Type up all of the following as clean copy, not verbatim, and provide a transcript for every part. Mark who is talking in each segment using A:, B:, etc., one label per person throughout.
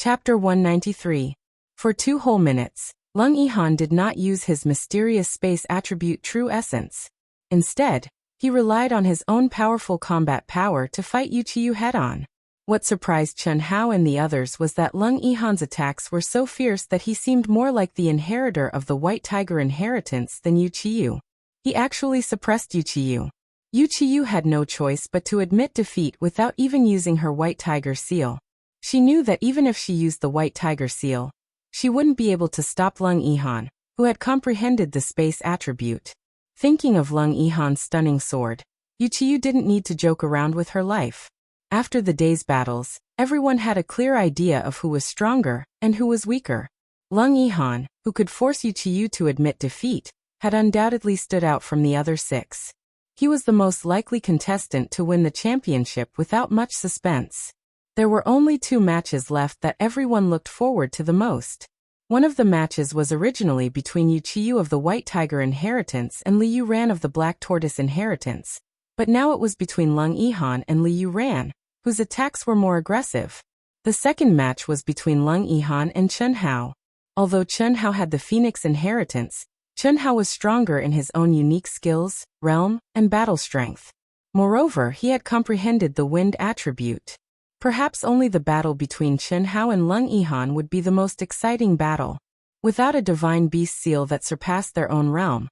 A: Chapter 193. For 2 whole minutes, Lung Yihan did not use his mysterious space attribute True Essence. Instead, he relied on his own powerful combat power to fight Wuxia head-on. What surprised Chen Hao and the others was that Lung Yihan's attacks were so fierce that he seemed more like the inheritor of the White Tiger inheritance than Wuxia. He actually suppressed Wuxia. Wuxia had no choice but to admit defeat without even using her White Tiger seal. She knew that even if she used the White Tiger seal, she wouldn't be able to stop Lung Yihan, who had comprehended the space attribute. Thinking of Lung Yihan's stunning sword, Wuxia didn't need to joke around with her life. After the day's battles, everyone had a clear idea of who was stronger and who was weaker. Lung Yihan, who could force Wuxia to admit defeat, had undoubtedly stood out from the other 6. He was the most likely contestant to win the championship without much suspense. There were only 2 matches left that everyone looked forward to the most. One of the matches was originally between Wuxia of the White Tiger inheritance and Liu Ran of the Black Tortoise inheritance, but now it was between Lung Yihan and Liu Ran, whose attacks were more aggressive. The second match was between Lung Yihan and Chen Hao. Although Chen Hao had the Phoenix inheritance, Chen Hao was stronger in his own unique skills, realm, and battle strength. Moreover, he had comprehended the wind attribute. Perhaps only the battle between Chen Hao and Lung Yihan would be the most exciting battle. Without a divine beast seal that surpassed their own realm,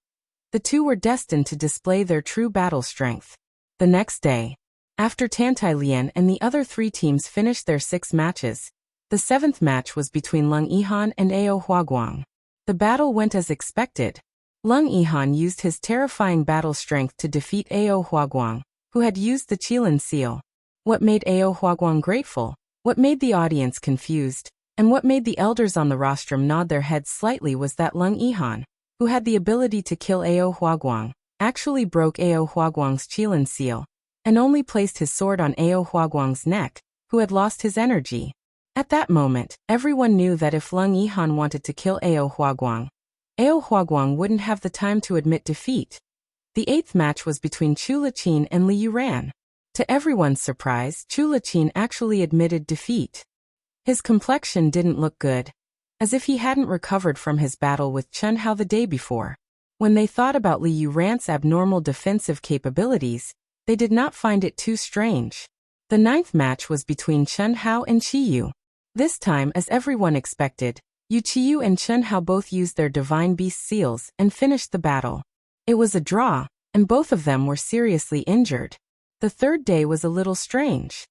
A: the two were destined to display their true battle strength. The next day, after Tantai Lian and the other 3 teams finished their 6 matches, the 7th match was between Lung Yihan and Ao Huaguang. The battle went as expected. Lung Yihan used his terrifying battle strength to defeat Ao Huaguang, who had used the Qilin seal. What made Ao Huaguang grateful, what made the audience confused, and what made the elders on the rostrum nod their heads slightly was that Lung Yihan, who had the ability to kill Ao Huaguang, actually broke Ao Huaguang's Qilin seal, and only placed his sword on Ao Huaguang's neck, who had lost his energy. At that moment, everyone knew that if Lung Yihan wanted to kill Ao Huaguang wouldn't have the time to admit defeat. The 8th match was between Chu Liqin and Liu Ran. To everyone's surprise, Chu Liqin actually admitted defeat. His complexion didn't look good, as if he hadn't recovered from his battle with Chen Hao the day before. When they thought about Liu Ran's abnormal defensive capabilities, they did not find it too strange. The 9th match was between Chen Hao and Qiyu. This time, as everyone expected, Wuxia and Chen Hao both used their divine beast seals and finished the battle. It was a draw, and both of them were seriously injured. The 3rd day was a little strange.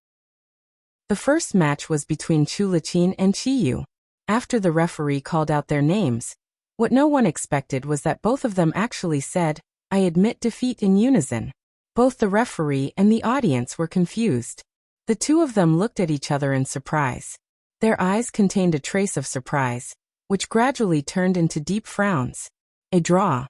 A: The first match was between Chu Liqin and Qiyu. After the referee called out their names, what no one expected was that both of them actually said, "I admit defeat," in unison. Both the referee and the audience were confused. The 2 of them looked at each other in surprise. Their eyes contained a trace of surprise, which gradually turned into deep frowns. A draw.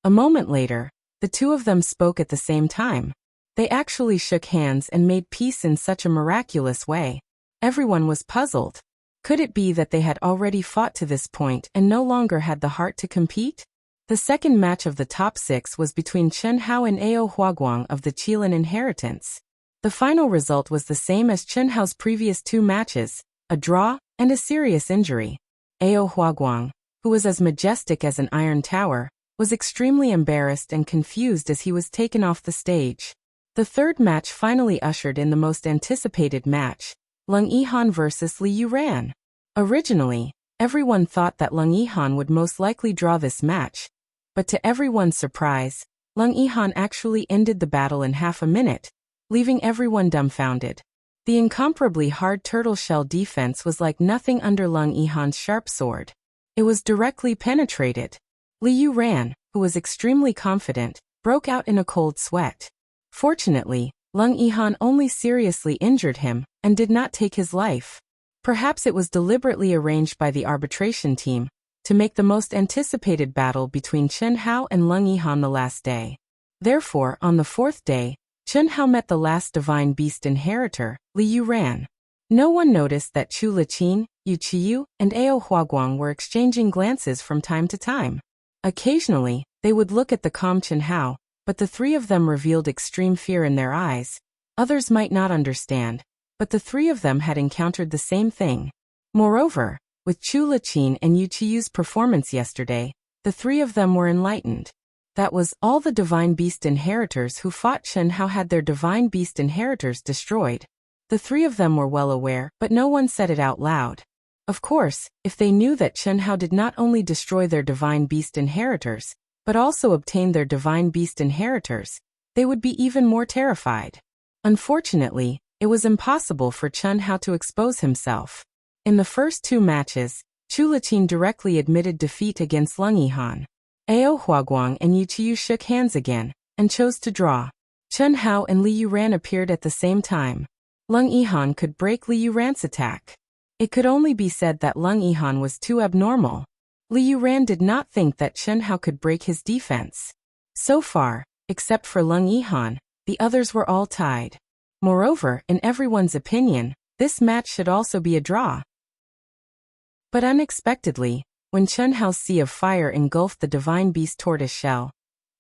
A: A moment later, the 2 of them spoke at the same time. They actually shook hands and made peace in such a miraculous way. Everyone was puzzled. Could it be that they had already fought to this point and no longer had the heart to compete? The second match of the top 6 was between Chen Hao and Ao Huaguang of the Qilin inheritance. The final result was the same as Chen Hao's previous 2 matches, a draw and a serious injury. Ao Huaguang, who was as majestic as an iron tower, was extremely embarrassed and confused as he was taken off the stage. The 3rd match finally ushered in the most anticipated match, Lung Yihan versus Liu Ran. Originally, everyone thought that Lung Yihan would most likely draw this match, but to everyone's surprise, Lung Yihan actually ended the battle in half a minute, leaving everyone dumbfounded. The incomparably hard turtle shell defense was like nothing under Lung Yihan's sharp sword. It was directly penetrated. Liu Ran, who was extremely confident, broke out in a cold sweat. Fortunately, Lung Yihan only seriously injured him and did not take his life. Perhaps it was deliberately arranged by the arbitration team to make the most anticipated battle between Chen Hao and Lung Yihan the last day. Therefore, on the 4th day, Chen Hao met the last divine beast inheritor, Liu Ran. No one noticed that Chu Liqin, Wuxia, and Ao Huaguang were exchanging glances from time to time. Occasionally, they would look at the calm Chen Hao, but the 3 of them revealed extreme fear in their eyes. Others might not understand, but the 3 of them had encountered the same thing. Moreover, with Chu Liqin and Yu Qiu's performance yesterday, the three of them were enlightened. That was, all the Divine Beast Inheritors who fought Chen Hao had their Divine Beast Inheritors destroyed. The three of them were well aware, but no one said it out loud. Of course, if they knew that Chen Hao did not only destroy their Divine Beast Inheritors, but also obtain their Divine Beast Inheritors, they would be even more terrified. Unfortunately, it was impossible for Chen Hao to expose himself. In the first two matches, Chu Liqin directly admitted defeat against Leng Yihan. Ao Huaguang and Yu Qiu shook hands again, and chose to draw. Chen Hao and Li Yuran appeared at the same time. Leng Yihan could break Li Yuran's attack. It could only be said that Leng Yihan was too abnormal. Li Yuran did not think that Chen Hao could break his defense. So far, except for Leng Yihan, the others were all tied. Moreover, in everyone's opinion, this match should also be a draw. But unexpectedly, when Chen Hao's sea of fire engulfed the Divine Beast tortoise shell,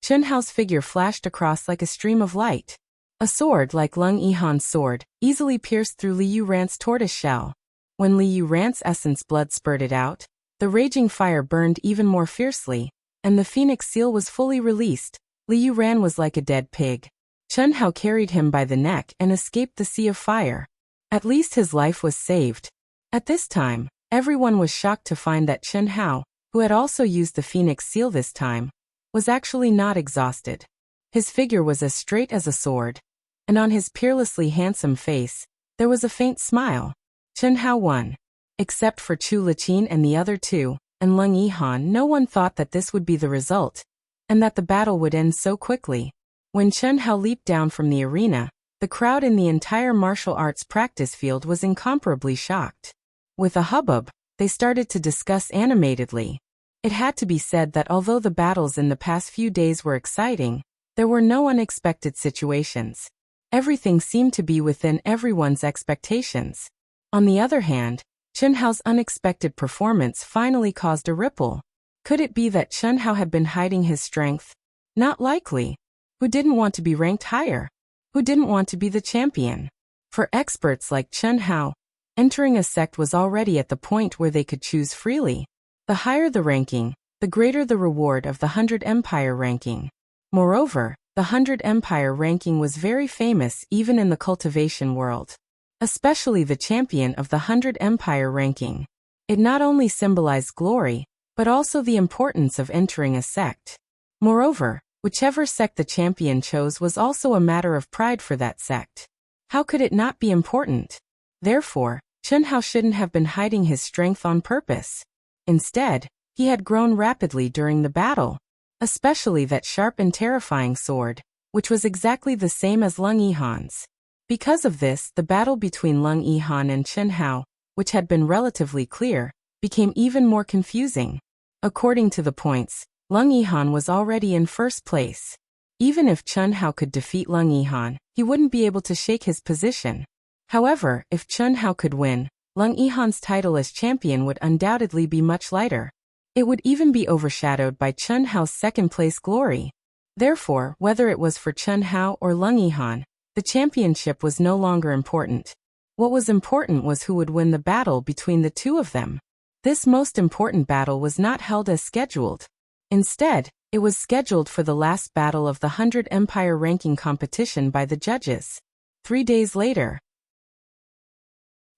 A: Chen Hao's figure flashed across like a stream of light. A sword like Leng Yihan's sword easily pierced through Li Yuran's tortoise shell. When Li Yuran's essence blood spurted out, the raging fire burned even more fiercely, and the phoenix seal was fully released. Li Yuran was like a dead pig. Chen Hao carried him by the neck and escaped the sea of fire. At least his life was saved. At this time, everyone was shocked to find that Chen Hao, who had also used the phoenix seal this time, was actually not exhausted. His figure was as straight as a sword, and on his peerlessly handsome face, there was a faint smile. Chen Hao won. Except for Chu Liqin and the other two, and Leng Yihan, no one thought that this would be the result, and that the battle would end so quickly. When Chen Hao leaped down from the arena, the crowd in the entire martial arts practice field was incomparably shocked. With a hubbub, they started to discuss animatedly. It had to be said that although the battles in the past few days were exciting, there were no unexpected situations. Everything seemed to be within everyone's expectations. On the other hand, Chen Hao's unexpected performance finally caused a ripple. Could it be that Chen Hao had been hiding his strength? Not likely. Who didn't want to be ranked higher? Who didn't want to be the champion? For experts like Chen Hao, entering a sect was already at the point where they could choose freely. The higher the ranking, the greater the reward of the 100 Empire ranking. Moreover, the 100 Empire ranking was very famous even in the cultivation world. Especially the champion of the 100 Empire ranking. It not only symbolized glory, but also the importance of entering a sect. Moreover, whichever sect the champion chose was also a matter of pride for that sect. How could it not be important? Therefore, Chen Hao shouldn't have been hiding his strength on purpose. Instead, he had grown rapidly during the battle, especially that sharp and terrifying sword, which was exactly the same as Leng Yihan's. Because of this, the battle between Leng Yihan and Chen Hao, which had been relatively clear, became even more confusing. According to the points, Leng Yihan was already in first place. Even if Chen Hao could defeat Leng Yihan, he wouldn't be able to shake his position. However, if Chen Hao could win, Leng Yihan's title as champion would undoubtedly be much lighter. It would even be overshadowed by Chen Hao's second-place glory. Therefore, whether it was for Chen Hao or Leng Yihan, the championship was no longer important. What was important was who would win the battle between the two of them. This most important battle was not held as scheduled. Instead, it was scheduled for the last battle of the 100 Empire ranking competition by the judges. 3 days later,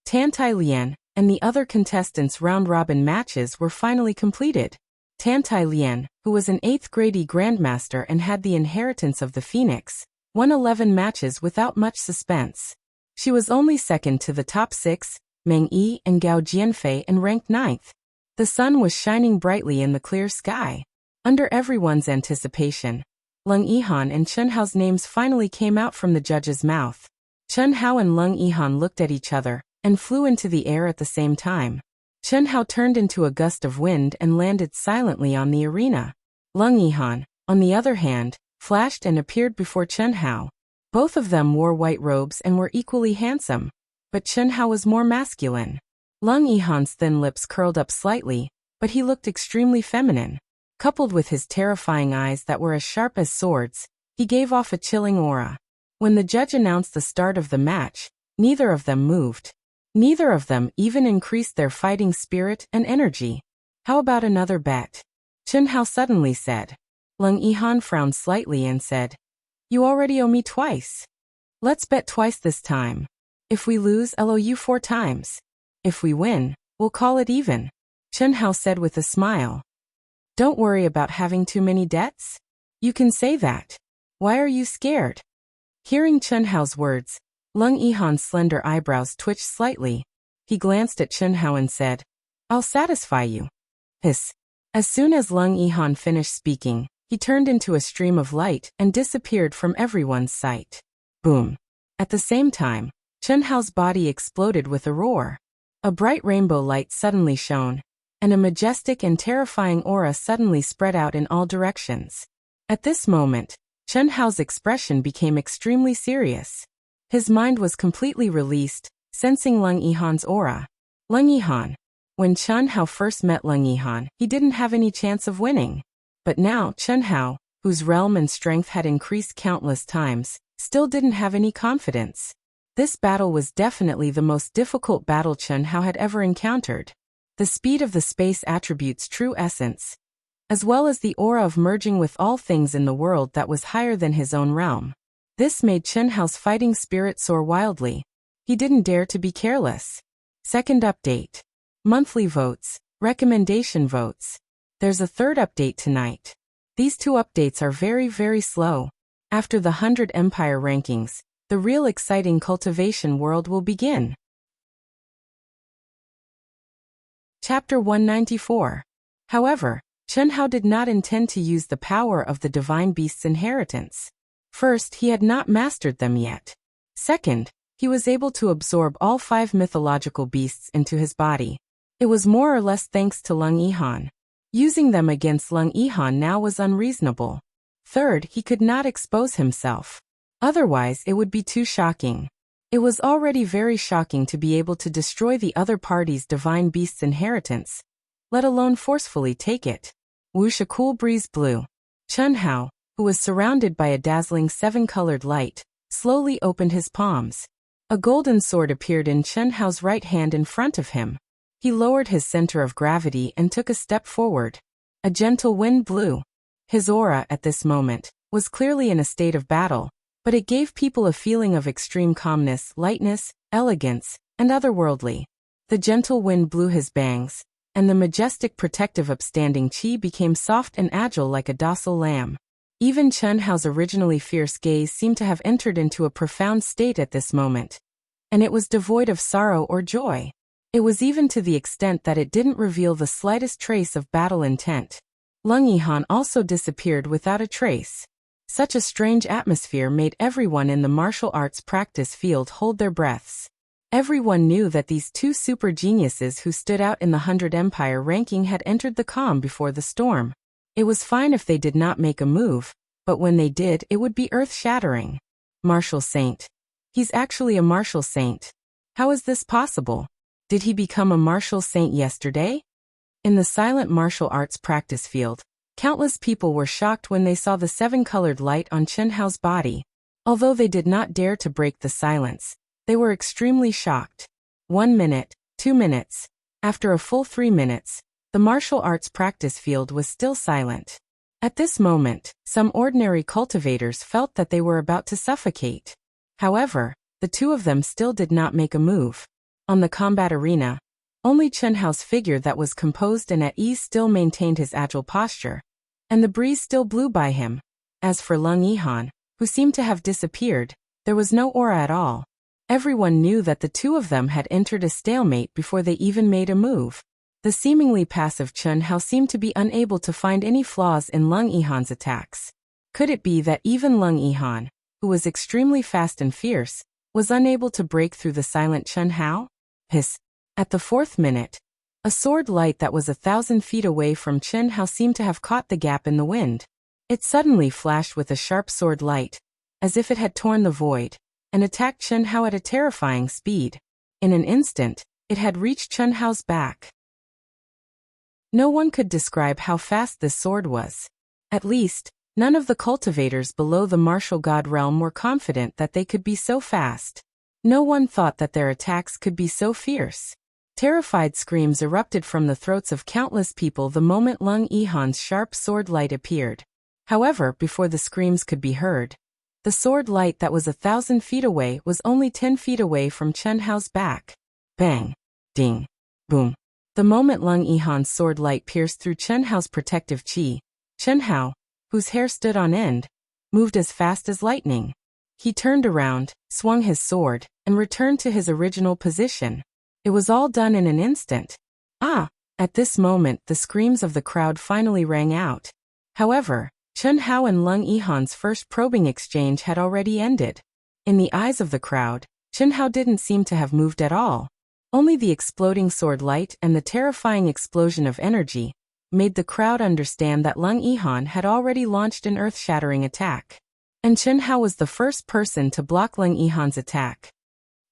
A: Tan Tai Lian and the other contestants' round-robin matches were finally completed. Tan Tai Lian, who was an 8th grade grandmaster and had the inheritance of the Phoenix, won 11 matches without much suspense. She was only second to the top 6, Meng Yi and Gao Jianfei, and ranked 9th. The sun was shining brightly in the clear sky. Under everyone's anticipation, Leng Yihan and Chen Hao's names finally came out from the judge's mouth. Chen Hao and Leng Yihan looked at each other and flew into the air at the same time. Chen Hao turned into a gust of wind and landed silently on the arena. Leng Yihan, on the other hand, flashed and appeared before Chen Hao. Both of them wore white robes and were equally handsome, but Chen Hao was more masculine. Leng Yihan's thin lips curled up slightly, but he looked extremely feminine. Coupled with his terrifying eyes that were as sharp as swords, he gave off a chilling aura. When the judge announced the start of the match, neither of them moved. Neither of them even increased their fighting spirit and energy. How about another bet? Chen Hao suddenly said. Leng Yihan frowned slightly and said, You already owe me twice. Let's bet twice this time. If we lose, I'll owe you 4 times. If we win, we'll call it even, Chen Hao said with a smile. Don't worry about having too many debts. You can say that. Why are you scared? Hearing Chen Hao's words, Leng Yihan's slender eyebrows twitched slightly. He glanced at Chen Hao and said, I'll satisfy you. Hiss. As soon as Leng Yihan finished speaking, he turned into a stream of light and disappeared from everyone's sight. Boom. At the same time, Chen Hao's body exploded with a roar. A bright rainbow light suddenly shone, and a majestic and terrifying aura suddenly spread out in all directions. At this moment, Chen Hao's expression became extremely serious. His mind was completely released, sensing Leng Yihan's aura. Leng Yihan. When Chen Hao first met Leng Yihan, he didn't have any chance of winning. But now Chen Hao, whose realm and strength had increased countless times, still didn't have any confidence. This battle was definitely the most difficult battle Chen Hao had ever encountered. The speed of the space attributes true essence, as well as the aura of merging with all things in the world that was higher than his own realm. This made Chen Hao's fighting spirit soar wildly. He didn't dare to be careless. Second update. Monthly votes, recommendation votes. There's a third update tonight. These 2 updates are very slow. After the 100 Empire rankings, the real exciting cultivation world will begin. Chapter 194. However, Chen Hao did not intend to use the power of the Divine Beast's inheritance. First, he had not mastered them yet. Second, he was able to absorb all 5 mythological beasts into his body. It was more or less thanks to Leng Yihan. Using them against Leng Yihan now was unreasonable. Third, he could not expose himself. Otherwise, it would be too shocking. It was already very shocking to be able to destroy the other party's divine beast's inheritance, let alone forcefully take it. Whoosh, a cool breeze blew. Chen Hao, who was surrounded by a dazzling 7-colored light, slowly opened his palms. A golden sword appeared in Chen Hao's right hand in front of him. He lowered his center of gravity and took a step forward. A gentle wind blew. His aura, at this moment, was clearly in a state of battle, but it gave people a feeling of extreme calmness, lightness, elegance, and otherworldly. The gentle wind blew his bangs, and the majestic protective upstanding qi became soft and agile like a docile lamb. Even Chen Hao's originally fierce gaze seemed to have entered into a profound state at this moment, and it was devoid of sorrow or joy. It was even to the extent that it didn't reveal the slightest trace of battle intent. Leng Yihan also disappeared without a trace. Such a strange atmosphere made everyone in the martial arts practice field hold their breaths. Everyone knew that these 2 super geniuses who stood out in the 100 Empire ranking had entered the calm before the storm. It was fine if they did not make a move, but when they did, it would be earth-shattering. Martial Saint. He's actually a martial saint. How is this possible? Did he become a martial saint yesterday? In the silent martial arts practice field, countless people were shocked when they saw the 7-colored light on Chen Hao's body. Although they did not dare to break the silence, they were extremely shocked. 1 minute, 2 minutes. After a full 3 minutes, the martial arts practice field was still silent. At this moment, some ordinary cultivators felt that they were about to suffocate. However, the 2 of them still did not make a move. On the combat arena, only Chen Hao's figure that was composed and at ease still maintained his agile posture, and the breeze still blew by him. As for Leng Yihan, who seemed to have disappeared, there was no aura at all. Everyone knew that the 2 of them had entered a stalemate before they even made a move. The seemingly passive Chen Hao seemed to be unable to find any flaws in Leng Yihan's attacks. Could it be that even Leng Yihan, who was extremely fast and fierce, was unable to break through the silent Chen Hao? Hiss. At the 4th minute, a sword light that was 1,000 feet away from Chen Hao seemed to have caught the gap in the wind. It suddenly flashed with a sharp sword light, as if it had torn the void, and attacked Chen Hao at a terrifying speed. In an instant, it had reached Chen Hao's back. No one could describe how fast this sword was. At least, none of the cultivators below the martial god realm were confident that they could be so fast. No one thought that their attacks could be so fierce. Terrified screams erupted from the throats of countless people the moment Lung Yihan's sharp sword light appeared. However, before the screams could be heard, the sword light that was 1,000 feet away was only 10 feet away from Chen Hao's back. Bang! Ding! Boom! The moment Lung Yihan's sword light pierced through Chen Hao's protective chi, Chen Hao, whose hair stood on end, moved as fast as lightning. He turned around, swung his sword, and returned to his original position. It was all done in an instant. Ah! At this moment the screams of the crowd finally rang out. However, Chen Hao and Lung Yihan's first probing exchange had already ended. In the eyes of the crowd, Chen Hao didn't seem to have moved at all. Only the exploding sword light and the terrifying explosion of energy made the crowd understand that Lung Yihan had already launched an earth-shattering attack. And Chen Hao was the first person to block Lung Yihan's attack.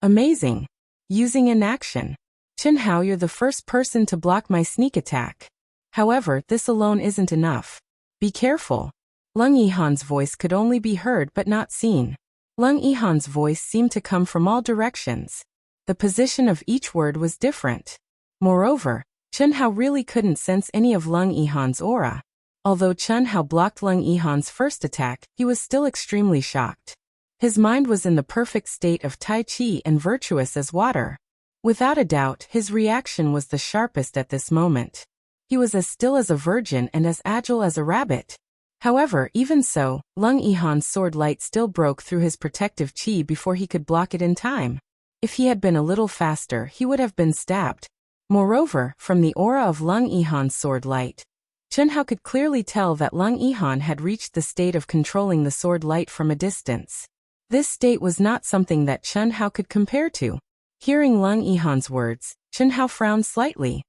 A: Amazing! Using in action. Chen Hao, you're the first person to block my sneak attack. However, this alone isn't enough. Be careful. Lung Yihan's voice could only be heard but not seen. Lung Yihan's voice seemed to come from all directions. The position of each word was different. Moreover, Chen Hao really couldn't sense any of Lung Yihan's aura. Although Chen Hao blocked Lung Yihan's first attack, he was still extremely shocked. His mind was in the perfect state of Tai Chi and virtuous as water. Without a doubt, his reaction was the sharpest at this moment. He was as still as a virgin and as agile as a rabbit. However, even so, Lung Yihan's sword light still broke through his protective chi before he could block it in time. If he had been a little faster, he would have been stabbed. Moreover, from the aura of Lung Yihan's sword light, Chen Hao could clearly tell that Lung Yihan had reached the state of controlling the sword light from a distance. This state was not something that Chen Hao could compare to. Hearing Lung Yihan's words, Chen Hao frowned slightly.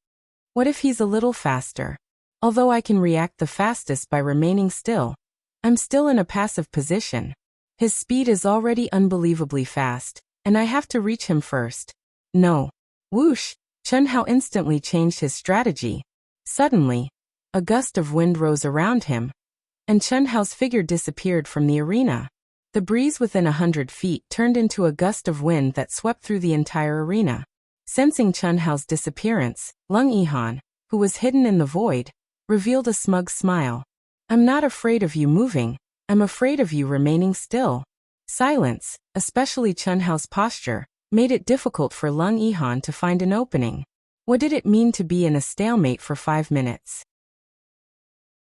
A: What if he's a little faster? Although I can react the fastest by remaining still, I'm still in a passive position. His speed is already unbelievably fast, and I have to reach him first. No. Whoosh! Chen Hao instantly changed his strategy. Suddenly, a gust of wind rose around him, and Chen Hao's figure disappeared from the arena. The breeze within 100 feet turned into a gust of wind that swept through the entire arena. Sensing Chen Hao's disappearance, Lung Yihan, who was hidden in the void, revealed a smug smile. I'm not afraid of you moving, I'm afraid of you remaining still. Silence, especially Chen Hao's posture, made it difficult for Lung Yihan to find an opening. What did it mean to be in a stalemate for 5 minutes?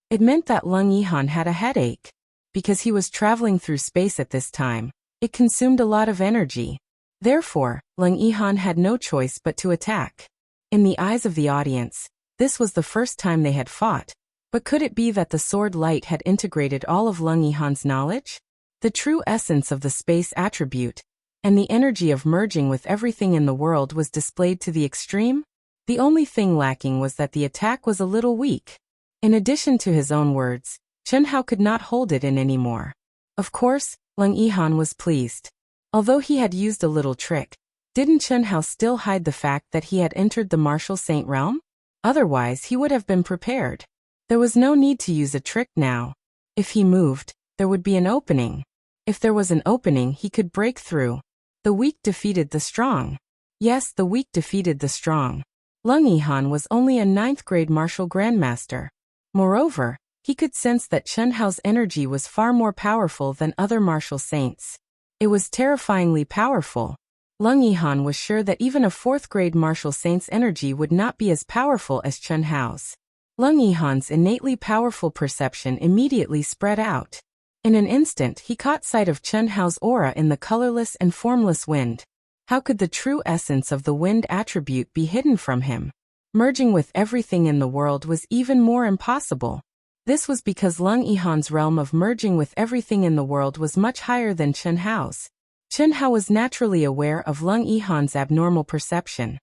A: It meant that Lung Yihan had a headache. Because he was traveling through space at this time, it consumed a lot of energy. Therefore, Lung Yihan had no choice but to attack. In the eyes of the audience, this was the first time they had fought. But could it be that the sword light had integrated all of Lung Yihan's knowledge? The true essence of the space attribute, and the energy of merging with everything in the world was displayed to the extreme? The only thing lacking was that the attack was a little weak. In addition to his own words, Chen Hao could not hold it in anymore. Of course, Lung Yihan was pleased. Although he had used a little trick, didn't Chen Hao still hide the fact that he had entered the martial saint realm? Otherwise, he would have been prepared. There was no need to use a trick now. If he moved, there would be an opening. If there was an opening, he could break through. The weak defeated the strong. Yes, the weak defeated the strong. Lung Yihan was only a 9th grade martial grandmaster. Moreover, he could sense that Chen Hao's energy was far more powerful than other martial saints. It was terrifyingly powerful. Lung Yihan was sure that even a 4th grade martial saint's energy would not be as powerful as Chen Hao's. Lung Yihan's innately powerful perception immediately spread out. In an instant, he caught sight of Chen Hao's aura in the colorless and formless wind. How could the true essence of the wind attribute be hidden from him? Merging with everything in the world was even more impossible. This was because Lung Yihan's realm of merging with everything in the world was much higher than Chen Hao's. Chen Hao was naturally aware of Lung Yihan's abnormal perception.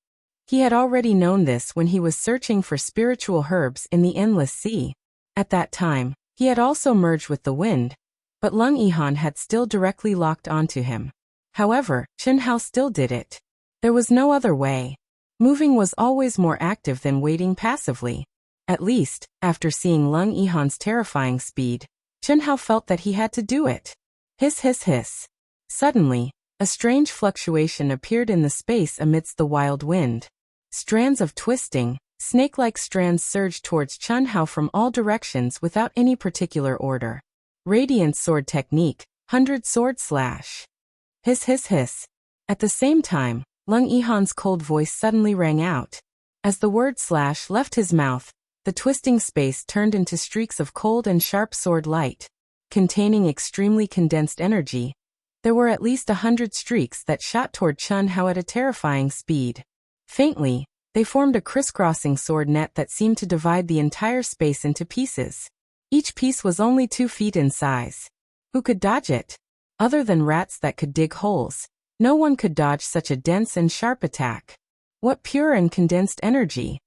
A: He had already known this when he was searching for spiritual herbs in the Endless Sea. At that time, he had also merged with the wind, but Lung Yihan had still directly locked onto him. However, Chen Hao still did it. There was no other way. Moving was always more active than waiting passively. At least, after seeing Lung Yihan's terrifying speed, Chen Hao felt that he had to do it. Hiss hiss hiss. Suddenly, A strange fluctuation appeared in the space amidst the wild wind. Strands of twisting, snake-like strands surged towards Chun Hao from all directions without any particular order. Radiant sword technique, 100 sword slash. Hiss hiss hiss. At the same time, Lung Yihan's cold voice suddenly rang out. As the word slash left his mouth, the twisting space turned into streaks of cold and sharp sword light. Containing extremely condensed energy, there were at least 100 streaks that shot toward Chun Hao at a terrifying speed. Faintly, they formed a crisscrossing sword net that seemed to divide the entire space into pieces. Each piece was only 2 feet in size. Who could dodge it? Other than rats that could dig holes, no one could dodge such a dense and sharp attack. What pure and condensed energy!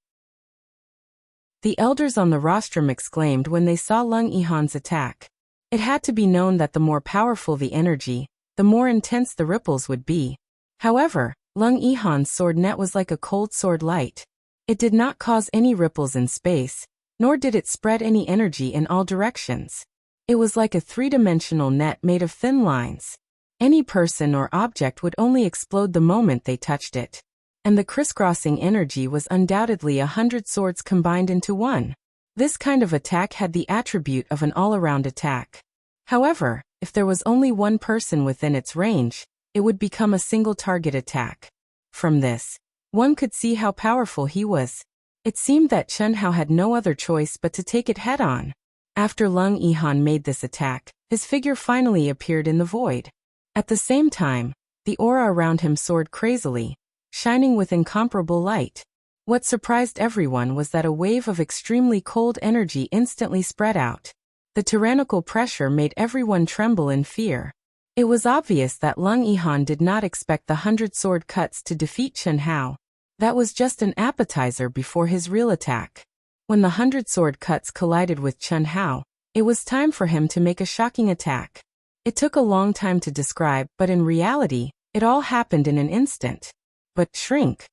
A: The elders on the rostrum exclaimed when they saw Lung Yihan's attack. It had to be known that the more powerful the energy, the more intense the ripples would be. However, Lung Yihan's sword net was like a cold sword light. It did not cause any ripples in space, nor did it spread any energy in all directions. It was like a 3-dimensional net made of thin lines. Any person or object would only explode the moment they touched it. And the crisscrossing energy was undoubtedly 100 swords combined into one. This kind of attack had the attribute of an all-around attack. However, if there was only one person within its range, it would become a single-target attack. From this, one could see how powerful he was. It seemed that Chun Hao had no other choice but to take it head-on. After Lung Yihan made this attack, his figure finally appeared in the void. At the same time, the aura around him soared crazily, shining with incomparable light. What surprised everyone was that a wave of extremely cold energy instantly spread out. The tyrannical pressure made everyone tremble in fear. It was obvious that Lung Yihan did not expect the 100 sword cuts to defeat Chun Hao. That was just an appetizer before his real attack. When the 100 sword cuts collided with Chun Hao, it was time for him to make a shocking attack. It took a long time to describe, but in reality, it all happened in an instant. But shrink.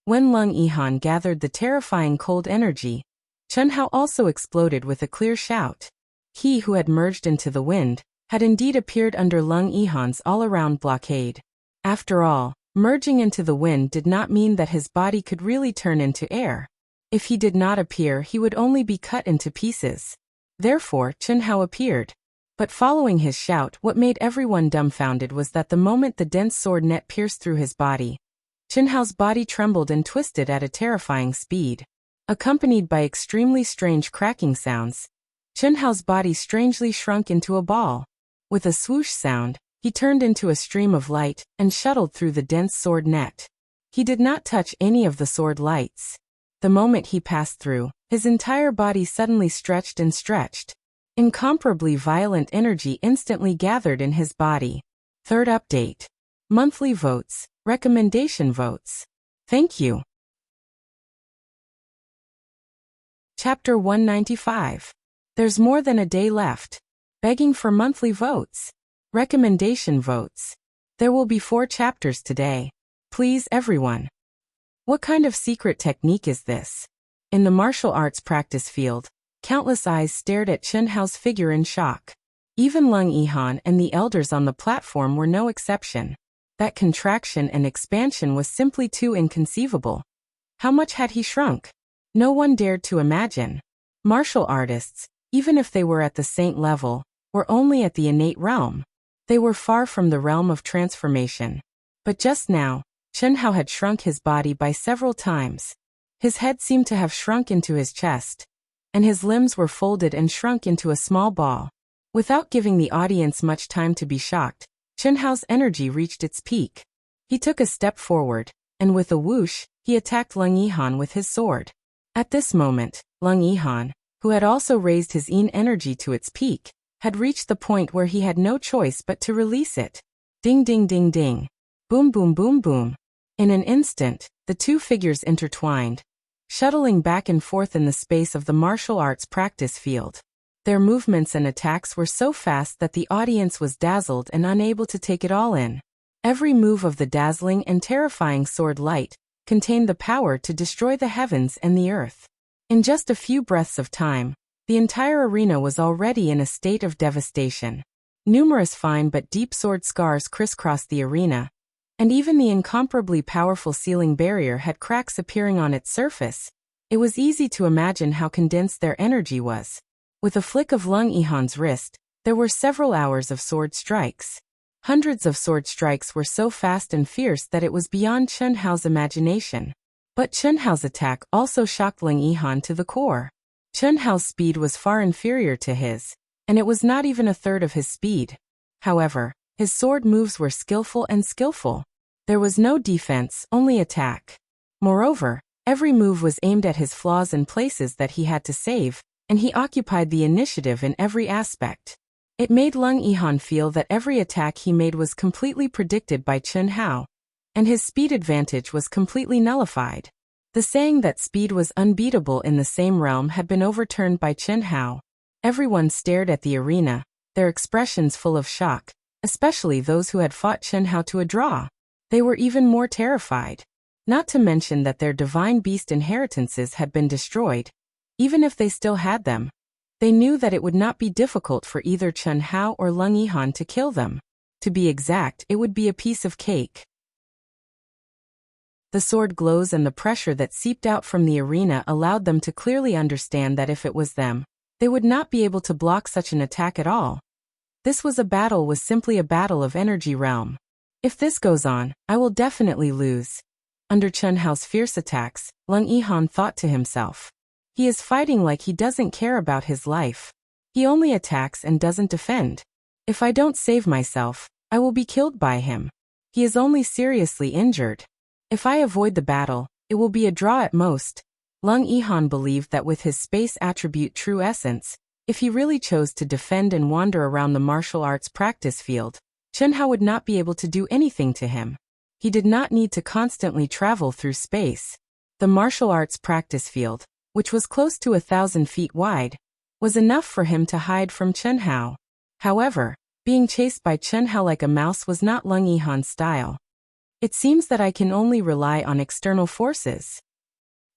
A: When Lung Yihan gathered the terrifying cold energy, Chun Hao also exploded with a clear shout. He who had merged into the wind had indeed appeared under Lung Yihan's all-around blockade. After all, merging into the wind did not mean that his body could really turn into air. If he did not appear, he would only be cut into pieces. Therefore, Chun Hao appeared. But following his shout, what made everyone dumbfounded was that the moment the dense sword net pierced through his body, Chun Hao's body trembled and twisted at a terrifying speed. Accompanied by extremely strange cracking sounds, Chun Hao's body strangely shrunk into a ball. With a swoosh sound, he turned into a stream of light and shuttled through the dense sword net. He did not touch any of the sword lights. The moment he passed through, his entire body suddenly stretched and stretched. Incomparably violent energy instantly gathered in his body. Third update. Monthly votes. Recommendation votes. Thank you. Chapter 195. There's more than a day left. Begging for monthly votes. Recommendation votes. There will be 4 chapters today. Please everyone. What kind of secret technique is this? In the martial arts practice field, countless eyes stared at Chun Hao's figure in shock. Even Lung Yihan and the elders on the platform were no exception. That contraction and expansion was simply too inconceivable. How much had he shrunk? No one dared to imagine. Martial artists, even if they were at the saint level, were only at the innate realm. They were far from the realm of transformation. But just now, Chun Hao had shrunk his body by several times. His head seemed to have shrunk into his chest, and his limbs were folded and shrunk into a small ball. Without giving the audience much time to be shocked, Chun Hao's energy reached its peak. He took a step forward, and with a whoosh, he attacked Lung Yihan with his sword. At this moment, Lung Yihan, who had also raised his yin energy to its peak, had reached the point where he had no choice but to release it. Ding ding ding ding. Boom boom boom boom. In an instant, the two figures intertwined, shuttling back and forth in the space of the martial arts practice field. Their movements and attacks were so fast that the audience was dazzled and unable to take it all in. Every move of the dazzling and terrifying sword light contained the power to destroy the heavens and the earth. In just a few breaths of time, the entire arena was already in a state of devastation. Numerous fine but deep sword scars crisscrossed the arena, and even the incomparably powerful ceiling barrier had cracks appearing on its surface. It was easy to imagine how condensed their energy was. With a flick of Lung Yihan's wrist, there were several hours of sword strikes. Hundreds of sword strikes were so fast and fierce that it was beyond Chen Hao's imagination. But Chen Hao's attack also shocked Lung Yihan to the core. Chen Hao's speed was far inferior to his, and it was not even a third of his speed. However, his sword moves were skillful and skillful. There was no defense, only attack. Moreover, every move was aimed at his flaws and places that he had to save, and he occupied the initiative in every aspect. It made Lung Yihan feel that every attack he made was completely predicted by Chen Hao, and his speed advantage was completely nullified. The saying that speed was unbeatable in the same realm had been overturned by Chen Hao. Everyone stared at the arena, their expressions full of shock, especially those who had fought Chen Hao to a draw. They were even more terrified. Not to mention that their divine beast inheritances had been destroyed. Even if they still had them, they knew that it would not be difficult for either Chen Hao or Lung Yihan to kill them. To be exact, it would be a piece of cake. The sword glows and the pressure that seeped out from the arena allowed them to clearly understand that if it was them, they would not be able to block such an attack at all. This was simply a battle of energy realm. If this goes on, I will definitely lose. Under Chen Hao's fierce attacks, Lung Yihan thought to himself. He is fighting like he doesn't care about his life. He only attacks and doesn't defend. If I don't save myself, I will be killed by him. He is only seriously injured. If I avoid the battle, it will be a draw at most. Lung Yihan believed that with his space attribute true essence, if he really chose to defend and wander around the martial arts practice field, Chen Hao would not be able to do anything to him. He did not need to constantly travel through space. The martial arts practice field, which was close to 1,000 feet wide, was enough for him to hide from Chen Hao. However, being chased by Chen Hao like a mouse was not Lung Yihan's style. It seems that I can only rely on external forces.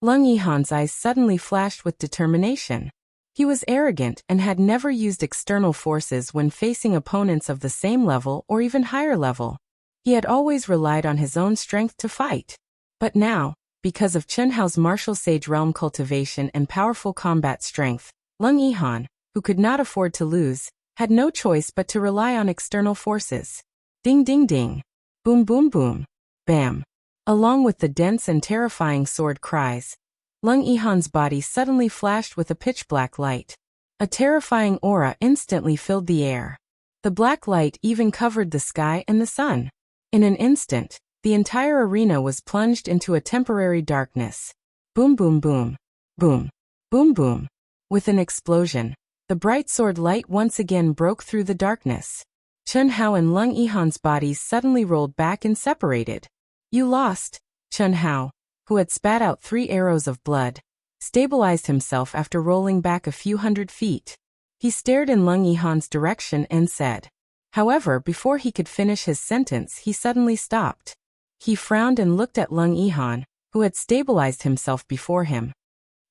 A: Lung Yihan's eyes suddenly flashed with determination. He was arrogant and had never used external forces when facing opponents of the same level or even higher level. He had always relied on his own strength to fight. But now, because of Chen Hao's martial sage realm cultivation and powerful combat strength, Lung Yihan, who could not afford to lose, had no choice but to rely on external forces. Ding ding ding. Boom boom boom. Bam. Along with the dense and terrifying sword cries, Lung Yihan's body suddenly flashed with a pitch-black light. A terrifying aura instantly filled the air. The black light even covered the sky and the sun. In an instant, the entire arena was plunged into a temporary darkness. Boom boom boom. Boom. Boom boom. With an explosion, the bright sword light once again broke through the darkness. Chen Hao and Lung Yihan's bodies suddenly rolled back and separated. You lost. Chen Hao, who had spat out 3 arrows of blood, stabilized himself after rolling back a few hundred feet. He stared in Lung Yihan's direction and said. However, before he could finish his sentence, he suddenly stopped. He frowned and looked at Lung Yihan, who had stabilized himself before him.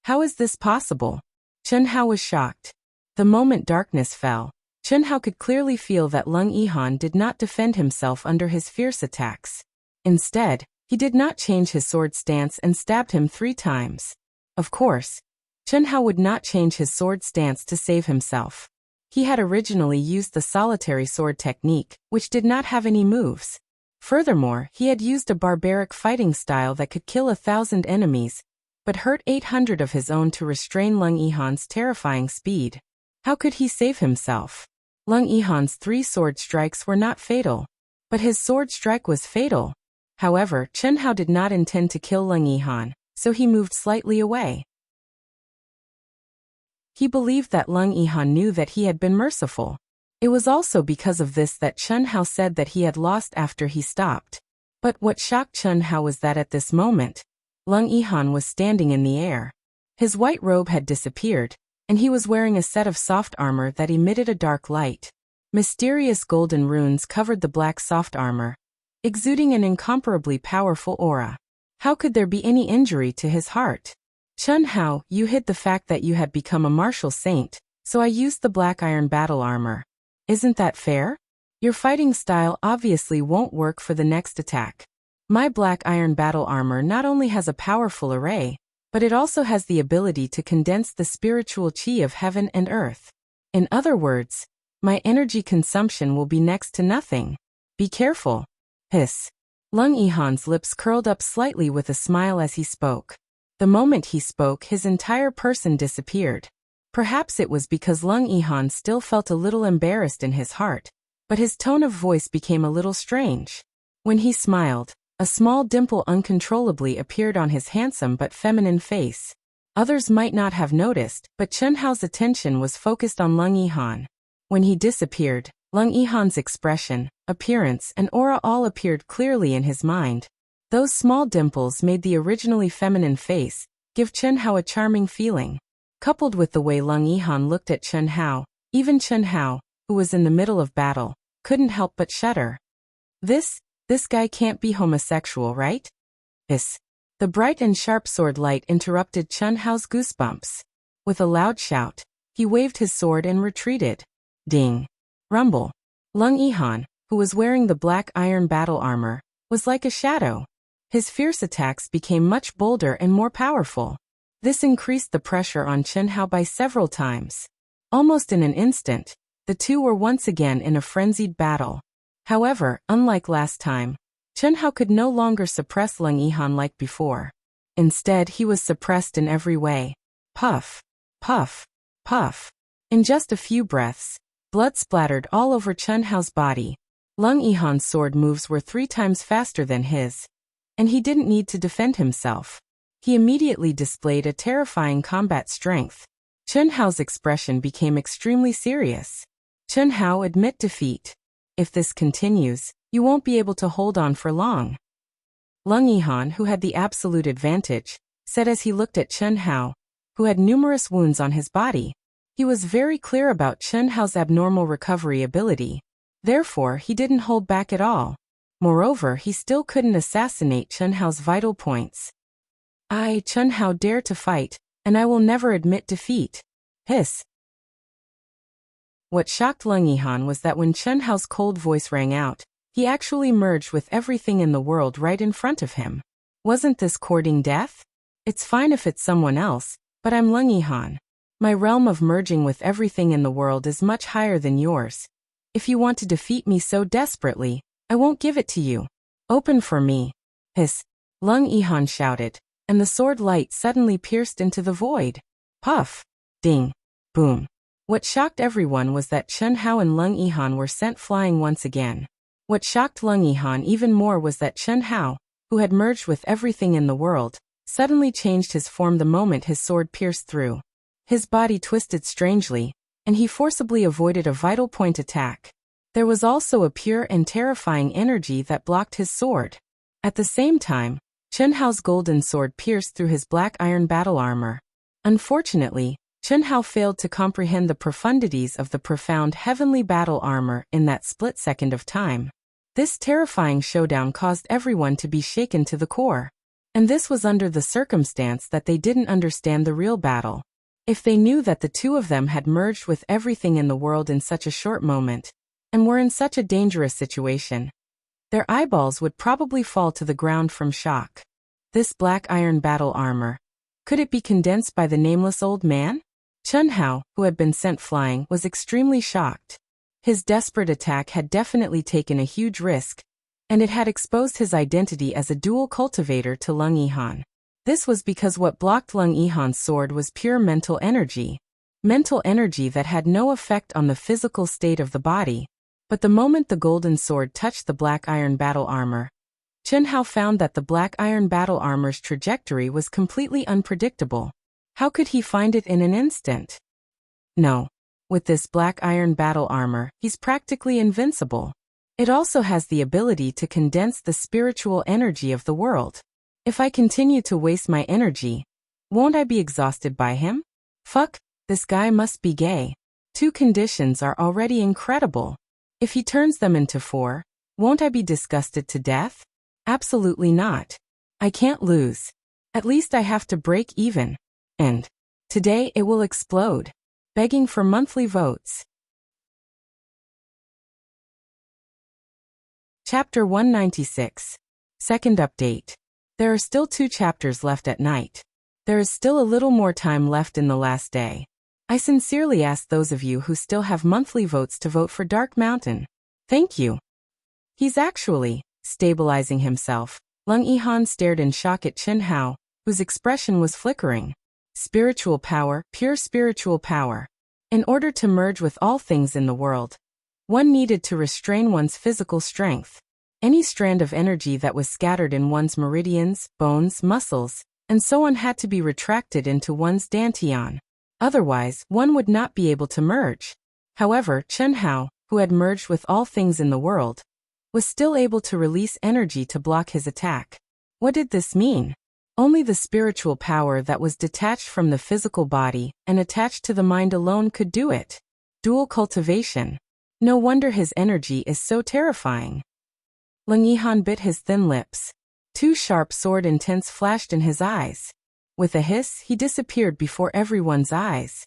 A: How is this possible? Chen Hao was shocked. The moment darkness fell, Chen Hao could clearly feel that Lung Yihan did not defend himself under his fierce attacks. Instead, he did not change his sword stance and stabbed him 3 times. Of course, Chen Hao would not change his sword stance to save himself. He had originally used the solitary sword technique, which did not have any moves. Furthermore, he had used a barbaric fighting style that could kill 1,000 enemies, but hurt 800 of his own to restrain Lung Yihan's terrifying speed. How could he save himself? Lung Yihan's 3 sword strikes were not fatal, but his sword strike was fatal. However, Chen Hao did not intend to kill Lung Yihan, so he moved slightly away. He believed that Lung Yihan knew that he had been merciful. It was also because of this that Chen Hao said that he had lost after he stopped. But what shocked Chen Hao was that at this moment, Lung Yihan was standing in the air. His white robe had disappeared, and he was wearing a set of soft armor that emitted a dark light. Mysterious golden runes covered the black soft armor, exuding an incomparably powerful aura. How could there be any injury to his heart? Chen Hao, you hid the fact that you had become a martial saint, so I used the black iron battle armor. Isn't that fair? Your fighting style obviously won't work for the next attack. My black iron battle armor not only has a powerful array, but it also has the ability to condense the spiritual chi of heaven and earth. In other words, my energy consumption will be next to nothing. Be careful. Hiss. Lung Yihan's lips curled up slightly with a smile as he spoke. The moment he spoke, his entire person disappeared. Perhaps it was because Lung Yihan still felt a little embarrassed in his heart, but his tone of voice became a little strange. When he smiled, a small dimple uncontrollably appeared on his handsome but feminine face. Others might not have noticed, but Chen Hao's attention was focused on Lung Yihan. When he disappeared, Lung Yihan's expression, appearance, and aura all appeared clearly in his mind. Those small dimples made the originally feminine face give Chen Hao a charming feeling. Coupled with the way Lung Yihan looked at Chen Hao, even Chen Hao, who was in the middle of battle, couldn't help but shudder. This guy can't be homosexual, right? Hiss. The bright and sharp sword light interrupted Chen Hao's goosebumps. With a loud shout, he waved his sword and retreated. Ding. Rumble. Lung Yihan, who was wearing the black iron battle armor, was like a shadow. His fierce attacks became much bolder and more powerful. This increased the pressure on Chen Hao by several times. Almost in an instant, the two were once again in a frenzied battle. However, unlike last time, Chen Hao could no longer suppress Lung Yihan like before. Instead, he was suppressed in every way. Puff, puff, puff. In just a few breaths, blood splattered all over Chen Hao's body. Lung Yihan's sword moves were 3 times faster than his, and he didn't need to defend himself. He immediately displayed a terrifying combat strength. Chen Hao's expression became extremely serious. Chen Hao, admit defeat. If this continues, you won't be able to hold on for long. Lung Yihan, who had the absolute advantage, said as he looked at Chen Hao, who had numerous wounds on his body. He was very clear about Chen Hao's abnormal recovery ability. Therefore, he didn't hold back at all. Moreover, he still couldn't assassinate Chen Hao's vital points. Chen Hao, dare to fight, and I will never admit defeat. Hiss. What shocked Lung Yihan was that when Chen Hao's cold voice rang out, he actually merged with everything in the world right in front of him. Wasn't this courting death? It's fine if it's someone else, but I'm Lung Yihan. My realm of merging with everything in the world is much higher than yours. If you want to defeat me so desperately, I won't give it to you. Open for me. Hiss. Lung Yihan shouted, and the sword light suddenly pierced into the void. Puff. Ding. Boom. What shocked everyone was that Chen Hao and Lung Yihan were sent flying once again. What shocked Lung Yihan even more was that Chen Hao, who had merged with everything in the world, suddenly changed his form the moment his sword pierced through. His body twisted strangely, and he forcibly avoided a vital point attack. There was also a pure and terrifying energy that blocked his sword. At the same time, Chen Hao's golden sword pierced through his black iron battle armor. Unfortunately, Chen Hao failed to comprehend the profundities of the profound heavenly battle armor in that split second of time. This terrifying showdown caused everyone to be shaken to the core. And this was under the circumstance that they didn't understand the real battle. If they knew that the two of them had merged with everything in the world in such a short moment, and were in such a dangerous situation, their eyeballs would probably fall to the ground from shock. This black iron battle armor, could it be condensed by the nameless old man? Chen Hao, who had been sent flying, was extremely shocked. His desperate attack had definitely taken a huge risk, and it had exposed his identity as a dual cultivator to Lung Yihan. This was because what blocked Lung Yihan's sword was pure mental energy. Mental energy that had no effect on the physical state of the body. But the moment the golden sword touched the black iron battle armor, Chen Hao found that the black iron battle armor's trajectory was completely unpredictable. How could he find it in an instant? No. With this black iron battle armor, he's practically invincible. It also has the ability to condense the spiritual energy of the world. If I continue to waste my energy, won't I be exhausted by him? Fuck, this guy must be gay. 2 conditions are already incredible. If he turns them into 4, won't I be disgusted to death? Absolutely not. I can't lose. At least I have to break even. And today it will explode. Begging for monthly votes. Chapter 196. Second update. There are still 2 chapters left at night. There is still a little more time left in the last day. I sincerely ask those of you who still have monthly votes to vote for Dark Mountain. Thank you. He's actually stabilizing himself. Lung Yihan stared in shock at Chen Hao, whose expression was flickering. Spiritual power, pure spiritual power. In order to merge with all things in the world, one needed to restrain one's physical strength. Any strand of energy that was scattered in one's meridians, bones, muscles, and so on had to be retracted into one's dantian. Otherwise, one would not be able to merge. However, Chen Hao, who had merged with all things in the world, was still able to release energy to block his attack. What did this mean? Only the spiritual power that was detached from the physical body and attached to the mind alone could do it. Dual cultivation. No wonder his energy is so terrifying. Lung Yihan bit his thin lips. 2 sharp sword intents flashed in his eyes. With a hiss, he disappeared before everyone's eyes.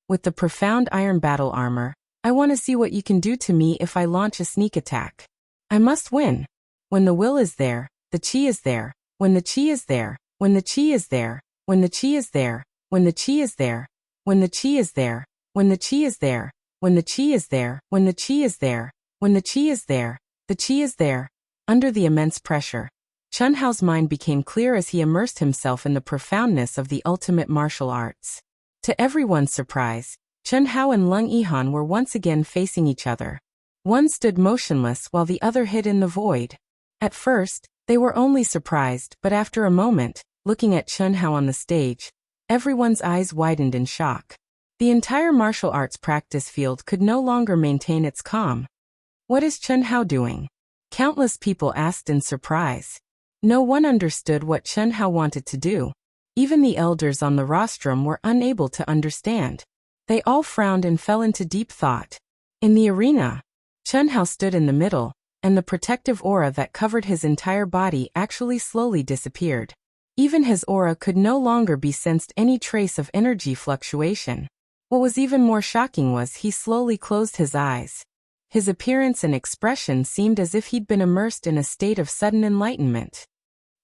A: With the profound iron battle armor, I want to see what you can do to me if I launch a sneak attack. I must win. When the will is there, the chi is there. When the chi is there, when the chi is there, when the chi is there, when the chi is there, when the chi is there, when the chi is there, when the chi is there, when the chi is there, when the chi is there, the chi is there. Under the immense pressure, Chen Hao's mind became clear as he immersed himself in the profoundness of the ultimate martial arts. To everyone's surprise, Chen Hao and Lung Yihan were once again facing each other. One stood motionless while the other hid in the void. At first, they were only surprised, but after a moment, looking at Chen Hao on the stage, everyone's eyes widened in shock. The entire martial arts practice field could no longer maintain its calm. What is Chen Hao doing? Countless people asked in surprise. No one understood what Chen Hao wanted to do. Even the elders on the rostrum were unable to understand. They all frowned and fell into deep thought. In the arena, Chen Hao stood in the middle, and the protective aura that covered his entire body actually slowly disappeared. Even his aura could no longer be sensed any trace of energy fluctuation. What was even more shocking was he slowly closed his eyes. His appearance and expression seemed as if he'd been immersed in a state of sudden enlightenment.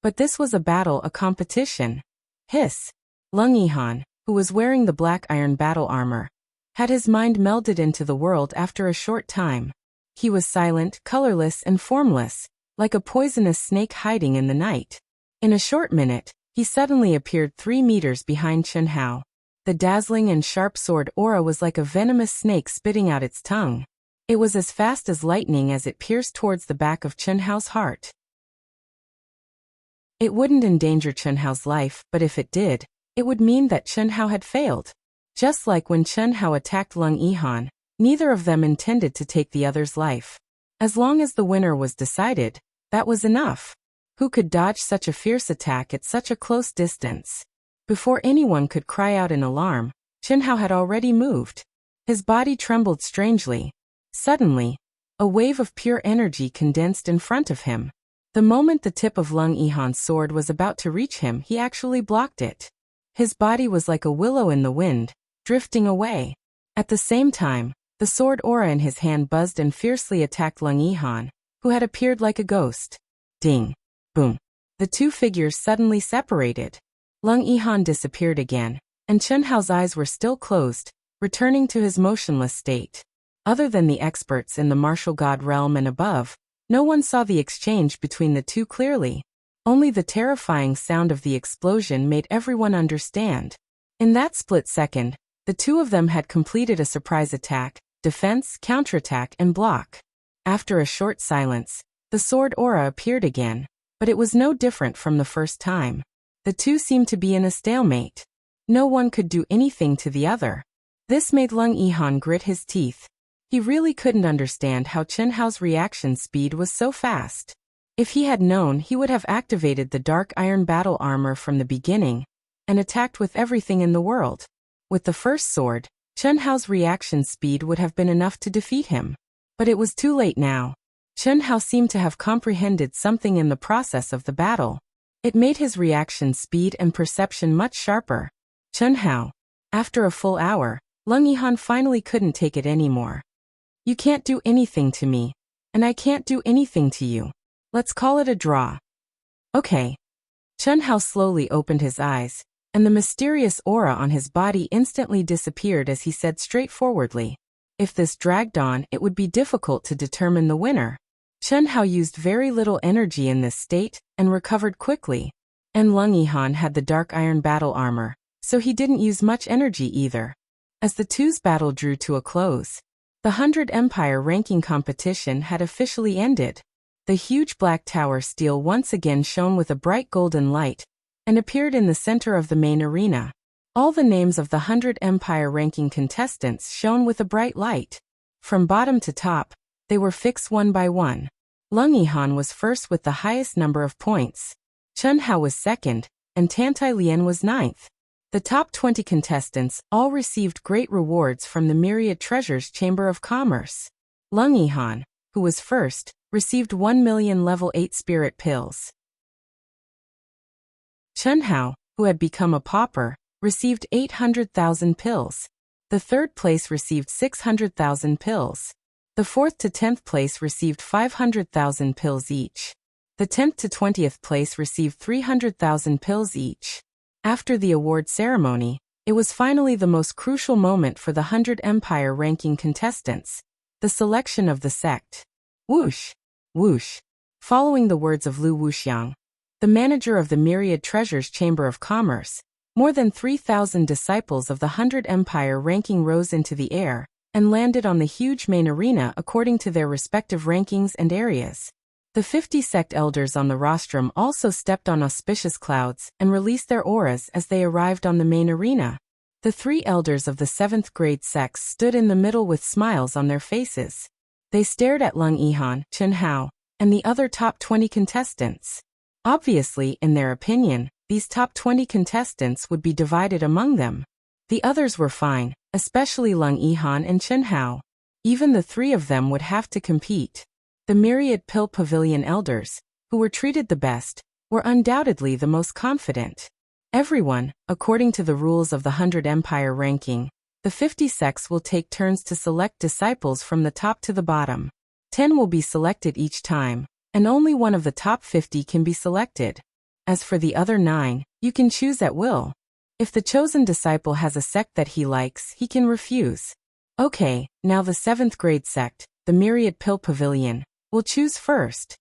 A: But this was a battle, a competition. Hiss. Lung Yihan, who was wearing the black iron battle armor, had his mind melded into the world after a short time. He was silent, colorless, and formless, like a poisonous snake hiding in the night. In a short minute, he suddenly appeared 3 meters behind Chen Hao. The dazzling and sharp sword aura was like a venomous snake spitting out its tongue. It was as fast as lightning as it pierced towards the back of Chen Hao's heart. It wouldn't endanger Chen Hao's life, but if it did, it would mean that Chen Hao had failed. Just like when Chen Hao attacked Lung Yihan, neither of them intended to take the other's life. As long as the winner was decided, that was enough. Who could dodge such a fierce attack at such a close distance? Before anyone could cry out in alarm, Chen Hao had already moved. His body trembled strangely. Suddenly, a wave of pure energy condensed in front of him. The moment the tip of Lung Yihan's sword was about to reach him, he actually blocked it. His body was like a willow in the wind, drifting away. At the same time, the sword aura in his hand buzzed and fiercely attacked Lung Yihan, who had appeared like a ghost. Ding! Boom! The 2 figures suddenly separated. Lung Yihan disappeared again, and Chen Hao's eyes were still closed, returning to his motionless state. Other than the experts in the martial god realm and above, no one saw the exchange between the 2 clearly. Only the terrifying sound of the explosion made everyone understand. In that split second, the 2 of them had completed a surprise attack, defense, counterattack, and block. After a short silence, the sword aura appeared again, but it was no different from the first time. The 2 seemed to be in a stalemate. No one could do anything to the other. This made Lung Yihan grit his teeth. He really couldn't understand how Chen Hao's reaction speed was so fast. If he had known, he would have activated the dark iron battle armor from the beginning and attacked with everything in the world. With the first sword, Chen Hao's reaction speed would have been enough to defeat him. But it was too late now. Chen Hao seemed to have comprehended something in the process of the battle. It made his reaction speed and perception much sharper. Chen Hao. After a full hour, Lung Yihan finally couldn't take it anymore. You can't do anything to me. and I can't do anything to you. Let's call it a draw. Okay. Chen Hao slowly opened his eyes, and the mysterious aura on his body instantly disappeared as he said straightforwardly, if this dragged on, it would be difficult to determine the winner. Chen Hao used very little energy in this state, and recovered quickly. And Lung Yihan had the dark iron battle armor, so he didn't use much energy either. As the two's battle drew to a close, the 100 Empire ranking competition had officially ended. The huge black tower steel once again shone with a bright golden light, and appeared in the center of the main arena. All the names of the 100 Empire ranking contestants shone with a bright light. From bottom to top, they were fixed one by one. Lung Yihan was first with the highest number of points. Chen Hao was second, and Tantai Lian was ninth. The top 20 contestants all received great rewards from the Myriad Treasures Chamber of Commerce. Lung Yihan, who was first, received 1 million level 8 spirit pills. Chen Hao, who had become a pauper, received 800,000 pills. The third place received 600,000 pills. The 4th to 10th place received 500,000 pills each. The 10th to 20th place received 300,000 pills each. After the award ceremony, it was finally the most crucial moment for the 100 Empire ranking contestants, the selection of the sect. Whoosh! Whoosh! Following the words of Lu Wuxiang, the manager of the Myriad Treasures Chamber of Commerce, more than 3,000 disciples of the 100 Empire ranking rose into the air and landed on the huge main arena according to their respective rankings and areas. The 50 sect elders on the rostrum also stepped on auspicious clouds and released their auras as they arrived on the main arena. The 3 elders of the 7th grade sects stood in the middle with smiles on their faces. They stared at Lung Yihan, Chen Hao, and the other top 20 contestants. Obviously, in their opinion, these top 20 contestants would be divided among them. The others were fine, especially Lung Yihan and Chen Hao. Even the 3 of them would have to compete. The Myriad Pill Pavilion elders, who were treated the best, were undoubtedly the most confident. Everyone, according to the rules of the 100 Empire ranking, the 50 sects will take turns to select disciples from the top to the bottom. 10 will be selected each time, and only one of the top 50 can be selected. As for the other 9, you can choose at will. If the chosen disciple has a sect that he likes, he can refuse. Okay, now the 7th grade sect, the Myriad Pill Pavilion, will choose first.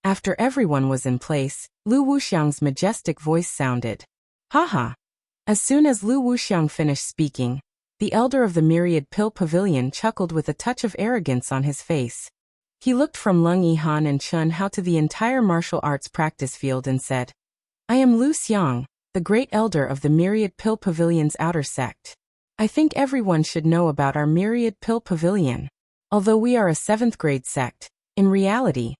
A: After everyone was in place, Lu Wuxiang's majestic voice sounded. Haha! As soon as Lu Wuxiang finished speaking, the elder of the Myriad Pill Pavilion chuckled with a touch of arrogance on his face. He looked from Lung Yihan and Chen Hao to the entire martial arts practice field and said, I am Lu Xiang, the great elder of the Myriad Pill Pavilion's outer sect. I think everyone should know about our Myriad Pill Pavilion. Although we are a 7th grade sect, in reality,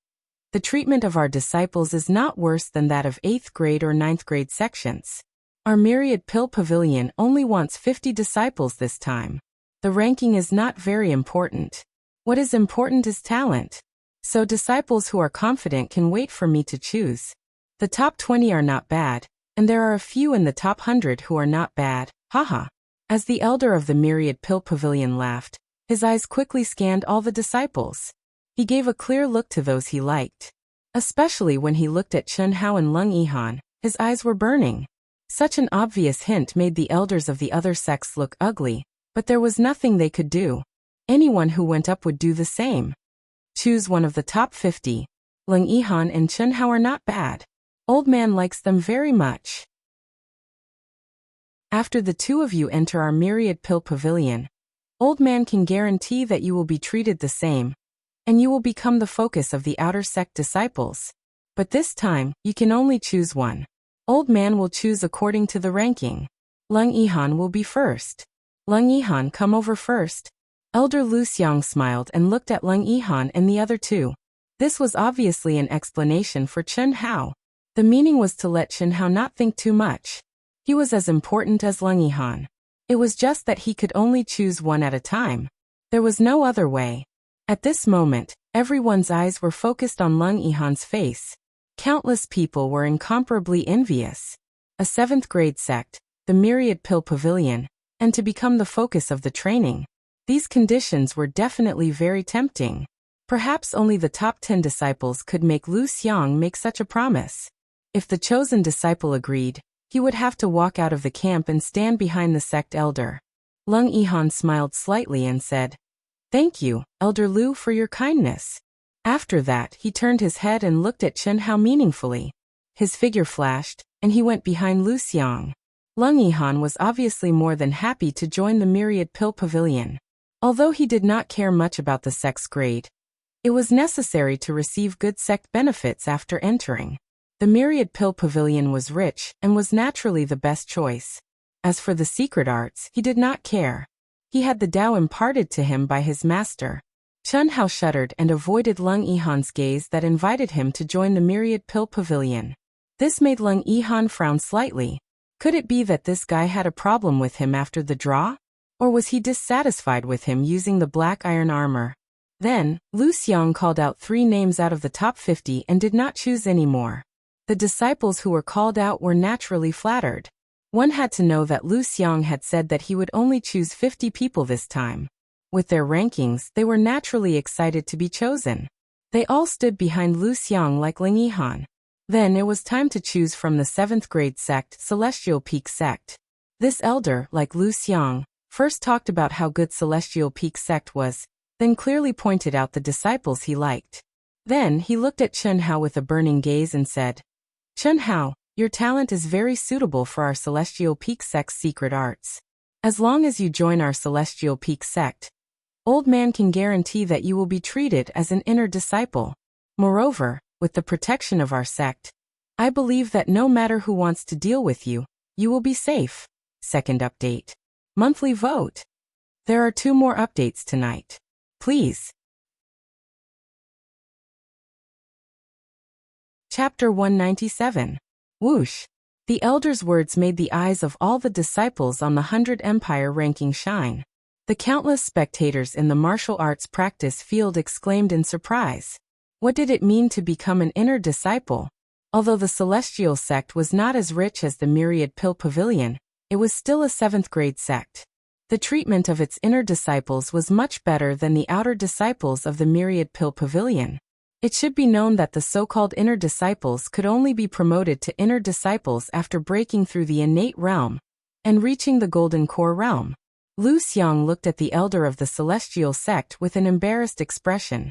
A: the treatment of our disciples is not worse than that of 8th grade or 9th grade sections. Our Myriad Pill Pavilion only wants 50 disciples this time. The ranking is not very important. What is important is talent. So disciples who are confident can wait for me to choose. The top 20 are not bad, and there are a few in the top 100 who are not bad, haha. As the elder of the Myriad Pill Pavilion laughed, his eyes quickly scanned all the disciples. He gave a clear look to those he liked. Especially when he looked at Chen Hao and Lung Yihan, his eyes were burning. Such an obvious hint made the elders of the other sects look ugly, but there was nothing they could do. Anyone who went up would do the same. Choose one of the top 50. Lung Yihan and Chen Hao are not bad. Old man likes them very much. After the 2 of you enter our Myriad Pill Pavilion, Old man can guarantee that you will be treated the same, and you will become the focus of the outer sect disciples. But this time, you can only choose one. Old man will choose according to the ranking. Lung Yihan will be first. Lung Yihan, come over first. Elder Lu Xiang smiled and looked at Lung Yihan and the other 2. This was obviously an explanation for Chen Hao. The meaning was to let Chen Hao not think too much. He was as important as Lung Yihan. It was just that he could only choose one at a time. There was no other way. At this moment, everyone's eyes were focused on Lung Yihan's face. Countless people were incomparably envious. A 7th grade sect, the Myriad Pill Pavilion, and to become the focus of the training. These conditions were definitely very tempting. Perhaps only the top 10 disciples could make Lu Xiang make such a promise. If the chosen disciple agreed, he would have to walk out of the camp and stand behind the sect elder. Lung Yihan smiled slightly and said, "Thank you, Elder Lu, for your kindness." After that, he turned his head and looked at Chen Hao meaningfully. His figure flashed, and he went behind Lu Xiang. Lung Yihan was obviously more than happy to join the Myriad Pill Pavilion. Although he did not care much about the sect's grade, it was necessary to receive good sect benefits after entering. The Myriad Pill Pavilion was rich and was naturally the best choice. As for the secret arts, he did not care. He had the Tao imparted to him by his master. Chen Hao shuddered and avoided Lung Yihan's gaze that invited him to join the Myriad Pill Pavilion. This made Lung Yihan frown slightly. Could it be that this guy had a problem with him after the draw? Or was he dissatisfied with him using the black iron armor? Then, Lu Xiang called out 3 names out of the top 50 and did not choose any more. The disciples who were called out were naturally flattered. One had to know that Lu Xiang had said that he would only choose 50 people this time. With their rankings, they were naturally excited to be chosen. They all stood behind Lu Xiang like Ling Yihan. Then it was time to choose from the 7th grade sect, Celestial Peak sect. This elder, like Lu Xiang, first talked about how good Celestial Peak sect was, then clearly pointed out the disciples he liked. Then he looked at Chen Hao with a burning gaze and said, "Chen Hao, your talent is very suitable for our Celestial Peak sect's secret arts. As long as you join our Celestial Peak sect, Old Man can guarantee that you will be treated as an inner disciple. Moreover, with the protection of our sect, I believe that no matter who wants to deal with you, you will be safe." Second update. Monthly vote. There are 2 more updates tonight. Please. Chapter 197. Whoosh. The elder's words made the eyes of all the disciples on the 100 Empire ranking shine. The countless spectators in the martial arts practice field exclaimed in surprise. What did it mean to become an inner disciple? Although the Celestial sect was not as rich as the Myriad Pill Pavilion, it was still a 7th grade sect. The treatment of its inner disciples was much better than the outer disciples of the Myriad Pill Pavilion. It should be known that the so-called inner disciples could only be promoted to inner disciples after breaking through the innate realm and reaching the golden core realm. Lu Xiang looked at the elder of the Celestial sect with an embarrassed expression.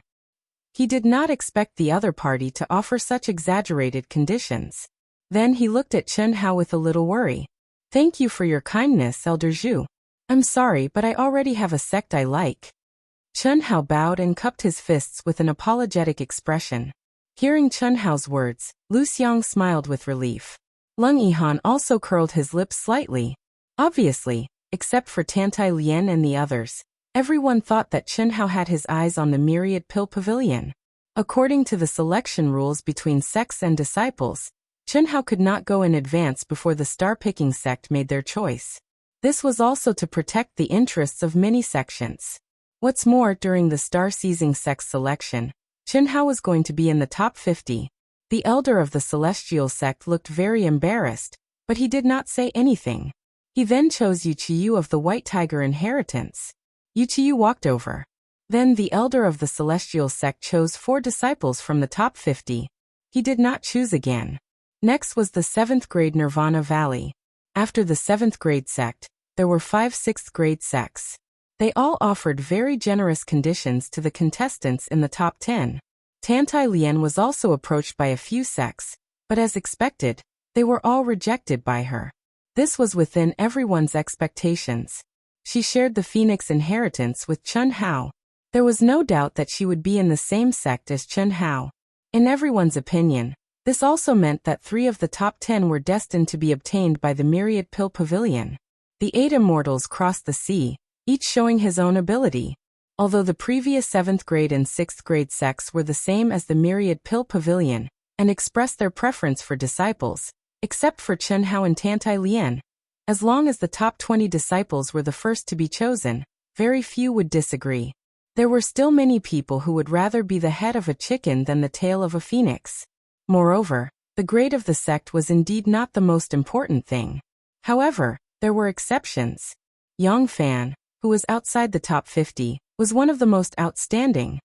A: He did not expect the other party to offer such exaggerated conditions. Then he looked at Chen Hao with a little worry. "Thank you for your kindness, Elder Zhu. I'm sorry, but I already have a sect I like." Chen Hao bowed and cupped his fists with an apologetic expression. Hearing Chen Hao's words, Lu Xiang smiled with relief. Lung Yihan also curled his lips slightly. Obviously, except for Tantai Lian and the others, everyone thought that Chen Hao had his eyes on the Myriad Pill Pavilion. According to the selection rules between sects and disciples, Chen Hao could not go in advance before the star-picking sect made their choice. This was also to protect the interests of many sections. What's more, during the star-seizing sect selection, Chen Hao was going to be in the top 50. The elder of the Celestial sect looked very embarrassed, but he did not say anything. He then chose Yu Qiyu of the White Tiger inheritance. Yu Qiyu walked over. Then the elder of the Celestial sect chose 4 disciples from the top 50. He did not choose again. Next was the 7th grade Nirvana Valley. After the 7th grade sect, there were 5 6th grade sects. They all offered very generous conditions to the contestants in the top 10. Tantai Lian was also approached by a few sects, but as expected, they were all rejected by her. This was within everyone's expectations. She shared the Phoenix inheritance with Chen Hao. There was no doubt that she would be in the same sect as Chen Hao. In everyone's opinion, this also meant that 3 of the top 10 were destined to be obtained by the Myriad Pill Pavilion. The 8 immortals crossed the sea, each showing his own ability. Although the previous 7th grade and 6th grade sects were the same as the Myriad Pill Pavilion, and expressed their preference for disciples, except for Chen Hao and Tantai Lian. As long as the top 20 disciples were the first to be chosen, very few would disagree. There were still many people who would rather be the head of a chicken than the tail of a phoenix. Moreover, the grade of the sect was indeed not the most important thing. However, there were exceptions. Yang Fan, who was outside the top 50, was one of the most outstanding.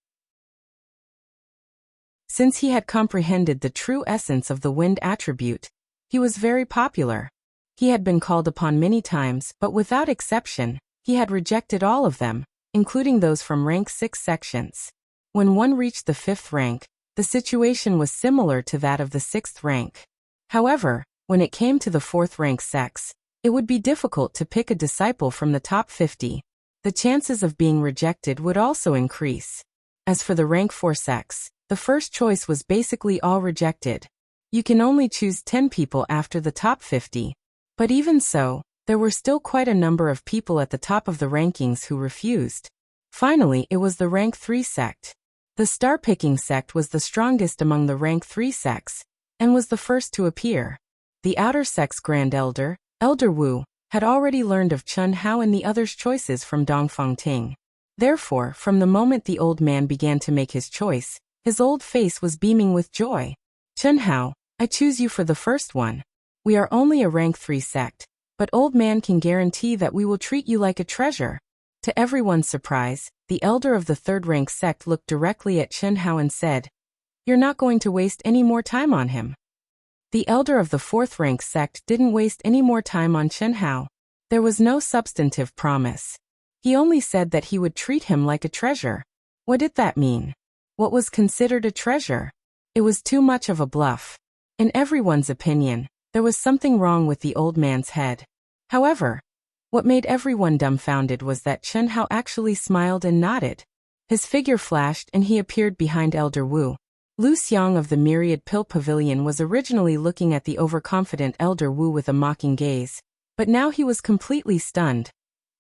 A: Since he had comprehended the true essence of the wind attribute, he was very popular. He had been called upon many times, but without exception, he had rejected all of them, including those from rank 6 sections. When one reached the 5th rank, the situation was similar to that of the 6th rank. However, when it came to the 4th rank sects, it would be difficult to pick a disciple from the top 50. The chances of being rejected would also increase. As for the rank 4 sects, the first choice was basically all rejected. You can only choose 10 people after the top 50. But even so, there were still quite a number of people at the top of the rankings who refused. Finally, it was the rank 3 sect. The star-picking sect was the strongest among the rank 3 sects, and was the first to appear. The outer sect's Grand Elder, Elder Wu, had already learned of Chen Hao and the others' choices from Dongfang Ting. Therefore, from the moment the old man began to make his choice, his old face was beaming with joy. Chen Hao, I choose you for the first one. We are only a rank 3 sect, but old man can guarantee that we will treat you like a treasure. To everyone's surprise, the elder of the 3rd rank sect looked directly at Chen Hao and said, You're not going to waste any more time on him. The elder of the 4th rank sect didn't waste any more time on Chen Hao. There was no substantive promise. He only said that he would treat him like a treasure. What did that mean? What was considered a treasure? It was too much of a bluff. In everyone's opinion, there was something wrong with the old man's head. However, what made everyone dumbfounded was that Chen Hao actually smiled and nodded. His figure flashed and he appeared behind Elder Wu. Lu Xiang of the Myriad Pill Pavilion was originally looking at the overconfident Elder Wu with a mocking gaze, but now he was completely stunned.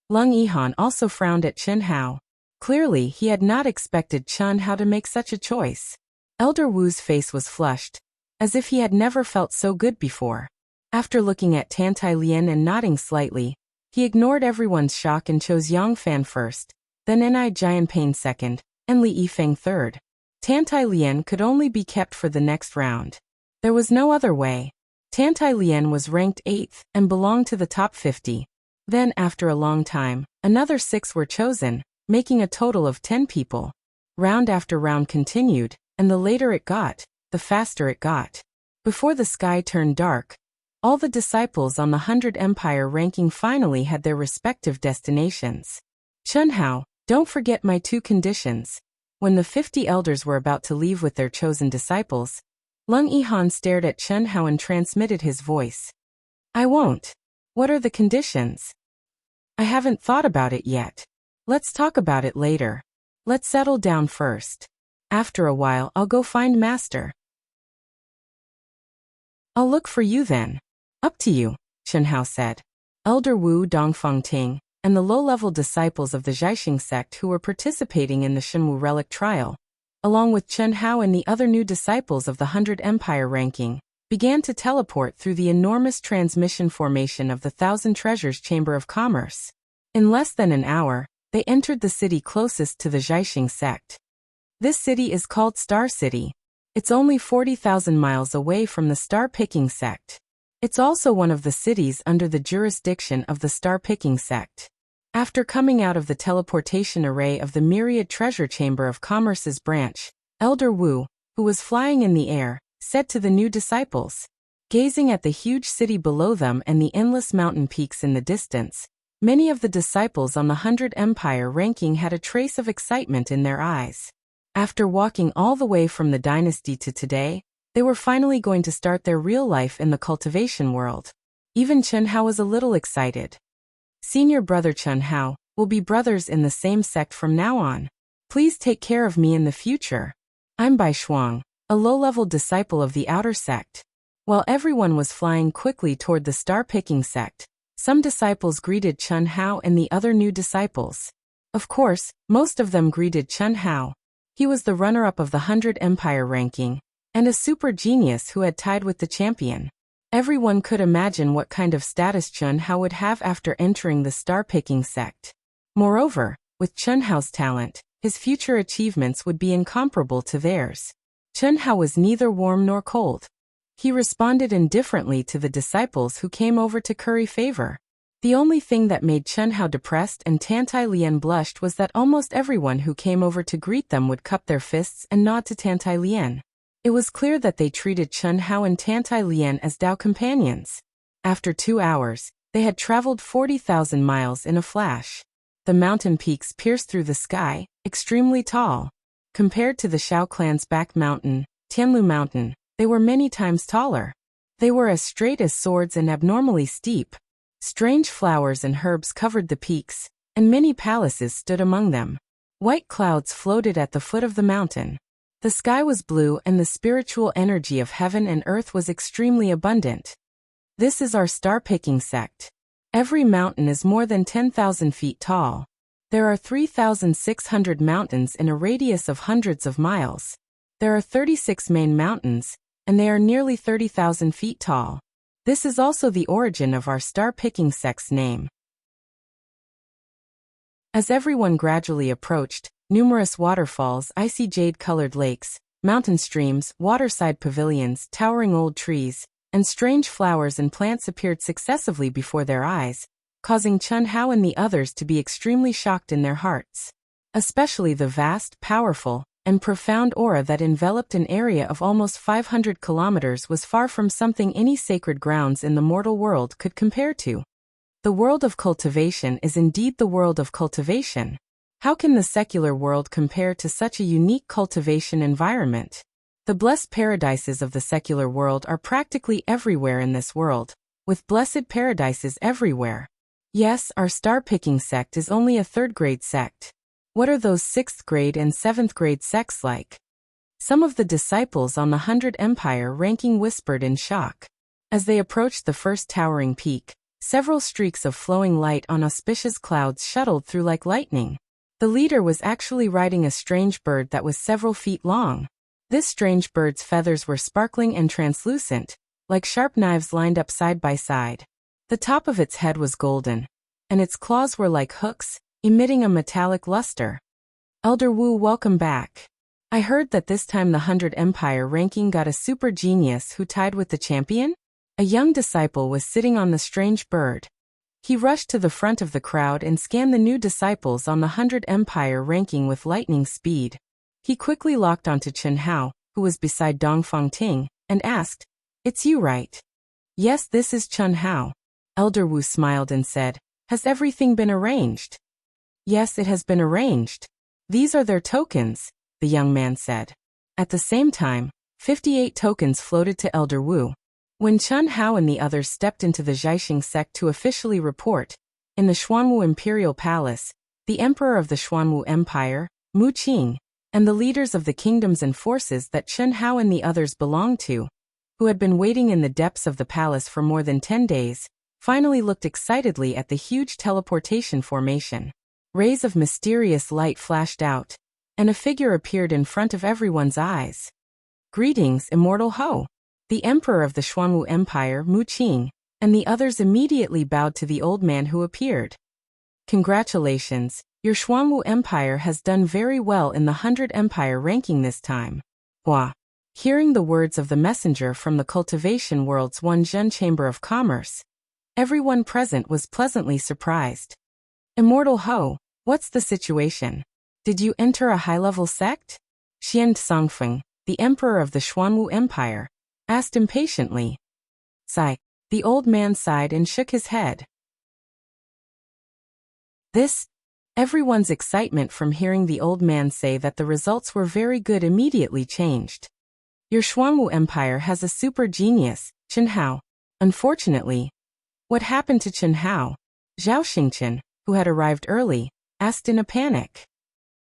A: Lung Yihan also frowned at Chen Hao. Clearly, he had not expected Chen Hao to make such a choice. Elder Wu's face was flushed, as if he had never felt so good before. After looking at Tantai Lian and nodding slightly, he ignored everyone's shock and chose Yang Fan first, then Ni Jianpain second, and Li Yifeng third. Tantai Lian could only be kept for the next round. There was no other way. Tantai Lian was ranked 8th and belonged to the top 50. Then, after a long time, another 6 were chosen, making a total of 10 people. Round after round continued, and the later it got, the faster it got. Before the sky turned dark, all the disciples on the 100 Empire ranking finally had their respective destinations. Chen Hao, don't forget my 2 conditions. When the 50 elders were about to leave with their chosen disciples, Lung Yihan stared at Chen Hao and transmitted his voice. I won't. What are the conditions? I haven't thought about it yet. Let's talk about it later. Let's settle down first. After a while I'll go find Master. I'll look for you then. Up to you, Chen Hao said. Elder Wu, Dongfang Ting, and the low-level disciples of the Zhaixing sect who were participating in the Shenwu relic trial, along with Chen Hao and the other new disciples of the 100 Empire ranking, began to teleport through the enormous transmission formation of the Thousand Treasures Chamber of Commerce. In less than an hour, they entered the city closest to the Zhaixing sect. This city is called Star City. It's only 40,000 miles away from the Star-Picking sect. It's also one of the cities under the jurisdiction of the Star-Picking sect. After coming out of the teleportation array of the Myriad Treasure Chamber of Commerce's branch, Elder Wu, who was flying in the air, said to the new disciples, gazing at the huge city below them and the endless mountain peaks in the distance, many of the disciples on the 100 Empire ranking had a trace of excitement in their eyes. After walking all the way from the dynasty to today, they were finally going to start their real life in the cultivation world. Even Chen Hao was a little excited. Senior brother Chen Hao, we'll be brothers in the same sect from now on. Please take care of me in the future. I'm Bai Shuang, a low-level disciple of the outer sect. While everyone was flying quickly toward the star-picking sect, some disciples greeted Chen Hao and the other new disciples. Of course, most of them greeted Chen Hao. He was the runner-up of the 100 Empire ranking, and a super genius who had tied with the champion. Everyone could imagine what kind of status Chen Hao would have after entering the star-picking sect. Moreover, with Chen Hao's talent, his future achievements would be incomparable to theirs. Chen Hao was neither warm nor cold. He responded indifferently to the disciples who came over to curry favor. The only thing that made Chen Hao depressed and Tantai Lian blushed was that almost everyone who came over to greet them would cup their fists and nod to Tantai Lian. It was clear that they treated Chen Hao and Tantai Lian as Dao companions. After 2 hours, they had traveled 40,000 miles in a flash. The mountain peaks pierced through the sky, extremely tall. Compared to the Shao clan's back mountain, Tianlu Mountain, they were many times taller. They were as straight as swords and abnormally steep. Strange flowers and herbs covered the peaks, and many palaces stood among them. White clouds floated at the foot of the mountain. The sky was blue and the spiritual energy of heaven and earth was extremely abundant. This is our star-picking sect. Every mountain is more than 10,000 feet tall. There are 3,600 mountains in a radius of hundreds of miles. There are 36 main mountains, and they are nearly 30,000 feet tall. This is also the origin of our star-picking sect's name. As everyone gradually approached, numerous waterfalls, icy jade-colored lakes, mountain streams, waterside pavilions, towering old trees, and strange flowers and plants appeared successively before their eyes, causing Chen Hao and the others to be extremely shocked in their hearts. Especially the vast, powerful, and profound aura that enveloped an area of almost 500 kilometers was far from something any sacred grounds in the mortal world could compare to. The world of cultivation is indeed the world of cultivation. How can the secular world compare to such a unique cultivation environment? The blessed paradises of the secular world are practically everywhere in this world, with blessed paradises everywhere. Yes, our star-picking sect is only a third-grade sect. What are those 6th grade and 7th grade sects like? Some of the disciples on the 100 Empire ranking whispered in shock. As they approached the first towering peak, several streaks of flowing light on auspicious clouds shuttled through like lightning. The leader was actually riding a strange bird that was several feet long. This strange bird's feathers were sparkling and translucent, like sharp knives lined up side by side. The top of its head was golden, and its claws were like hooks, emitting a metallic luster. Elder Wu, welcome back. I heard that this time the 100 Empire ranking got a super genius who tied with the champion? A young disciple was sitting on the strange bird. He rushed to the front of the crowd and scanned the new disciples on the 100 Empire ranking with lightning speed. He quickly locked onto Chen Hao, who was beside Dongfang Ting, and asked, "It's you, right?" "Yes, this is Chen Hao." Elder Wu smiled and said, "Has everything been arranged?" "Yes, it has been arranged. These are their tokens," the young man said. At the same time, 58 tokens floated to Elder Wu. When Chen Hao and the others stepped into the Zhaixing sect to officially report, in the Xuanwu Imperial Palace, the Emperor of the Xuanwu Empire, Mu Qing, and the leaders of the kingdoms and forces that Chen Hao and the others belonged to, who had been waiting in the depths of the palace for more than 10 days, finally looked excitedly at the huge teleportation formation. Rays of mysterious light flashed out, and a figure appeared in front of everyone's eyes. "Greetings, Immortal Ho." The Emperor of the Xuanwu Empire, Mu Qing, and the others immediately bowed to the old man who appeared. "Congratulations, your Xuanwu Empire has done very well in the 100 Empire ranking this time." Hua. Hearing the words of the messenger from the cultivation world's Wanzhen Chamber of Commerce, everyone present was pleasantly surprised. "Immortal Ho, what's the situation? Did you enter a high-level sect?" Xian Songfeng, the Emperor of the Xuanwu Empire, asked impatiently. Sigh. The old man sighed and shook his head. Everyone's excitement from hearing the old man say that the results were very good immediately changed. "Your Xuanwu Empire has a super genius, Chen Hao. Unfortunately." "What happened to Chen Hao?" Zhao Xingchen, who had arrived early, asked in a panic.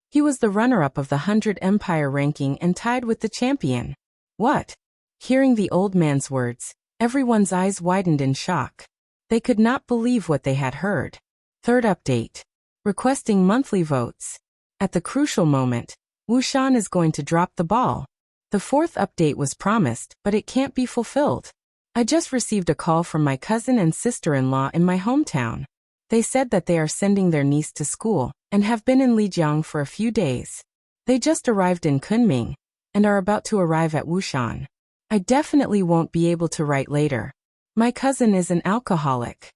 A: "He was the runner-up of the 100 Empire ranking and tied with the champion." "What?" Hearing the old man's words, everyone's eyes widened in shock. They could not believe what they had heard. Third update. Requesting monthly votes. At the crucial moment, Wuxian is going to drop the ball. The fourth update was promised, but it can't be fulfilled. I just received a call from my cousin and sister-in-law in my hometown. They said that they are sending their niece to school, and have been in Lijiang for a few days. They just arrived in Kunming, and are about to arrive at Wuxian. I definitely won't be able to write later. My cousin is an alcoholic.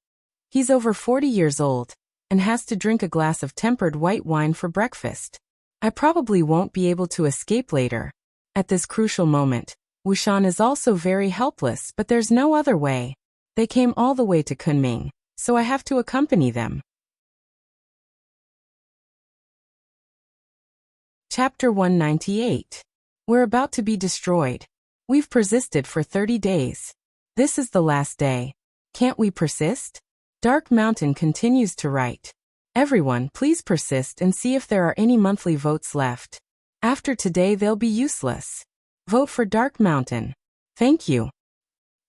A: He's over 40 years old, and has to drink a glass of tempered white wine for breakfast. I probably won't be able to escape later. At this crucial moment, Wuxian is also very helpless, but there's no other way. They came all the way to Kunming, so I have to accompany them. Chapter 198. We're about to be destroyed. We've persisted for 30 days. This is the last day. Can't we persist? Dark Mountain continues to write. Everyone, please persist and see if there are any monthly votes left. After today they'll be useless. Vote for Dark Mountain. Thank you.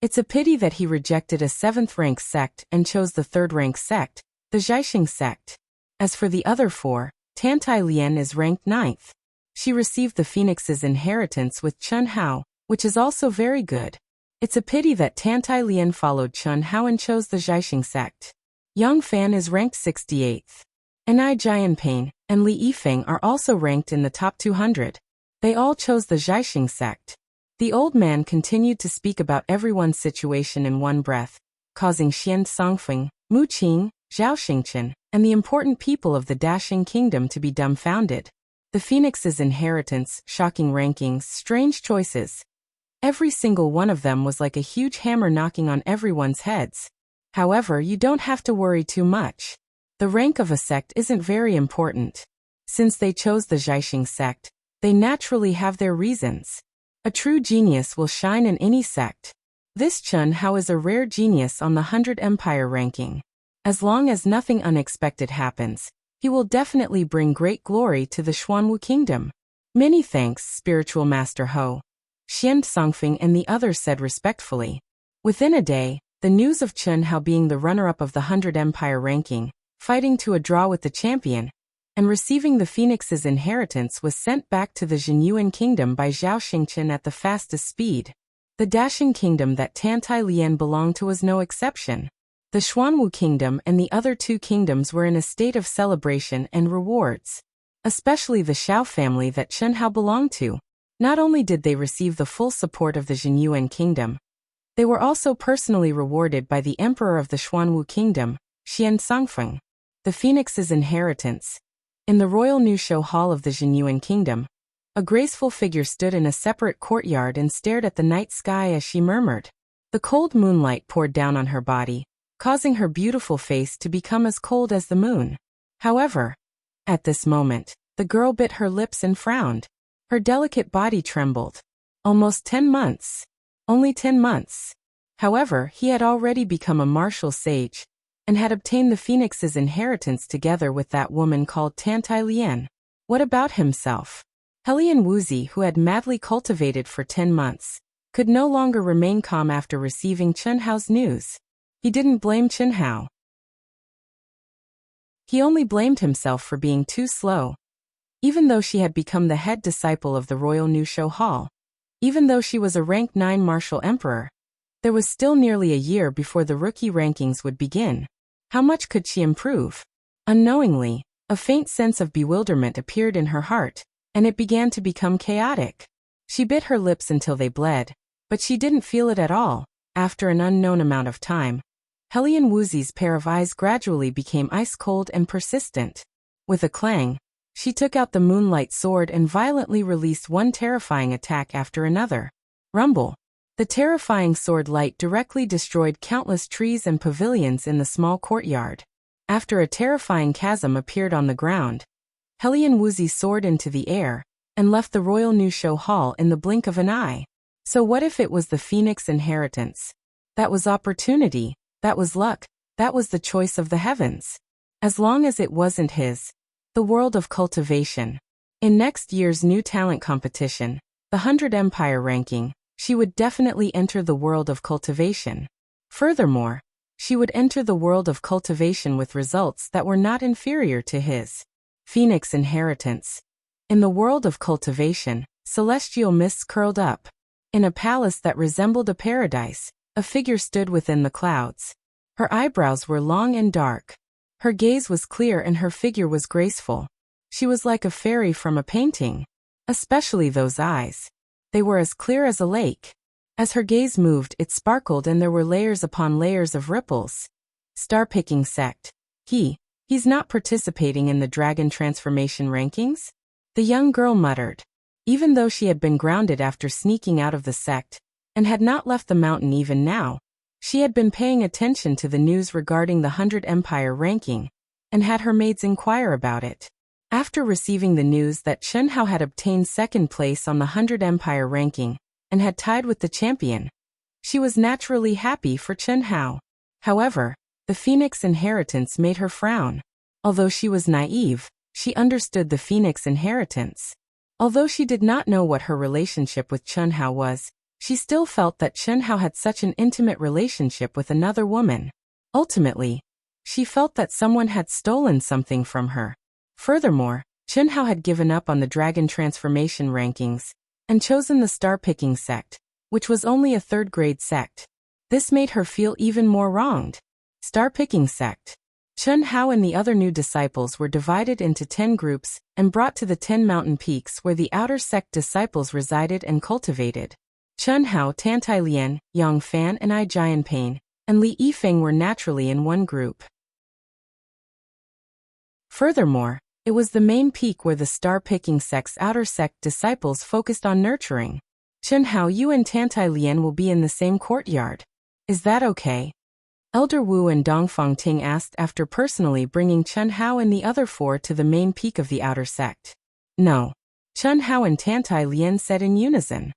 A: It's a pity that he rejected a 7th-rank sect and chose the 3rd-rank sect, the Zhaixing sect. As for the other 4, Tantai Lian is ranked 9th. She received the Phoenix's inheritance with Chun Hao, which is also very good. It's a pity that Tantai Lian followed Chun Hao and chose the Zhaixing sect. Yang Fan is ranked 68th. Enai Jianping and Li Yifeng are also ranked in the top 200. They all chose the Zhaixing sect. The old man continued to speak about everyone's situation in one breath, causing Xian Songfeng, Mu Qing, Zhao Xingchen, and the important people of the Dashing Kingdom to be dumbfounded. The Phoenix's inheritance, shocking rankings, strange choices. Every single one of them was like a huge hammer knocking on everyone's heads. However, you don't have to worry too much. The rank of a sect isn't very important. Since they chose the Zhaixing sect, they naturally have their reasons. A true genius will shine in any sect. This Chun Hao is a rare genius on the 100 Empire ranking. As long as nothing unexpected happens, he will definitely bring great glory to the Xuanwu Kingdom. Many thanks, Spiritual Master Ho. Xian Songfeng and the others said respectfully. Within a day, the news of Chun Hao being the runner-up of the 100 Empire ranking, fighting to a draw with the champion, and receiving the Phoenix's inheritance was sent back to the Jinyuan Kingdom by Zhao Xingchen at the fastest speed. The Dashing Kingdom that Tantai Lian belonged to was no exception. The Xuanwu Kingdom and the other 2 kingdoms were in a state of celebration and rewards. Especially the Xiao family that Chun Hao belonged to. Not only did they receive the full support of the Jinyuan Kingdom, they were also personally rewarded by the Emperor of the Xuanwu Kingdom, Xian Songfeng. The Phoenix's inheritance. In the Royal Nusho Hall of the Jinyuan Kingdom, a graceful figure stood in a separate courtyard and stared at the night sky as she murmured. The cold moonlight poured down on her body, causing her beautiful face to become as cold as the moon. However, at this moment, the girl bit her lips and frowned. Her delicate body trembled. Almost 10 months. Only 10 months. However, he had already become a martial sage, and had obtained the Phoenix's inheritance together with that woman called Tantai Lian. What about himself? Helian Wuxia, who had madly cultivated for 10 months, could no longer remain calm after receiving Chun Hao's news. He didn't blame Chun Hao. He only blamed himself for being too slow. Even though she had become the head disciple of the Royal Nusho Hall, even though she was a rank 9 martial emperor, there was still nearly a year before the rookie rankings would begin. How much could she improve? Unknowingly, a faint sense of bewilderment appeared in her heart, and it began to become chaotic. She bit her lips until they bled, but she didn't feel it at all. After an unknown amount of time, Helian Wuxia's pair of eyes gradually became ice-cold and persistent. With a clang, she took out the moonlight sword and violently released one terrifying attack after another. Rumble. The terrifying sword light directly destroyed countless trees and pavilions in the small courtyard. After a terrifying chasm appeared on the ground, Helian Wuxia soared into the air and left the Royal Nusho Hall in the blink of an eye. So what if it was the Phoenix inheritance? That was opportunity, that was luck, that was the choice of the heavens. As long as it wasn't his. The world of cultivation. In next year's new talent competition, the 100 Empire ranking, she would definitely enter the world of cultivation. Furthermore, she would enter the world of cultivation with results that were not inferior to his. Phoenix inheritance. In the world of cultivation, celestial mists curled up. In a palace that resembled a paradise, a figure stood within the clouds. Her eyebrows were long and dark. Her gaze was clear and her figure was graceful. She was like a fairy from a painting. Especially those eyes. They were as clear as a lake. As her gaze moved, it sparkled and there were layers upon layers of ripples. Star-picking sect. He's not participating in the dragon transformation rankings? The young girl muttered. Even though she had been grounded after sneaking out of the sect, and had not left the mountain even now, she had been paying attention to the news regarding the 100 Empire ranking, and had her maids inquire about it. After receiving the news that Chen Hao had obtained second place on the 100 Empire ranking, and had tied with the champion, she was naturally happy for Chen Hao. However, the Phoenix inheritance made her frown. Although she was naive, she understood the Phoenix inheritance. Although she did not know what her relationship with Chen Hao was, she still felt that Chen Hao had such an intimate relationship with another woman. Ultimately, she felt that someone had stolen something from her. Furthermore, Chen Hao had given up on the dragon transformation rankings and chosen the star-picking sect, which was only a third-grade sect. This made her feel even more wronged. Star-picking sect. Chen Hao and the other new disciples were divided into 10 groups and brought to the 10 mountain peaks where the outer sect disciples resided and cultivated. Chen Hao, Tantai Lian, Yang Fan and I Jian Pain, and Li Yifeng were naturally in one group. Furthermore, it was the main peak where the star-picking sect's outer sect disciples focused on nurturing. Chen Hao, you and Tantai Lian will be in the same courtyard. Is that okay? Elder Wu and Dongfang Ting asked after personally bringing Chen Hao and the other 4 to the main peak of the outer sect. No. Chen Hao and Tantai Lian said in unison.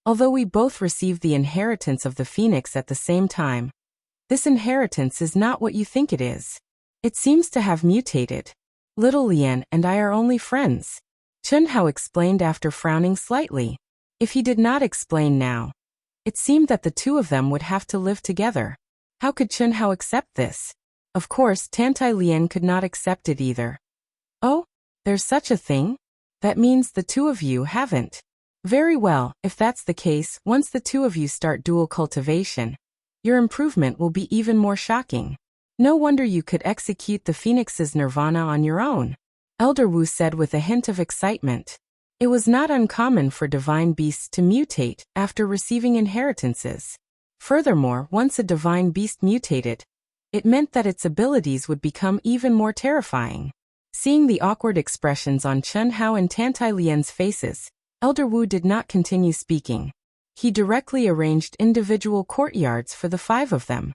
A: Although we both received the inheritance of the Phoenix at the same time, this inheritance is not what you think it is. It seems to have mutated. Little Lian and I are only friends. Chen Hao explained after frowning slightly. If he did not explain now, it seemed that the two of them would have to live together. How could Chen Hao accept this? Of course, Tantai Lian could not accept it either. Oh, there's such a thing? That means the two of you haven't. Very well, if that's the case, once the two of you start dual cultivation, your improvement will be even more shocking. No wonder you could execute the Phoenix's nirvana on your own. Elder Wu said with a hint of excitement. It was not uncommon for divine beasts to mutate after receiving inheritances. Furthermore, once a divine beast mutated, it meant that its abilities would become even more terrifying. Seeing the awkward expressions on Chen Hao and Tantai Lian's faces, Elder Wu did not continue speaking. He directly arranged individual courtyards for the 5 of them.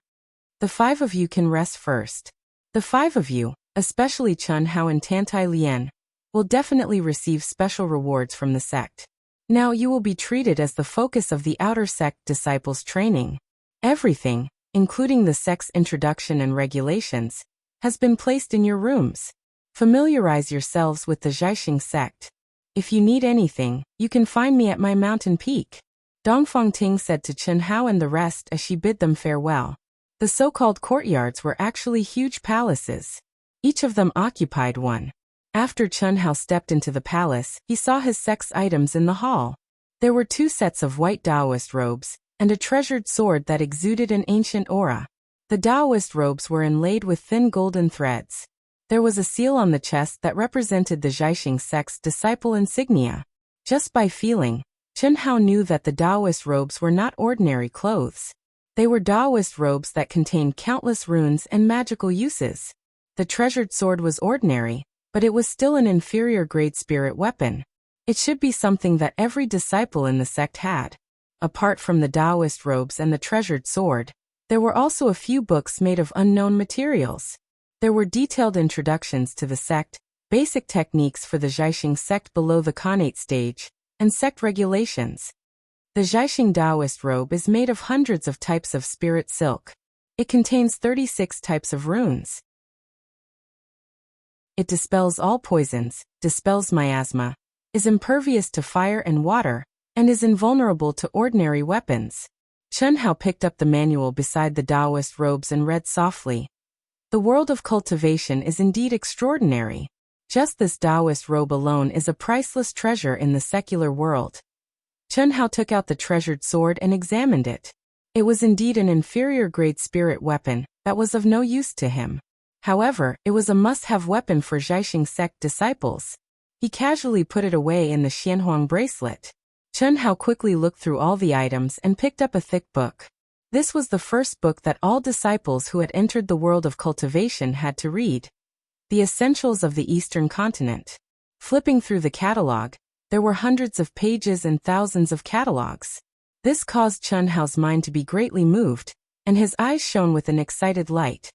A: The 5 of you can rest first. The 5 of you, especially Chen Hao and Tantai Lian, will definitely receive special rewards from the sect. Now you will be treated as the focus of the outer sect disciples' training. Everything, including the sect's introduction and regulations, has been placed in your rooms. Familiarize yourselves with the Zhaixing sect. If you need anything, you can find me at my mountain peak. Dongfang Ting said to Chen Hao and the rest as she bid them farewell. The so-called courtyards were actually huge palaces. Each of them occupied one. After Chen Hao stepped into the palace, he saw his sect's items in the hall. There were 2 sets of white Taoist robes, and a treasured sword that exuded an ancient aura. The Taoist robes were inlaid with thin golden threads. There was a seal on the chest that represented the Zhaixing sect's disciple insignia. Just by feeling, Chen Hao knew that the Taoist robes were not ordinary clothes. They were Taoist robes that contained countless runes and magical uses. The treasured sword was ordinary, but it was still an inferior grade spirit weapon. It should be something that every disciple in the sect had. Apart from the Taoist robes and the treasured sword, there were also a few books made of unknown materials. There were detailed introductions to the sect, basic techniques for the Zhaixing sect below the Khanate stage, and sect regulations. The Zhaixing Taoist robe is made of hundreds of types of spirit silk. It contains 36 types of runes. It dispels all poisons, dispels miasma, is impervious to fire and water, and is invulnerable to ordinary weapons. Chen Hao picked up the manual beside the Taoist robes and read softly. The world of cultivation is indeed extraordinary. Just this Taoist robe alone is a priceless treasure in the secular world. Chen Hao took out the treasured sword and examined it. It was indeed an inferior grade spirit weapon that was of no use to him. However, it was a must-have weapon for Zhaixing sect disciples. He casually put it away in the Xianhuang bracelet. Chen Hao quickly looked through all the items and picked up a thick book. This was the first book that all disciples who had entered the world of cultivation had to read. The Essentials of the Eastern Continent. Flipping through the catalog, There were hundreds of pages and thousands of catalogs. This caused Chun Hao's mind to be greatly moved, and his eyes shone with an excited light.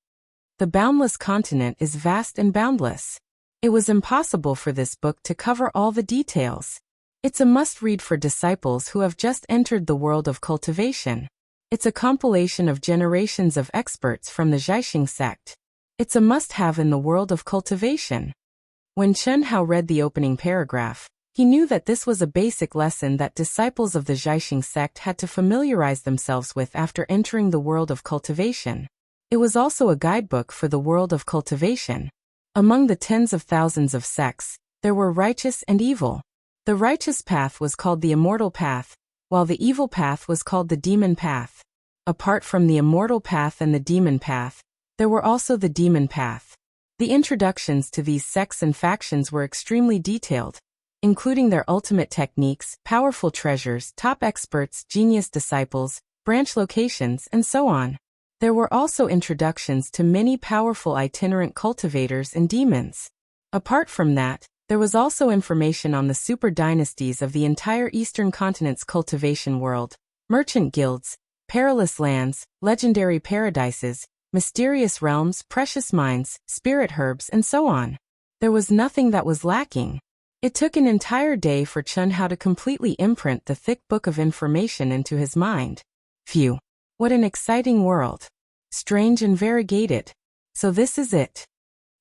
A: The boundless continent is vast and boundless. It was impossible for this book to cover all the details. It's a must-read for disciples who have just entered the world of cultivation. It's a compilation of generations of experts from the Jiaxing sect. It's a must-have in the world of cultivation. When Chun Hao read the opening paragraph, he knew that this was a basic lesson that disciples of the Jiaxing sect had to familiarize themselves with after entering the world of cultivation. It was also a guidebook for the world of cultivation. Among the tens of thousands of sects, there were righteous and evil. The righteous path was called the immortal path, while the evil path was called the demon path. Apart from the immortal path and the demon path, there were also the demon path. The introductions to these sects and factions were extremely detailed, including their ultimate techniques, powerful treasures, top experts, genius disciples, branch locations, and so on. There were also introductions to many powerful itinerant cultivators and demons. Apart from that, there was also information on the super dynasties of the entire Eastern Continent's cultivation world, merchant guilds, perilous lands, legendary paradises, mysterious realms, precious mines, spirit herbs, and so on. There was nothing that was lacking. It took an entire day for Chun Hao to completely imprint the thick book of information into his mind. Phew! What an exciting world! Strange and variegated. So this is it.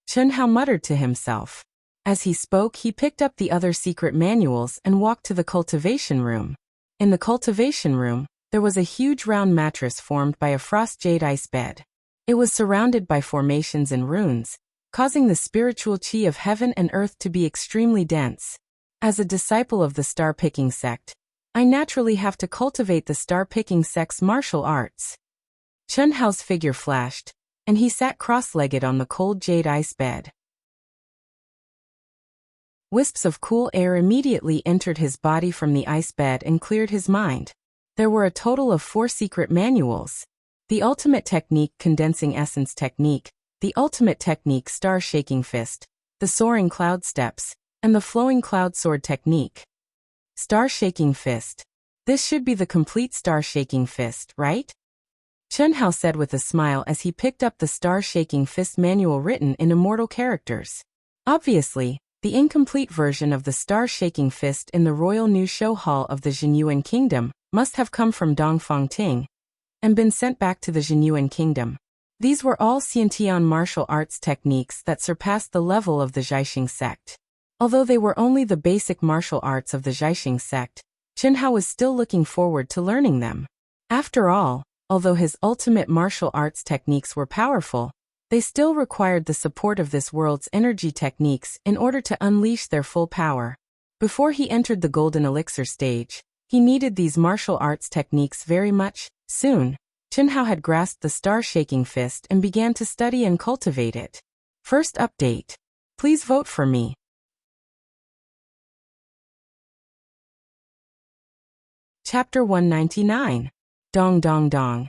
A: Chun Hao muttered to himself. As he spoke, he picked up the other secret manuals and walked to the cultivation room. In the cultivation room, there was a huge round mattress formed by a frost jade ice bed. It was surrounded by formations and runes, causing the spiritual qi of heaven and earth to be extremely dense. As a disciple of the star-picking sect, I naturally have to cultivate the star-picking sect's martial arts. Chun Hao's figure flashed, and he sat cross-legged on the cold jade ice bed. Wisps of cool air immediately entered his body from the ice bed and cleared his mind. There were a total of 4 secret manuals. The ultimate technique, condensing essence technique, the ultimate technique, star-shaking fist, the soaring cloud steps, and the flowing cloud sword technique. Star-shaking fist. This should be the complete star-shaking fist, right? Chun Hao said with a smile as he picked up the star-shaking fist manual written in immortal characters. Obviously, the incomplete version of the star-shaking fist in the Royal New Show Hall of the Jinyuan Kingdom must have come from Dongfang Ting and been sent back to the Jinyuan Kingdom. These were all Xiantian martial arts techniques that surpassed the level of the Jiaxing sect. Although they were only the basic martial arts of the Jiaxing sect, Chun Hao was still looking forward to learning them. After all, although his ultimate martial arts techniques were powerful, they still required the support of this world's energy techniques in order to unleash their full power. Before he entered the Golden Elixir stage, he needed these martial arts techniques very much. Soon, Chun Hao had grasped the star-shaking fist and began to study and cultivate it. First update. Please vote for me. Chapter 199. Dong Dong Dong.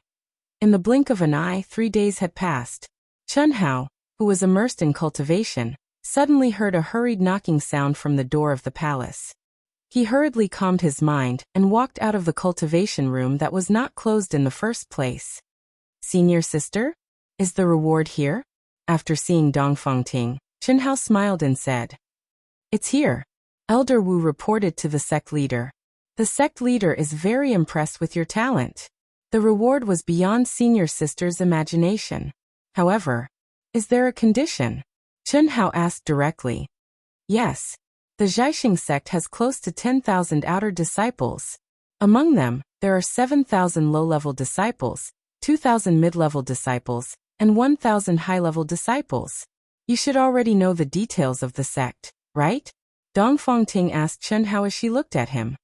A: In the blink of an eye, 3 days had passed. Chun Hao, who was immersed in cultivation, suddenly heard a hurried knocking sound from the door of the palace. He hurriedly calmed his mind and walked out of the cultivation room that was not closed in the first place. Senior sister? Is the reward here? After seeing Dongfang Ting, Chun Hao smiled and said, "It's here." Elder Wu reported to the sect leader. The sect leader is very impressed with your talent. The reward was beyond senior sister's imagination. However, is there a condition? Chun Hao asked directly. Yes. The Jiaxing sect has close to 10,000 outer disciples. Among them, there are 7,000 low-level disciples, 2,000 mid-level disciples, and 1,000 high-level disciples. You should already know the details of the sect, right? Dongfang Ting asked Chun Hao as she looked at him.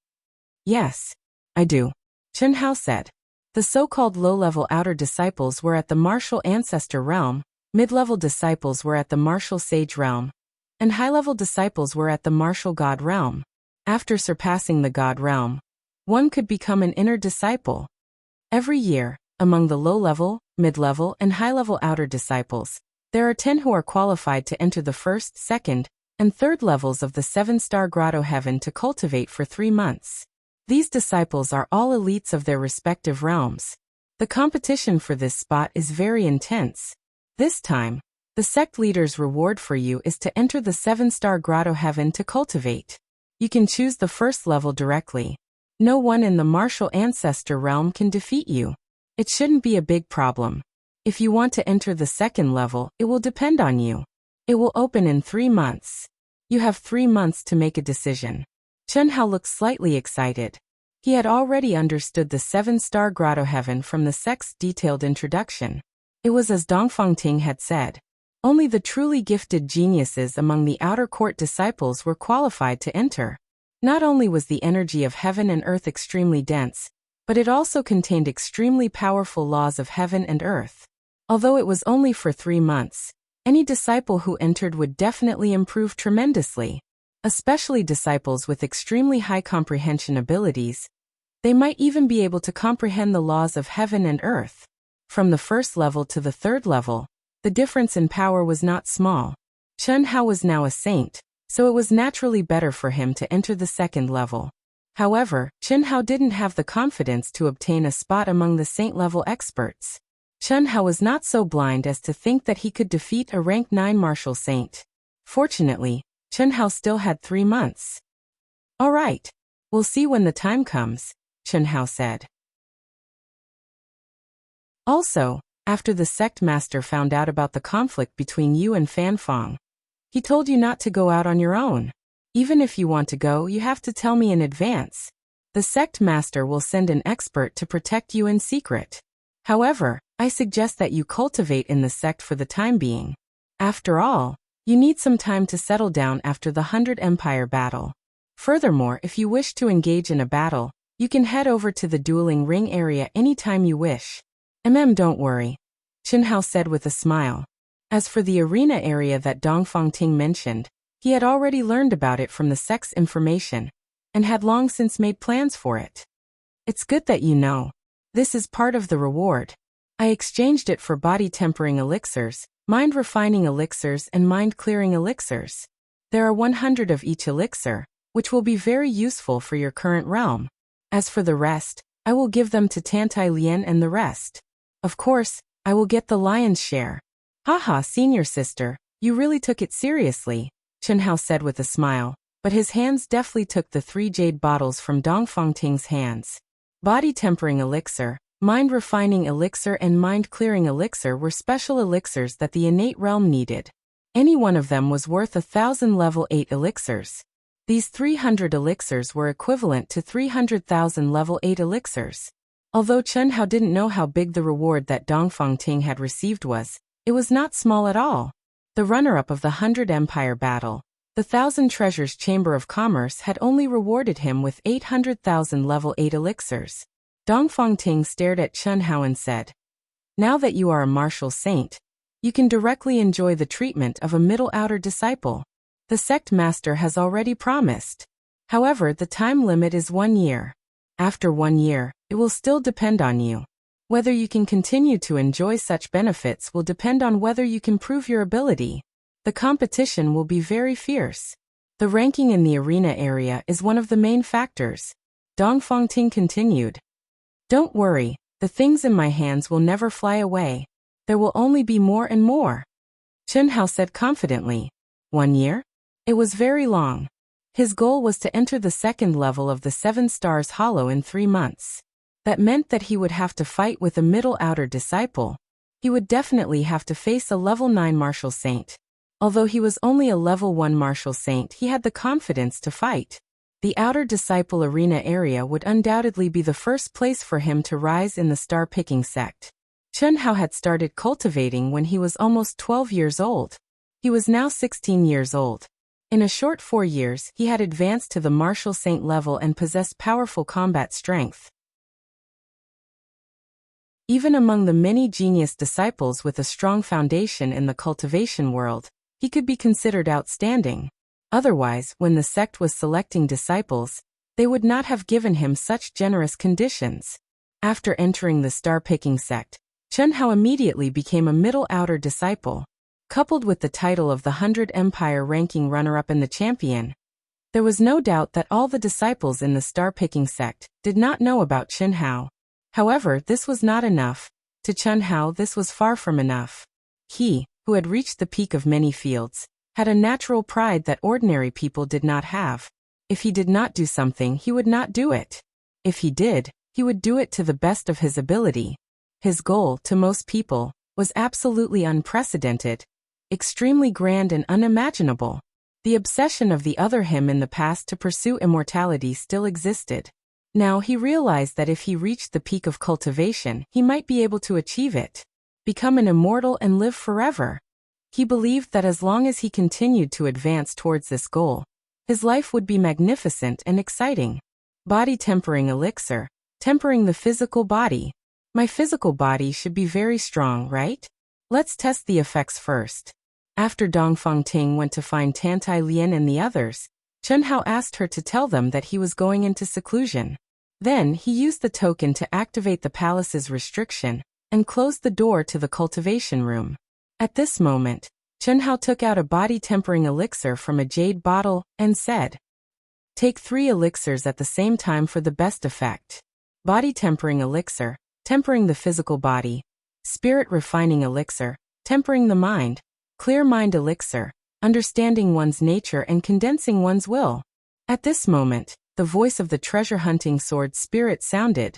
A: Yes, I do, Chun Hao said. The so-called low-level outer disciples were at the martial ancestor realm, mid-level disciples were at the martial sage realm, and high-level disciples were at the martial god realm. After surpassing the god realm, one could become an inner disciple. Every year, among the low-level, mid-level, and high-level outer disciples, there are 10 who are qualified to enter the first, second, and 3rd levels of the 7-star grotto heaven to cultivate for 3 months. These disciples are all elites of their respective realms. The competition for this spot is very intense. This time, the sect leader's reward for you is to enter the 7-star grotto heaven to cultivate. You can choose the 1st level directly. No one in the martial ancestor realm can defeat you. It shouldn't be a big problem. If you want to enter the 2nd level, it will depend on you. It will open in 3 months. You have 3 months to make a decision. Chen Hao looked slightly excited. He had already understood the 7-star grotto heaven from the sect's detailed introduction. It was as Dongfang Ting had said. Only the truly gifted geniuses among the outer court disciples were qualified to enter. Not only was the energy of heaven and earth extremely dense, but it also contained extremely powerful laws of heaven and earth. Although it was only for 3 months, any disciple who entered would definitely improve tremendously. Especially disciples with extremely high comprehension abilities. They might even be able to comprehend the laws of heaven and earth. From the 1st level to the 3rd level, the difference in power was not small. Chen Hao was now a saint, so it was naturally better for him to enter the 2nd level. However, Chen Hao didn't have the confidence to obtain a spot among the saint-level experts. Chen Hao was not so blind as to think that he could defeat a rank 9 martial saint. Fortunately, Chen Hao still had 3 months. All right. We'll see when the time comes, Chen Hao said. Also, after the sect master found out about the conflict between you and Fan Fong, he told you not to go out on your own. Even if you want to go, you have to tell me in advance. The sect master will send an expert to protect you in secret. However, I suggest that you cultivate in the sect for the time being. After all, you need some time to settle down after the 100 Empire battle. Furthermore, if you wish to engage in a battle, you can head over to the dueling ring area anytime you wish. Don't worry, Chen Hao said with a smile. As for the arena area that Dongfang Ting mentioned, he had already learned about it from the sect's information, and had long since made plans for it. It's good that you know. This is part of the reward. I exchanged it for body-tempering elixirs, mind-refining elixirs and mind-clearing elixirs. There are 100 of each elixir, which will be very useful for your current realm. As for the rest, I will give them to Tantai Lien and the rest. Of course, I will get the lion's share. Haha, senior sister, you really took it seriously, Chen Hao said with a smile, but his hands deftly took the 3 jade bottles from Dongfang Ting's hands. Body-tempering elixir, mind-refining elixir and mind-clearing elixir were special elixirs that the innate realm needed. Any one of them was worth 1,000 level 8 elixirs. These 300 elixirs were equivalent to 300,000 level 8 elixirs. Although Chen Hao didn't know how big the reward that Dongfang Ting had received was, it was not small at all. The runner-up of the 100 Empire battle, the 1,000 Treasures Chamber of Commerce, had only rewarded him with 800,000 level 8 elixirs. Dongfang Ting stared at Chen Hao and said, "Now that you are a martial saint, you can directly enjoy the treatment of a middle outer disciple. The sect master has already promised. However, the time limit is 1 year. After 1 year, it will still depend on you. Whether you can continue to enjoy such benefits will depend on whether you can prove your ability. The competition will be very fierce. The ranking in the arena area is one of the main factors," Dongfang Ting continued. "Don't worry, the things in my hands will never fly away. There will only be more and more," Chen Hao said confidently. 1 year? It was very long. His goal was to enter the 2nd level of the 7 Stars Hollow in 3 months. That meant that he would have to fight with a middle outer disciple. He would definitely have to face a level 9 martial saint. Although he was only a level 1 martial saint, he had the confidence to fight. The outer disciple arena area would undoubtedly be the first place for him to rise in the star-picking sect. Chen Hao had started cultivating when he was almost 12 years old. He was now 16 years old. In a short 4 years, he had advanced to the martial saint level and possessed powerful combat strength. Even among the many genius disciples with a strong foundation in the cultivation world, he could be considered outstanding. Otherwise, when the sect was selecting disciples, they would not have given him such generous conditions. After entering the star-picking sect, Chen Hao immediately became a middle outer disciple. coupled with the title of the 100 Empire ranking runner-up and the champion. There was no doubt that all the disciples in the star-picking sect did not know about Chen Hao. However, this was not enough. To Chen Hao, this was far from enough. He, who had reached the peak of many fields, had a natural pride that ordinary people did not have. If he did not do something, he would not do it. If he did, he would do it to the best of his ability. His goal, to most people, was absolutely unprecedented, extremely grand and unimaginable. The obsession of the other him in the past to pursue immortality still existed. Now he realized that if he reached the peak of cultivation, he might be able to achieve it. Become an immortal and live forever. He believed that as long as he continued to advance towards this goal, his life would be magnificent and exciting. Body tempering elixir, tempering the physical body. My physical body should be very strong, right? Let's test the effects first. After Dongfang Ting went to find Tantai Lian and the others, Chen Hao asked her to tell them that he was going into seclusion. Then he used the token to activate the palace's restriction and closed the door to the cultivation room. At this moment, Chen Hao took out a body-tempering elixir from a jade bottle and said, "Take 3 elixirs at the same time for the best effect. Body-tempering elixir, tempering the physical body. Spirit-refining elixir, tempering the mind. Clear mind elixir, understanding one's nature and condensing one's will." At this moment, the voice of the treasure-hunting sword spirit sounded.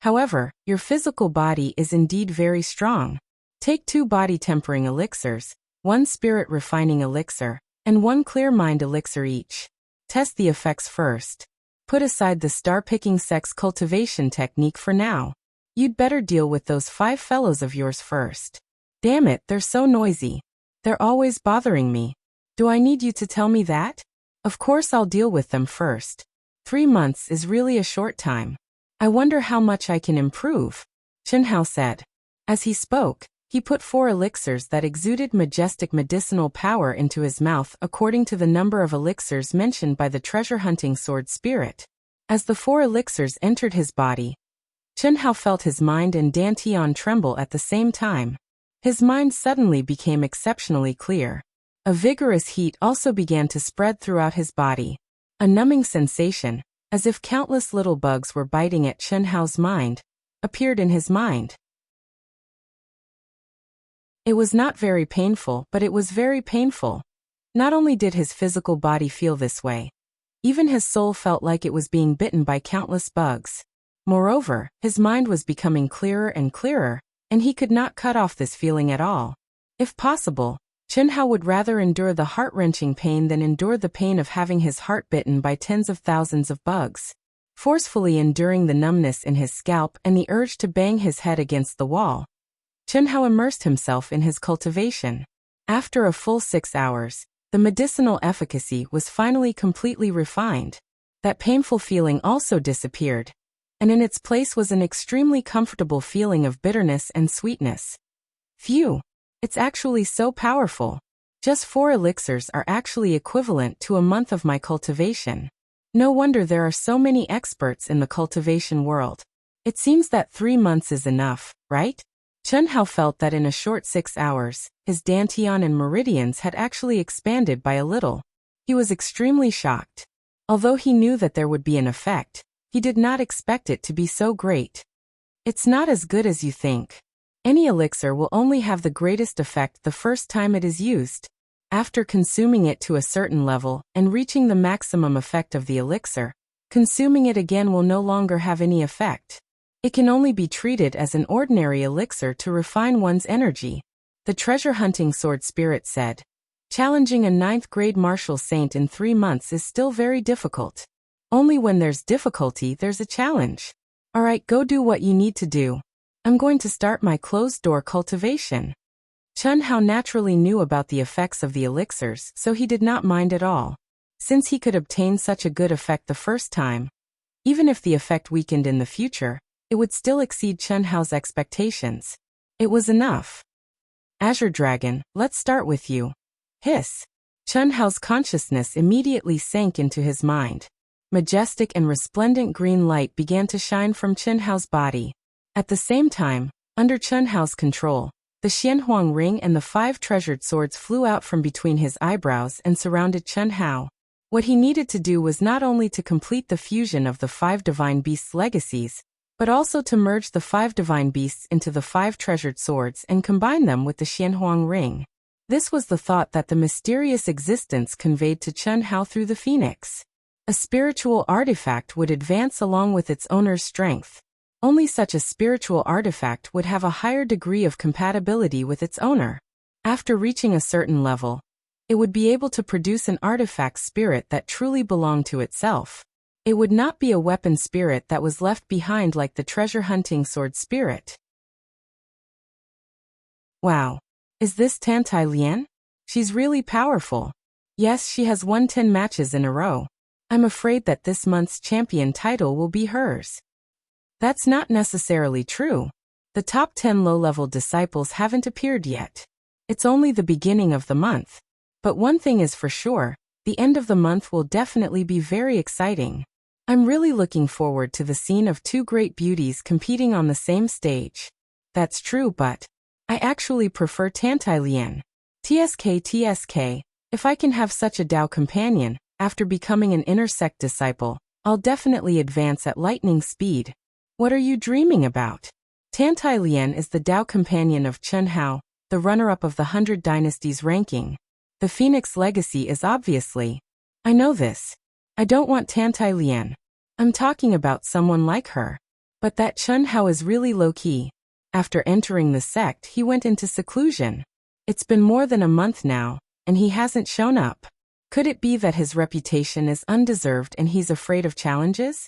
A: "However, your physical body is indeed very strong. Take 2 body-tempering elixirs, 1 spirit-refining elixir, and 1 clear mind elixir each. Test the effects first. Put aside the star-picking sex cultivation technique for now. You'd better deal with those 5 fellows of yours first. Damn it, they're so noisy. They're always bothering me. Do I need you to tell me that? Of course I'll deal with them first. 3 months is really a short time. I wonder how much I can improve," Chen Hao said. As he spoke, he put 4 elixirs that exuded majestic medicinal power into his mouth according to the number of elixirs mentioned by the treasure-hunting sword spirit. As the 4 elixirs entered his body, Chen Hao felt his mind and Dantian tremble at the same time. His mind suddenly became exceptionally clear. A vigorous heat also began to spread throughout his body. A numbing sensation, as if countless little bugs were biting at Chen Hao's mind, appeared in his mind. It was not very painful, but it was very painful. Not only did his physical body feel this way, even his soul felt like it was being bitten by countless bugs. Moreover, his mind was becoming clearer and clearer, and he could not cut off this feeling at all. If possible, Chen Hao would rather endure the heart-wrenching pain than endure the pain of having his heart bitten by tens of thousands of bugs. Forcefully enduring the numbness in his scalp and the urge to bang his head against the wall, Chen Hao immersed himself in his cultivation. After a full 6 hours, the medicinal efficacy was finally completely refined. That painful feeling also disappeared, and in its place was an extremely comfortable feeling of bitterness and sweetness. Phew! It's actually so powerful. Just 4 elixirs are actually equivalent to a month of my cultivation. No wonder there are so many experts in the cultivation world. It seems that 3 months is enough, right? Chen Hao felt that in a short 6 hours, his dantian and meridians had actually expanded by a little. He was extremely shocked. Although he knew that there would be an effect, he did not expect it to be so great. It's not as good as you think. Any elixir will only have the greatest effect the first time it is used. After consuming it to a certain level and reaching the maximum effect of the elixir, consuming it again will no longer have any effect. It can only be treated as an ordinary elixir to refine one's energy, the treasure-hunting sword spirit said. Challenging a 9th-grade martial saint in 3 months is still very difficult. Only when there's difficulty there's a challenge. Alright, go do what you need to do. I'm going to start my closed-door cultivation. Chen Hao naturally knew about the effects of the elixirs, so he did not mind at all. Since he could obtain such a good effect the first time, even if the effect weakened in the future, it would still exceed Chen Hao's expectations. It was enough. Azure Dragon, let's start with you. Hiss. Chen Hao's consciousness immediately sank into his mind. Majestic and resplendent green light began to shine from Chen Hao's body. At the same time, under Chen Hao's control, The Xianhuang ring and the 5 treasured swords flew out from between his eyebrows and surrounded Chen Hao. What he needed to do was not only to complete the fusion of the 5 divine beasts' legacies, but also to merge the 5 divine beasts into the 5 treasured swords and combine them with the Xianhuang ring. This was the thought that the mysterious existence conveyed to Chen Hao through the phoenix. A spiritual artifact would advance along with its owner's strength. Only such a spiritual artifact would have a higher degree of compatibility with its owner. After reaching a certain level, it would be able to produce an artifact spirit that truly belonged to itself. It would not be a weapon spirit that was left behind like the treasure-hunting sword spirit. Wow. Is this Tantai Lian? She's really powerful. Yes, she has won 10 matches in a row. I'm afraid that this month's champion title will be hers. That's not necessarily true. The top 10 low-level disciples haven't appeared yet. It's only the beginning of the month. But one thing is for sure, the end of the month will definitely be very exciting. I'm really looking forward to the scene of 2 great beauties competing on the same stage. That's true, but I actually prefer Tantai Lian. TSK, if I can have such a Dao companion, after becoming an inner sect disciple, I'll definitely advance at lightning speed. What are you dreaming about? Tantai Lian is the Dao companion of Chen Hao, the runner-up of the 100 Dynasties ranking. The Phoenix legacy is obviously. I know this. I don't want Tantai Lian. I'm talking about someone like her. But that Chen Hao is really low-key. After entering the sect, he went into seclusion. It's been more than a month now, and he hasn't shown up. Could it be that his reputation is undeserved and he's afraid of challenges?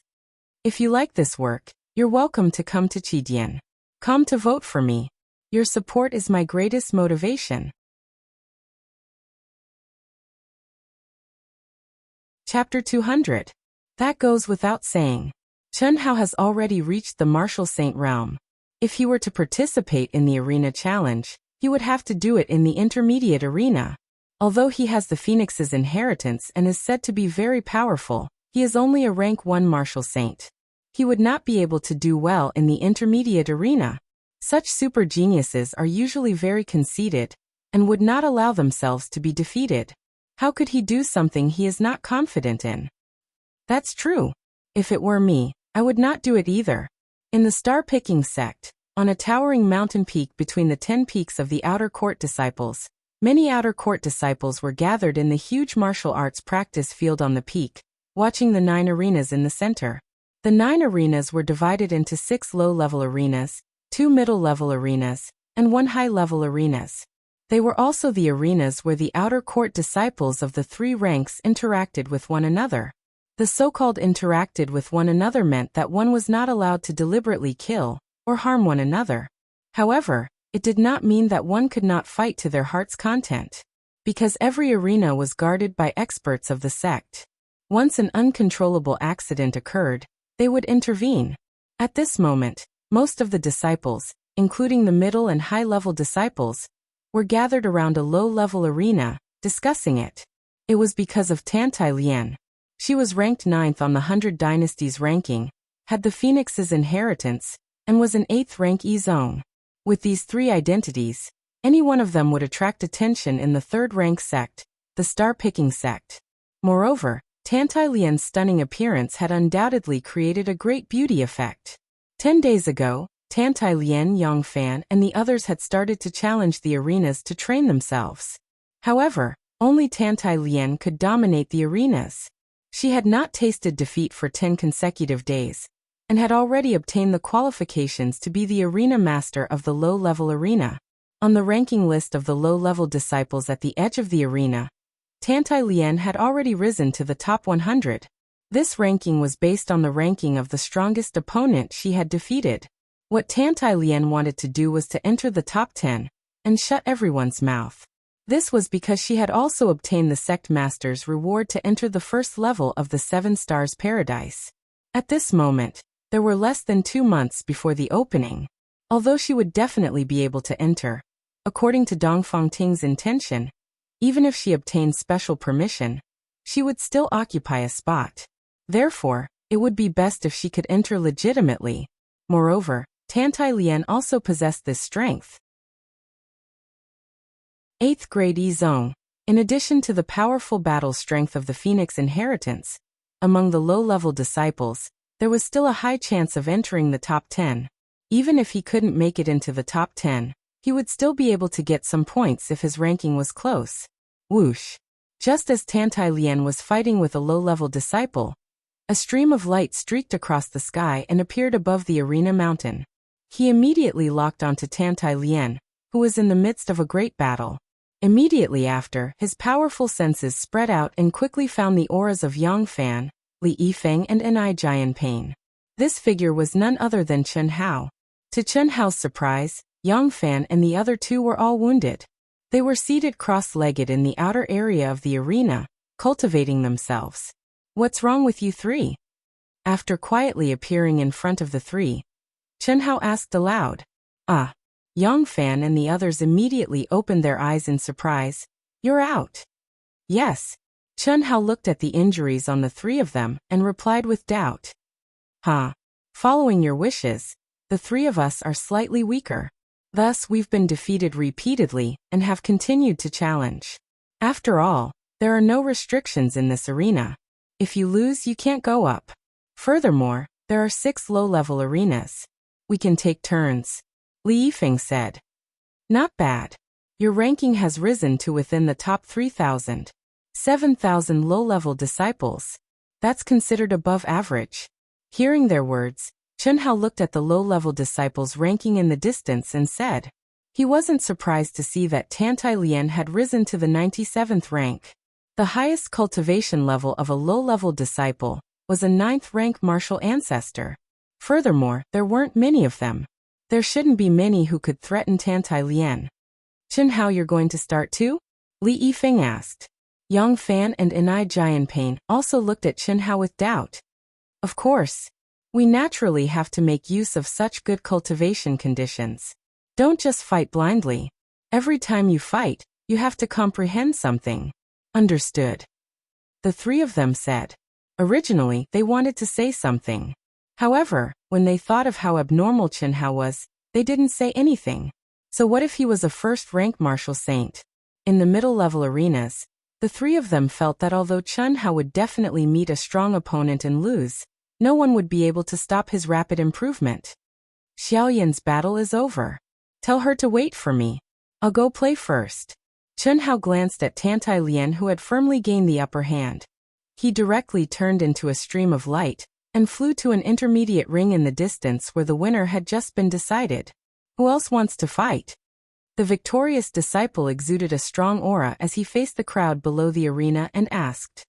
A: If you like this work, you're welcome to come to Qidian. Come to vote for me. Your support is my greatest motivation. Chapter 200. That goes without saying. Chen Hao has already reached the Martial Saint realm. If he were to participate in the arena challenge, he would have to do it in the intermediate arena. Although he has the Phoenix's inheritance and is said to be very powerful, he is only a rank 1 Martial Saint. He would not be able to do well in the intermediate arena. Such super geniuses are usually very conceited, and would not allow themselves to be defeated. How could he do something he is not confident in? That's true. If it were me, I would not do it either. In the star-picking sect, on a towering mountain peak between the 10 peaks of the outer court disciples, many outer court disciples were gathered in the huge martial arts practice field on the peak, watching the 9 arenas in the center. The 9 arenas were divided into 6 low-level arenas, 2 middle-level arenas, and 1 high-level arenas. They were also the arenas where the outer court disciples of the 3 ranks interacted with one another. The so-called interacted with one another meant that one was not allowed to deliberately kill or harm one another. However, it did not mean that one could not fight to their heart's content. Because every arena was guarded by experts of the sect. Once an uncontrollable accident occurred, they would intervene. At this moment, most of the disciples, including the middle and high-level disciples, were gathered around a low-level arena, discussing it. It was because of Tantai Lian. She was ranked 9th on the 100 Dynasties ranking, had the Phoenix's inheritance, and was an 8th rank E-zone. With these 3 identities, any one of them would attract attention in the 3rd rank sect, the star-picking sect. Moreover, Tantai Lian's stunning appearance had undoubtedly created a great beauty effect. 10 days ago, Tantai Lian, Yongfan, and the others had started to challenge the arenas to train themselves. However, only Tantai Lian could dominate the arenas. She had not tasted defeat for 10 consecutive days, and had already obtained the qualifications to be the arena master of the low-level arena. On the ranking list of the low-level disciples at the edge of the arena, Tantai Lian had already risen to the top 100. This ranking was based on the ranking of the strongest opponent she had defeated. What Tantai Lian wanted to do was to enter the top 10, and shut everyone's mouth. This was because she had also obtained the sect master's reward to enter the first level of the 7 Stars Paradise. At this moment, there were less than 2 months before the opening. Although she would definitely be able to enter, according to Dongfang Ting's intention, even if she obtained special permission, she would still occupy a spot. Therefore, it would be best if she could enter legitimately. Moreover, Tantai Lian also possessed this strength. 8th grade Zong. In addition to the powerful battle strength of the Phoenix inheritance, among the low-level disciples, there was still a high chance of entering the top 10. Even if he couldn't make it into the top 10, he would still be able to get some points if his ranking was close. Whoosh! Just as Tantai Lien was fighting with a low-level disciple, a stream of light streaked across the sky and appeared above the arena mountain. He immediately locked onto Tantai Lien, who was in the midst of a great battle. Immediately after, his powerful senses spread out and quickly found the auras of Yang Fan, Li Yifeng and Enai Jianpain. This figure was none other than Chen Hao. To Chen Hao's surprise, Yang Fan and the other two were all wounded. They were seated cross-legged in the outer area of the arena, cultivating themselves. "What's wrong with you three?" After quietly appearing in front of the three, Chen Hao asked aloud. "Ah." Yang Fan and the others immediately opened their eyes in surprise. "You're out." "Yes." Chen Hao looked at the injuries on the three of them and replied with doubt. "Huh. Following your wishes, the three of us are slightly weaker. Thus we've been defeated repeatedly and have continued to challenge. After all, there are no restrictions in this arena. If you lose, you can't go up. Furthermore, there are 6 low-level arenas. We can take turns," Li Yifeng said. "Not bad. Your ranking has risen to within the top 3,000. 7,000 low-level disciples. That's considered above average." Hearing their words, Chen Hao looked at the low-level disciples' ranking in the distance and said. He wasn't surprised to see that Tantai Lien had risen to the 97th rank. The highest cultivation level of a low-level disciple was a 9th rank martial ancestor. Furthermore, there weren't many of them. There shouldn't be many who could threaten Tantai Lien. "Chen Hao, you're going to start too?" Li Yifeng asked. Yang Fan and Enai Jianpain also looked at Chen Hao with doubt. "Of course. We naturally have to make use of such good cultivation conditions. Don't just fight blindly. Every time you fight, you have to comprehend something." "Understood," the three of them said. Originally, they wanted to say something. However, when they thought of how abnormal Chen Hao was, they didn't say anything. So what if he was a first-rank martial saint? In the middle-level arenas, the three of them felt that although Chen Hao would definitely meet a strong opponent and lose, no one would be able to stop his rapid improvement. "Xiaoyan's battle is over. Tell her to wait for me. I'll go play first." Chen Hao glanced at Tantai Lien, who had firmly gained the upper hand. He directly turned into a stream of light and flew to an intermediate ring in the distance where the winner had just been decided. "Who else wants to fight?" The victorious disciple exuded a strong aura as he faced the crowd below the arena and asked.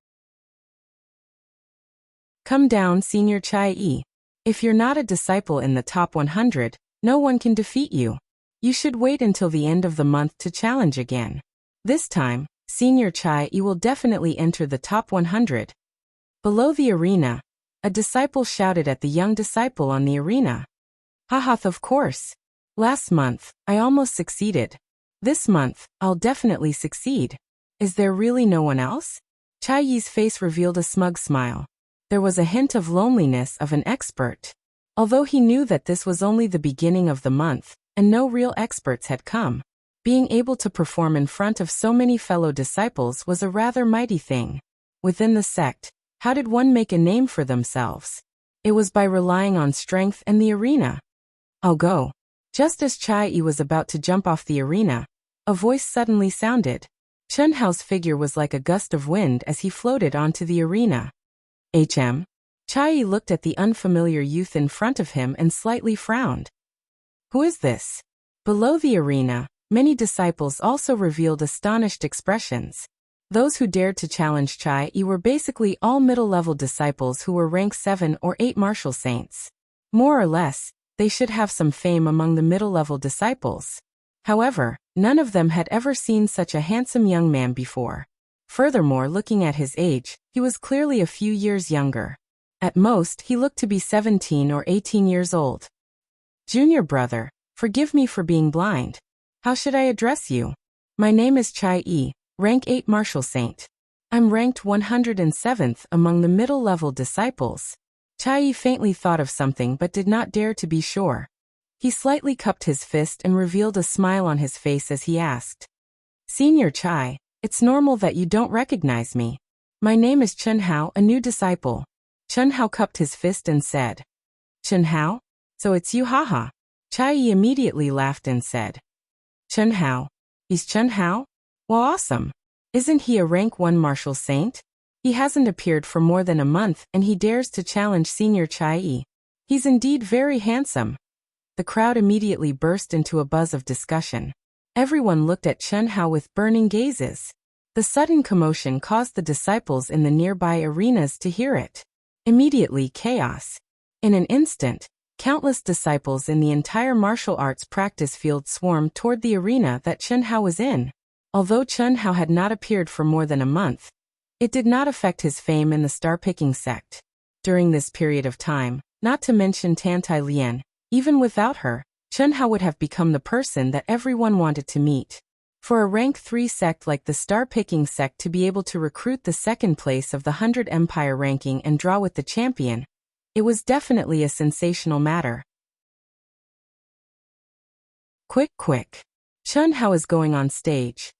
A: "Come down, Senior Chai Yi. If you're not a disciple in the top 100, no one can defeat you. You should wait until the end of the month to challenge again. This time, Senior Chai Yi will definitely enter the top 100. Below the arena, a disciple shouted at the young disciple on the arena. "Haha, of course. Last month, I almost succeeded. This month, I'll definitely succeed. Is there really no one else?" Chai Yi's face revealed a smug smile. There was a hint of loneliness of an expert. Although he knew that this was only the beginning of the month, and no real experts had come, being able to perform in front of so many fellow disciples was a rather mighty thing. Within the sect, how did one make a name for themselves? It was by relying on strength and the arena. "I'll go." Just as Chai Yi was about to jump off the arena, a voice suddenly sounded. Chen Hao's figure was like a gust of wind as he floated onto the arena. "HM?" Chai Yi looked at the unfamiliar youth in front of him and slightly frowned. "Who is this?" Below the arena, many disciples also revealed astonished expressions. Those who dared to challenge Chai Yi were basically all middle-level disciples who were rank 7 or 8 martial saints. More or less, they should have some fame among the middle-level disciples. However, none of them had ever seen such a handsome young man before. Furthermore, looking at his age, he was clearly a few years younger. At most, he looked to be 17 or 18 years old. "Junior brother, forgive me for being blind. How should I address you?" "My name is Chai Yi, rank 8 martial saint. I'm ranked 107th among the middle-level disciples." Chai Yi faintly thought of something but did not dare to be sure. He slightly cupped his fist and revealed a smile on his face as he asked. Senior Chai, it's normal that you don't recognize me. My name is Chen Hao, a new disciple. Chen Hao cupped his fist and said. Chen Hao? So it's you, haha. Chai Yi immediately laughed and said. Chen Hao. He's Chen Hao? Well, awesome. Isn't he a rank 1 martial saint? He hasn't appeared for more than a month and he dares to challenge Senior Chai Yi. He's indeed very handsome. The crowd immediately burst into a buzz of discussion. Everyone looked at Chen Hao with burning gazes. The sudden commotion caused the disciples in the nearby arenas to hear it. Immediately chaos. In an instant, countless disciples in the entire martial arts practice field swarmed toward the arena that Chen Hao was in. Although Chen Hao had not appeared for more than a month, it did not affect his fame in the star-picking sect. During this period of time, not to mention Tantai Lian, even without her, Chen Hao would have become the person that everyone wanted to meet. For a rank 3 sect like the star-picking sect to be able to recruit the second place of the 100 Empire ranking and draw with the champion, it was definitely a sensational matter. Quick. Chen Hao is going on stage.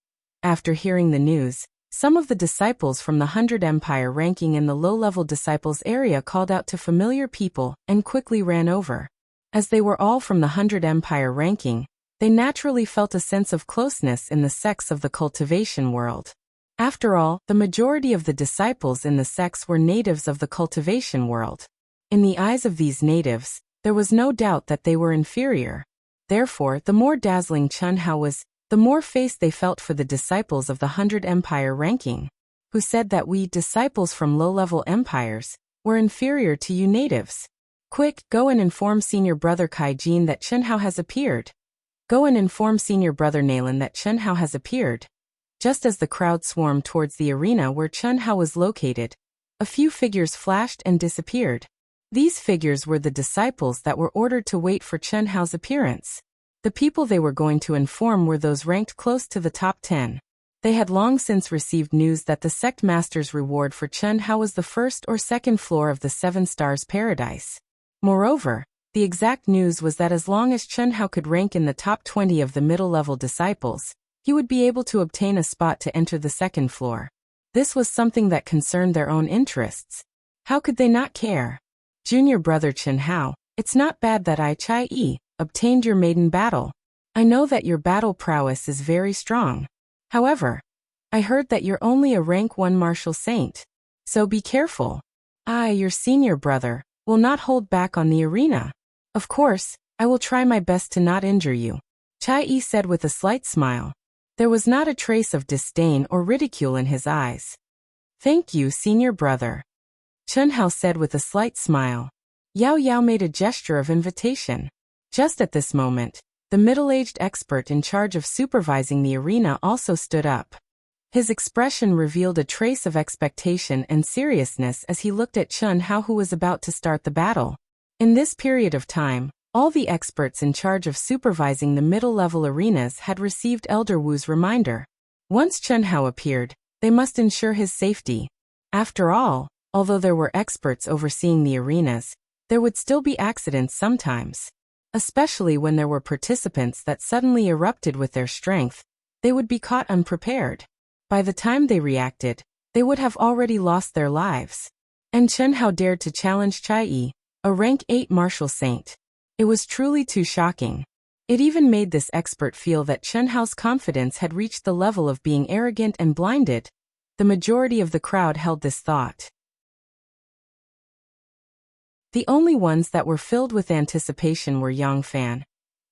A: After hearing the news, some of the disciples from the 100 Empire ranking in the low-level disciples area called out to familiar people and quickly ran over. As they were all from the 100 Empire ranking, they naturally felt a sense of closeness in the sects of the cultivation world. After all, the majority of the disciples in the sects were natives of the cultivation world. In the eyes of these natives, there was no doubt that they were inferior. Therefore, the more dazzling Chen Hao was, the more faith they felt for the disciples of the 100 Empire ranking, who said that we disciples from low-level empires were inferior to you natives. Quick, go and inform Senior Brother Kai Jin that Chen Hao has appeared. Go and inform Senior Brother Nalan that Chen Hao has appeared. Just as the crowd swarmed towards the arena where Chen Hao was located, a few figures flashed and disappeared. These figures were the disciples that were ordered to wait for Chen Hao's appearance. The people they were going to inform were those ranked close to the top 10. They had long since received news that the sect master's reward for Chen Hao was the first or second floor of the 7 stars paradise. Moreover, the exact news was that as long as Chen Hao could rank in the top 20 of the middle-level disciples, he would be able to obtain a spot to enter the second floor. This was something that concerned their own interests. How could they not care? Junior brother Chen Hao, it's not bad that I, Chai Yi, obtained your maiden battle. I know that your battle prowess is very strong. However, I heard that you're only a rank 1 martial saint. So be careful. I, your senior brother, will not hold back on the arena. Of course, I will try my best to not injure you. Chai Yi said with a slight smile. There was not a trace of disdain or ridicule in his eyes. Thank you, senior brother. Chen Hao said with a slight smile. Yao Yao made a gesture of invitation. Just at this moment, the middle-aged expert in charge of supervising the arena also stood up. His expression revealed a trace of expectation and seriousness as he looked at Chen Hao, who was about to start the battle. In this period of time, all the experts in charge of supervising the middle-level arenas had received Elder Wu's reminder. Once Chen Hao appeared, they must ensure his safety. After all, although there were experts overseeing the arenas, there would still be accidents sometimes. Especially when there were participants that suddenly erupted with their strength, they would be caught unprepared. By the time they reacted, they would have already lost their lives. And Chen Hao dared to challenge Chai Yi, a rank 8 martial saint. It was truly too shocking. It even made this expert feel that Chen Hao's confidence had reached the level of being arrogant and blinded. The majority of the crowd held this thought. The only ones that were filled with anticipation were Yang Fan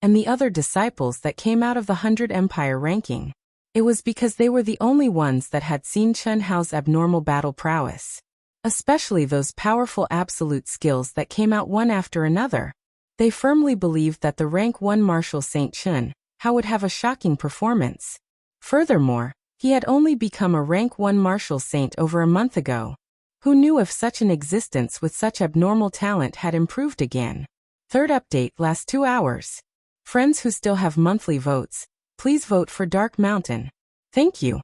A: and the other disciples that came out of the 100 Empire ranking. It was because they were the only ones that had seen Chen Hao's abnormal battle prowess. Especially those powerful absolute skills that came out one after another. They firmly believed that the rank 1 martial Saint Chen Hao would have a shocking performance. Furthermore, he had only become a rank 1 martial saint over a month ago. Who knew if such an existence with such abnormal talent had improved again? Third update lasts 2 hours. Friends who still have monthly votes, please vote for Dark Mountain. Thank you.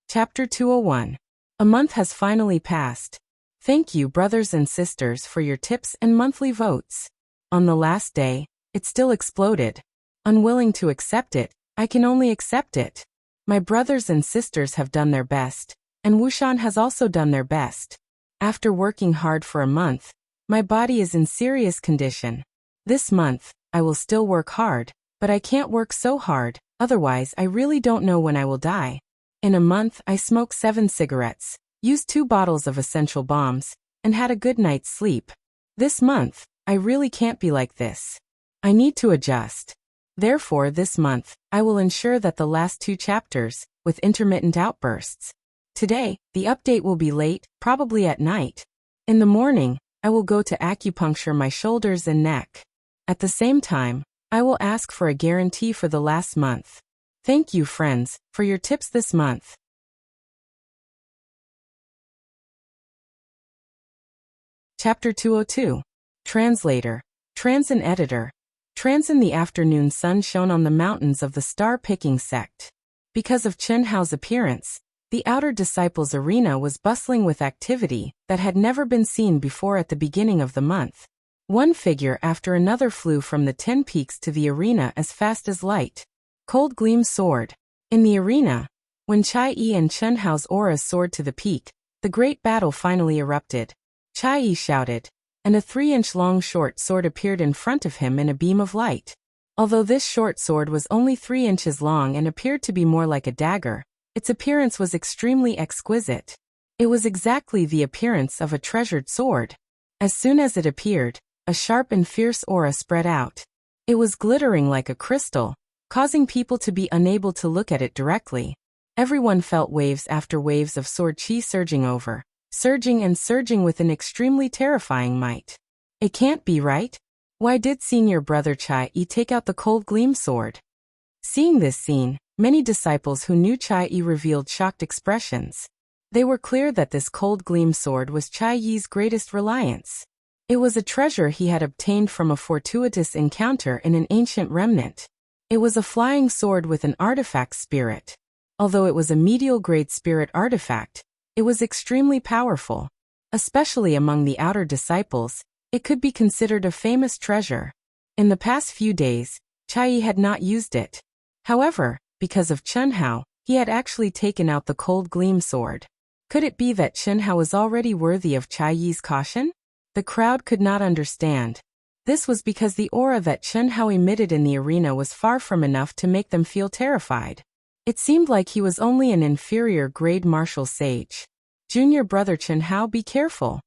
A: Chapter 201. A month has finally passed. Thank you, brothers and sisters, for your tips and monthly votes. On the last day, it still exploded. Unwilling to accept it, I can only accept it. My brothers and sisters have done their best, and Wuxian has also done their best. After working hard for a month, my body is in serious condition. This month, I will still work hard, but I can't work so hard, otherwise I really don't know when I will die. In a month I smoked 7 cigarettes, used 2 bottles of essential bombs, and had a good night's sleep. This month, I really can't be like this. I need to adjust. Therefore this month, I will ensure that the last 2 chapters, with intermittent outbursts. Today, the update will be late, probably at night. In the morning, I will go to acupuncture my shoulders and neck. At the same time, I will ask for a guarantee for the last month. Thank you, friends, for your tips this month. Chapter 202. Translator. Transin Editor. Transin. The afternoon sun shone on the mountains of the star-picking sect. Because of Chen Hao's appearance, the outer disciples' arena was bustling with activity that had never been seen before at the beginning of the month. One figure after another flew from the 10 peaks to the arena as fast as light. Cold Gleam soared. In the arena, when Chai Yi and Chen Hao's auras soared to the peak, the great battle finally erupted. Chai Yi shouted, and a 3-inch long short sword appeared in front of him in a beam of light. Although this short sword was only 3 inches long and appeared to be more like a dagger, its appearance was extremely exquisite. It was exactly the appearance of a treasured sword. As soon as it appeared, a sharp and fierce aura spread out. It was glittering like a crystal, causing people to be unable to look at it directly. Everyone felt waves after waves of sword chi surging and surging with an extremely terrifying might. It can't be right. Why did senior brother Chai Yi take out the Cold Gleam sword? Seeing this scene, many disciples who knew Chai Yi revealed shocked expressions. They were clear that this Cold Gleam sword was Chai Yi's greatest reliance. It was a treasure he had obtained from a fortuitous encounter in an ancient remnant. It was a flying sword with an artifact spirit. Although it was a medial-grade spirit artifact, it was extremely powerful. Especially among the outer disciples, it could be considered a famous treasure. In the past few days, Chai Yi had not used it. However, because of Chen Hao, he had actually taken out the Cold Gleam sword. Could it be that Chen Hao was already worthy of Chai Yi's caution? The crowd could not understand. This was because the aura that Chen Hao emitted in the arena was far from enough to make them feel terrified. It seemed like he was only an inferior grade martial sage. Junior brother Chen Hao, be careful.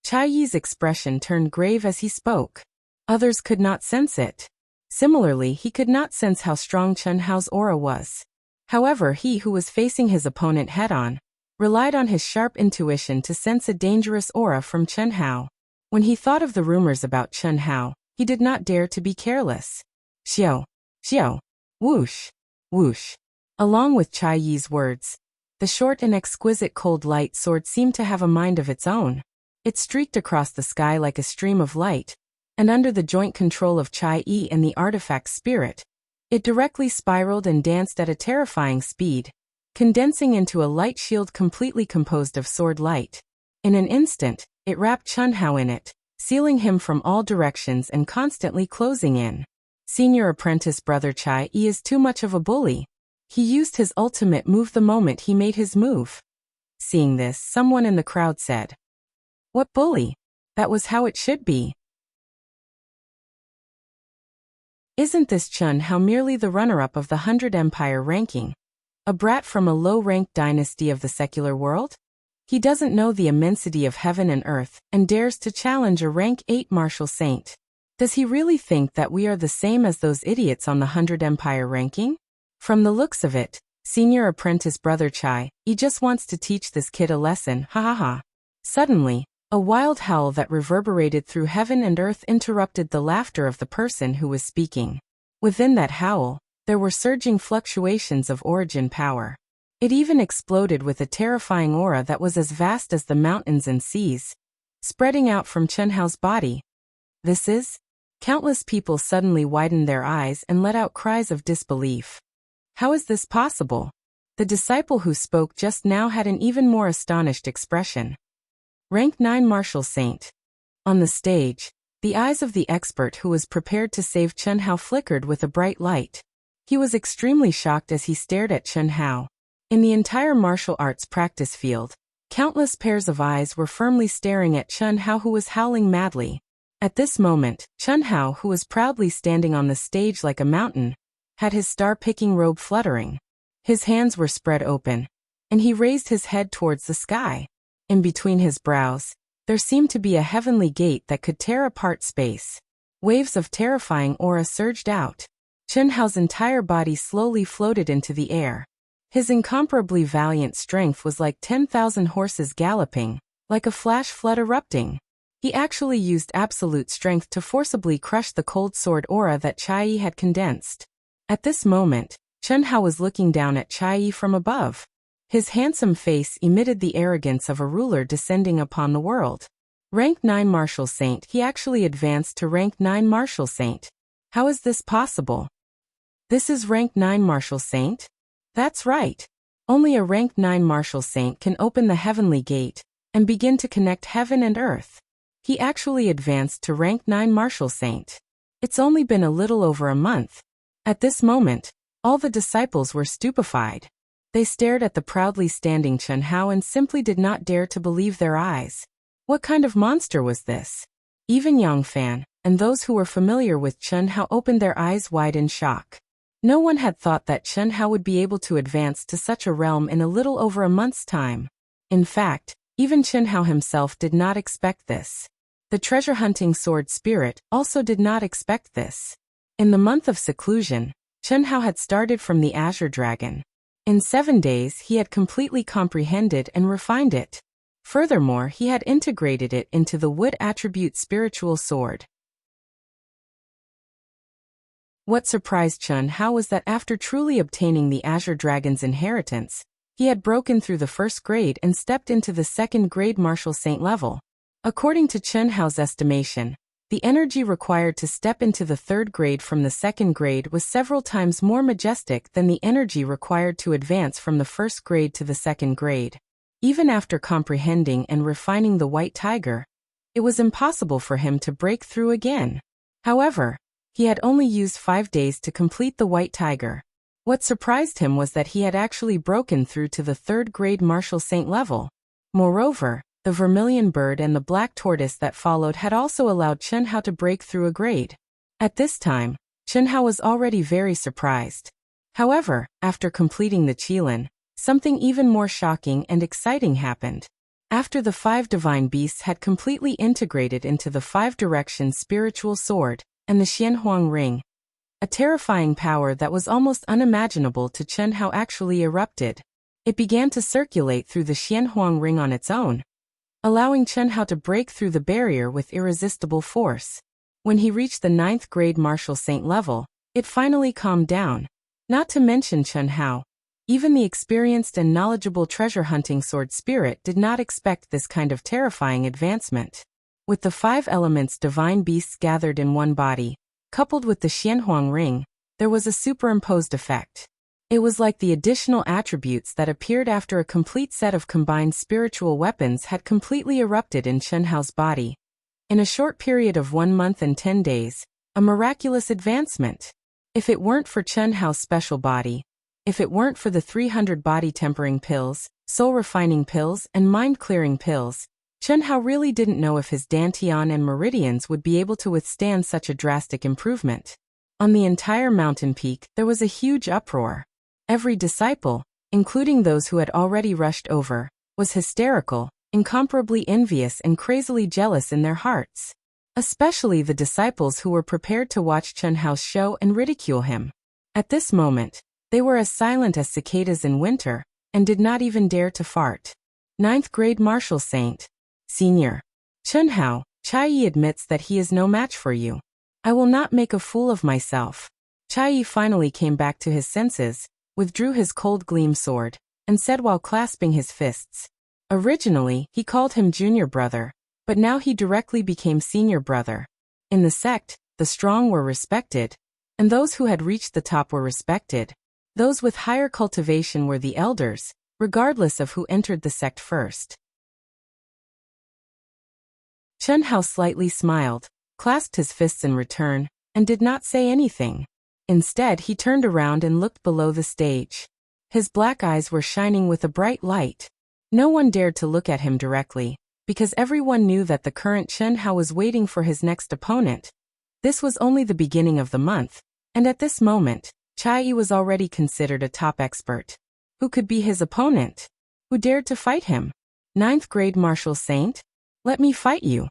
A: Chai Yi's expression turned grave as he spoke. Others could not sense it. Similarly, he could not sense how strong Chen Hao's aura was. However, he who was facing his opponent head-on relied on his sharp intuition to sense a dangerous aura from Chen Hao. When he thought of the rumors about Chen Hao, he did not dare to be careless. Xiao, xiao, whoosh, whoosh. Along with Chai Yi's words, the short and exquisite cold light sword seemed to have a mind of its own. It streaked across the sky like a stream of light, and under the joint control of Chai Yi and the artifact spirit, it directly spiraled and danced at a terrifying speed, condensing into a light shield completely composed of sword light. In an instant, it wrapped Chen Hao in it, sealing him from all directions and constantly closing in. Senior apprentice brother Chai Yi is too much of a bully. He used his ultimate move the moment he made his move. Seeing this, someone in the crowd said, "What bully? That was how it should be. Isn't this Chen Hao merely the runner-up of the 100 Empire ranking? A brat from a low-ranked dynasty of the secular world? He doesn't know the immensity of heaven and earth and dares to challenge a rank 8 martial saint. Does he really think that we are the same as those idiots on the 100 Empire ranking? From the looks of it, senior apprentice brother Chai Yi just wants to teach this kid a lesson, ha ha ha." Suddenly, a wild howl that reverberated through heaven and earth interrupted the laughter of the person who was speaking. Within that howl, there were surging fluctuations of origin power. It even exploded with a terrifying aura that was as vast as the mountains and seas, spreading out from Chen Hao's body. This is? Countless people suddenly widened their eyes and let out cries of disbelief. How is this possible? The disciple who spoke just now had an even more astonished expression. Rank 9 martial saint. On the stage, The eyes of the expert who was prepared to save Chen Hao flickered with a bright light. He was extremely shocked as he stared at Chen Hao. In the entire martial arts practice field, countless pairs of eyes were firmly staring at Chen Hao, who was howling madly. At this moment, Chen Hao, who was proudly standing on the stage like a mountain, had his star-picking robe fluttering. His hands were spread open, and he raised his head towards the sky. In between his brows, there seemed to be a heavenly gate that could tear apart space. Waves of terrifying aura surged out. Chen Hao's entire body slowly floated into the air. His incomparably valiant strength was like 10,000 horses galloping, like a flash flood erupting. He actually used absolute strength to forcibly crush the cold sword aura that Chai had condensed. At this moment, Chen Hao was looking down at Chai from above. His handsome face emitted the arrogance of a ruler descending upon the world. Rank 9 Martial Saint, he actually advanced to rank 9 Martial Saint. How is this possible? This is rank 9 Martial Saint? That's right. Only a rank 9 Martial Saint can open the heavenly gate and begin to connect heaven and earth. He actually advanced to rank 9 Martial Saint. It's only been a little over a month. At this moment, all the disciples were stupefied. They stared at the proudly standing Chen Hao and simply did not dare to believe their eyes. What kind of monster was this? Even Yang Fan, and those who were familiar with Chen Hao opened their eyes wide in shock. No one had thought that Chen Hao would be able to advance to such a realm in a little over a month's time. In fact, even Chen Hao himself did not expect this. The treasure-hunting sword spirit also did not expect this. In the month of seclusion, Chen Hao had started from the Azure Dragon. In 7 days he had completely comprehended and refined it. Furthermore, he had integrated it into the wood attribute spiritual sword. What surprised Chen Hao was that after truly obtaining the Azure Dragon's inheritance, he had broken through the first grade and stepped into the second grade Martial Saint level. According to Chen Hao's estimation, the energy required to step into the third grade from the second grade was several times more majestic than the energy required to advance from the first grade to the second grade. Even after comprehending and refining the White Tiger, it was impossible for him to break through again. However, he had only used 5 days to complete the White Tiger. What surprised him was that he had actually broken through to the third grade Martial Saint level. Moreover, the vermilion bird and the black tortoise that followed had also allowed Chen Hao to break through a grade. At this time, Chen Hao was already very surprised. However, after completing the Qilin, something even more shocking and exciting happened. After the 5 divine beasts had completely integrated into the 5 direction spiritual sword and the Xianhuang ring, a terrifying power that was almost unimaginable to Chen Hao actually erupted. It began to circulate through the Xianhuang ring on its own, allowing Chen Hao to break through the barrier with irresistible force. When he reached the 9th grade Martial Saint level, it finally calmed down. Not to mention Chen Hao, even the experienced and knowledgeable treasure-hunting sword spirit did not expect this kind of terrifying advancement. With the 5 elements divine beasts gathered in one body, coupled with the Xianhuang ring, there was a superimposed effect. It was like the additional attributes that appeared after a complete set of combined spiritual weapons had completely erupted in Chen Hao's body. In a short period of 1 month and 10 days, a miraculous advancement. If it weren't for Chen Hao's special body, if it weren't for the 300 body-tempering pills, soul-refining pills, and mind-clearing pills, Chen Hao really didn't know if his dantian and meridians would be able to withstand such a drastic improvement. On the entire mountain peak, there was a huge uproar. Every disciple, including those who had already rushed over, was hysterical, incomparably envious and crazily jealous in their hearts. Especially the disciples who were prepared to watch Chen Hao's show and ridicule him. At this moment, they were as silent as cicadas in winter, and did not even dare to fart. 9th grade Martial Saint. Senior. Chen Hao, Chai admits that he is no match for you. I will not make a fool of myself. Chai finally came back to his senses, withdrew his cold gleam sword, and said while clasping his fists. Originally, he called him junior brother, but now he directly became senior brother. In the sect, the strong were respected, and those who had reached the top were respected. Those with higher cultivation were the elders, regardless of who entered the sect first. Chen Hao slightly smiled, clasped his fists in return, and did not say anything. Instead, he turned around and looked below the stage. His black eyes were shining with a bright light. No one dared to look at him directly, because everyone knew that the current Chen Hao was waiting for his next opponent. This was only the beginning of the month, and at this moment, Chai Yi was already considered a top expert. Who could be his opponent? Who dared to fight him? 9th grade martial saint? Let me fight you.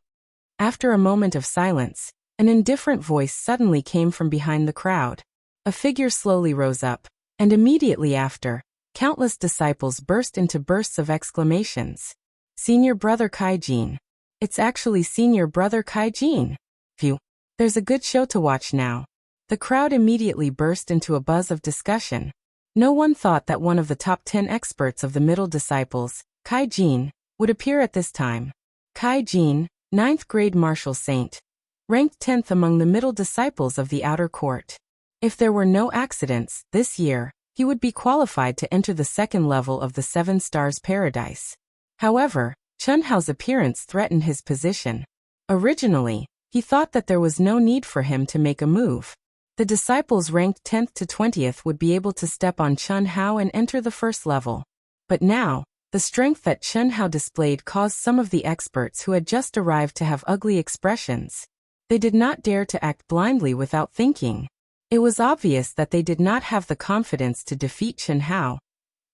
A: After a moment of silence, an indifferent voice suddenly came from behind the crowd. A figure slowly rose up, and immediately after, countless disciples burst into bursts of exclamations. Senior Brother Kai Jin. It's actually Senior Brother Kai Jin. Phew. There's a good show to watch now. The crowd immediately burst into a buzz of discussion. No one thought that one of the top 10 experts of the middle disciples, Kai Jin, would appear at this time. Kai Jin, 9th grade martial saint, ranked 10th among the middle disciples of the outer court. If there were no accidents, this year, he would be qualified to enter the second level of the 7 Stars Paradise. However, Chen Hao's appearance threatened his position. Originally, he thought that there was no need for him to make a move. The disciples ranked 10th to 20th would be able to step on Chen Hao and enter the first level. But now, the strength that Chen Hao displayed caused some of the experts who had just arrived to have ugly expressions. They did not dare to act blindly without thinking. It was obvious that they did not have the confidence to defeat Chen Hao,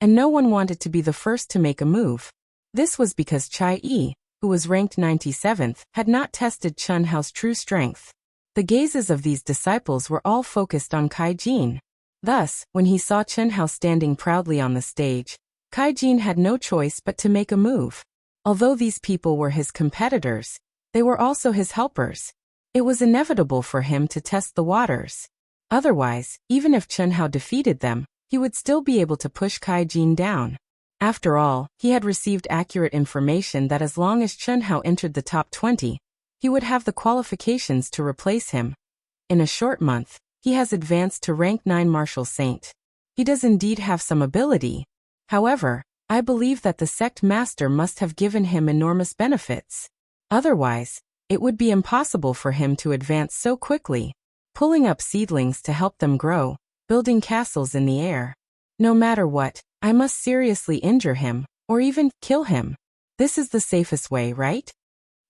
A: and no one wanted to be the first to make a move. This was because Chai Yi, who was ranked 97th, had not tested Chen Hao's true strength. The gazes of these disciples were all focused on Kai Jin. Thus, when he saw Chen Hao standing proudly on the stage, Kai Jin had no choice but to make a move. Although these people were his competitors, they were also his helpers. It was inevitable for him to test the waters. Otherwise, even if Chen Hao defeated them, he would still be able to push Kai Jin down. After all, he had received accurate information that as long as Chen Hao entered the top 20, he would have the qualifications to replace him. In a short month, he has advanced to rank 9 martial saint. He does indeed have some ability. However, I believe that the sect master must have given him enormous benefits. Otherwise, it would be impossible for him to advance so quickly, pulling up seedlings to help them grow, building castles in the air. No matter what, I must seriously injure him, or even kill him. This is the safest way, right?